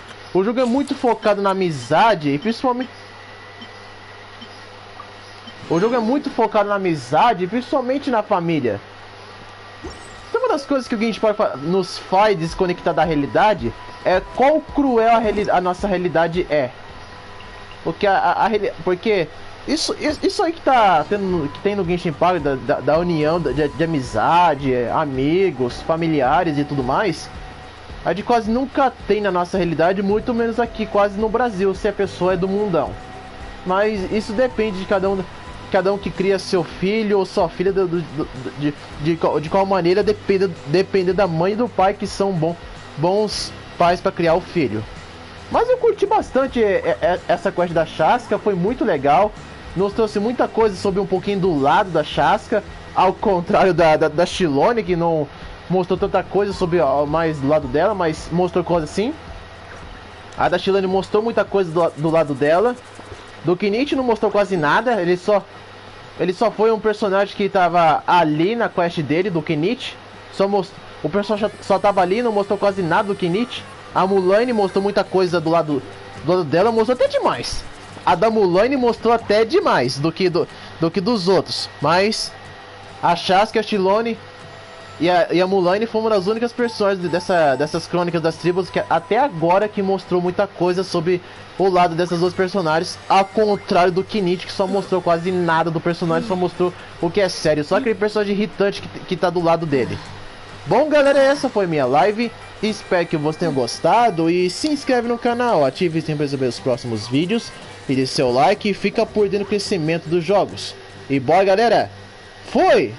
focado na amizade e principalmente na família. Uma das coisas que o Genshin nos faz desconectar da realidade é quão cruel a nossa realidade é. Porque isso aí que tem no Genshin Impact, da união, de amizade, amigos, familiares e tudo mais, a gente quase nunca tem na nossa realidade, muito menos aqui, quase no Brasil, se a pessoa é do mundão. Mas isso depende de cada um que cria seu filho ou sua filha, de qual maneira depende da mãe e do pai, que são bons pais para criar o filho. Mas eu curti bastante essa quest da Chasca, foi muito legal. Nos trouxe muita coisa sobre um pouquinho do lado da Chasca, ao contrário da Chilone, que não mostrou tanta coisa sobre mais do lado dela, mas mostrou coisa assim. A da Chilone mostrou muita coisa do lado dela. Do Kenichi não mostrou quase nada, ele só foi um personagem que tava ali na quest dele, do Kenichi. O personagem só tava ali, não mostrou quase nada do Kenichi. A Mulan mostrou muita coisa do lado dela, mostrou até demais. A da Mulan mostrou até demais do que dos outros. Mas a Chasca, a Chilone e a Mulan foi uma das únicas personagens dessas crônicas das tribos que até agora que mostrou muita coisa sobre o lado dessas duas personagens, ao contrário do Kenichi, que só mostrou quase nada do personagem, só mostrou o que é sério, só aquele personagem irritante que tá do lado dele. Bom, galera, essa foi minha live, espero que vocês tenham gostado e se inscreve no canal, ative o sininho para receber os próximos vídeos e deixe seu like e fica por dentro do crescimento dos jogos. E bora, galera, fui!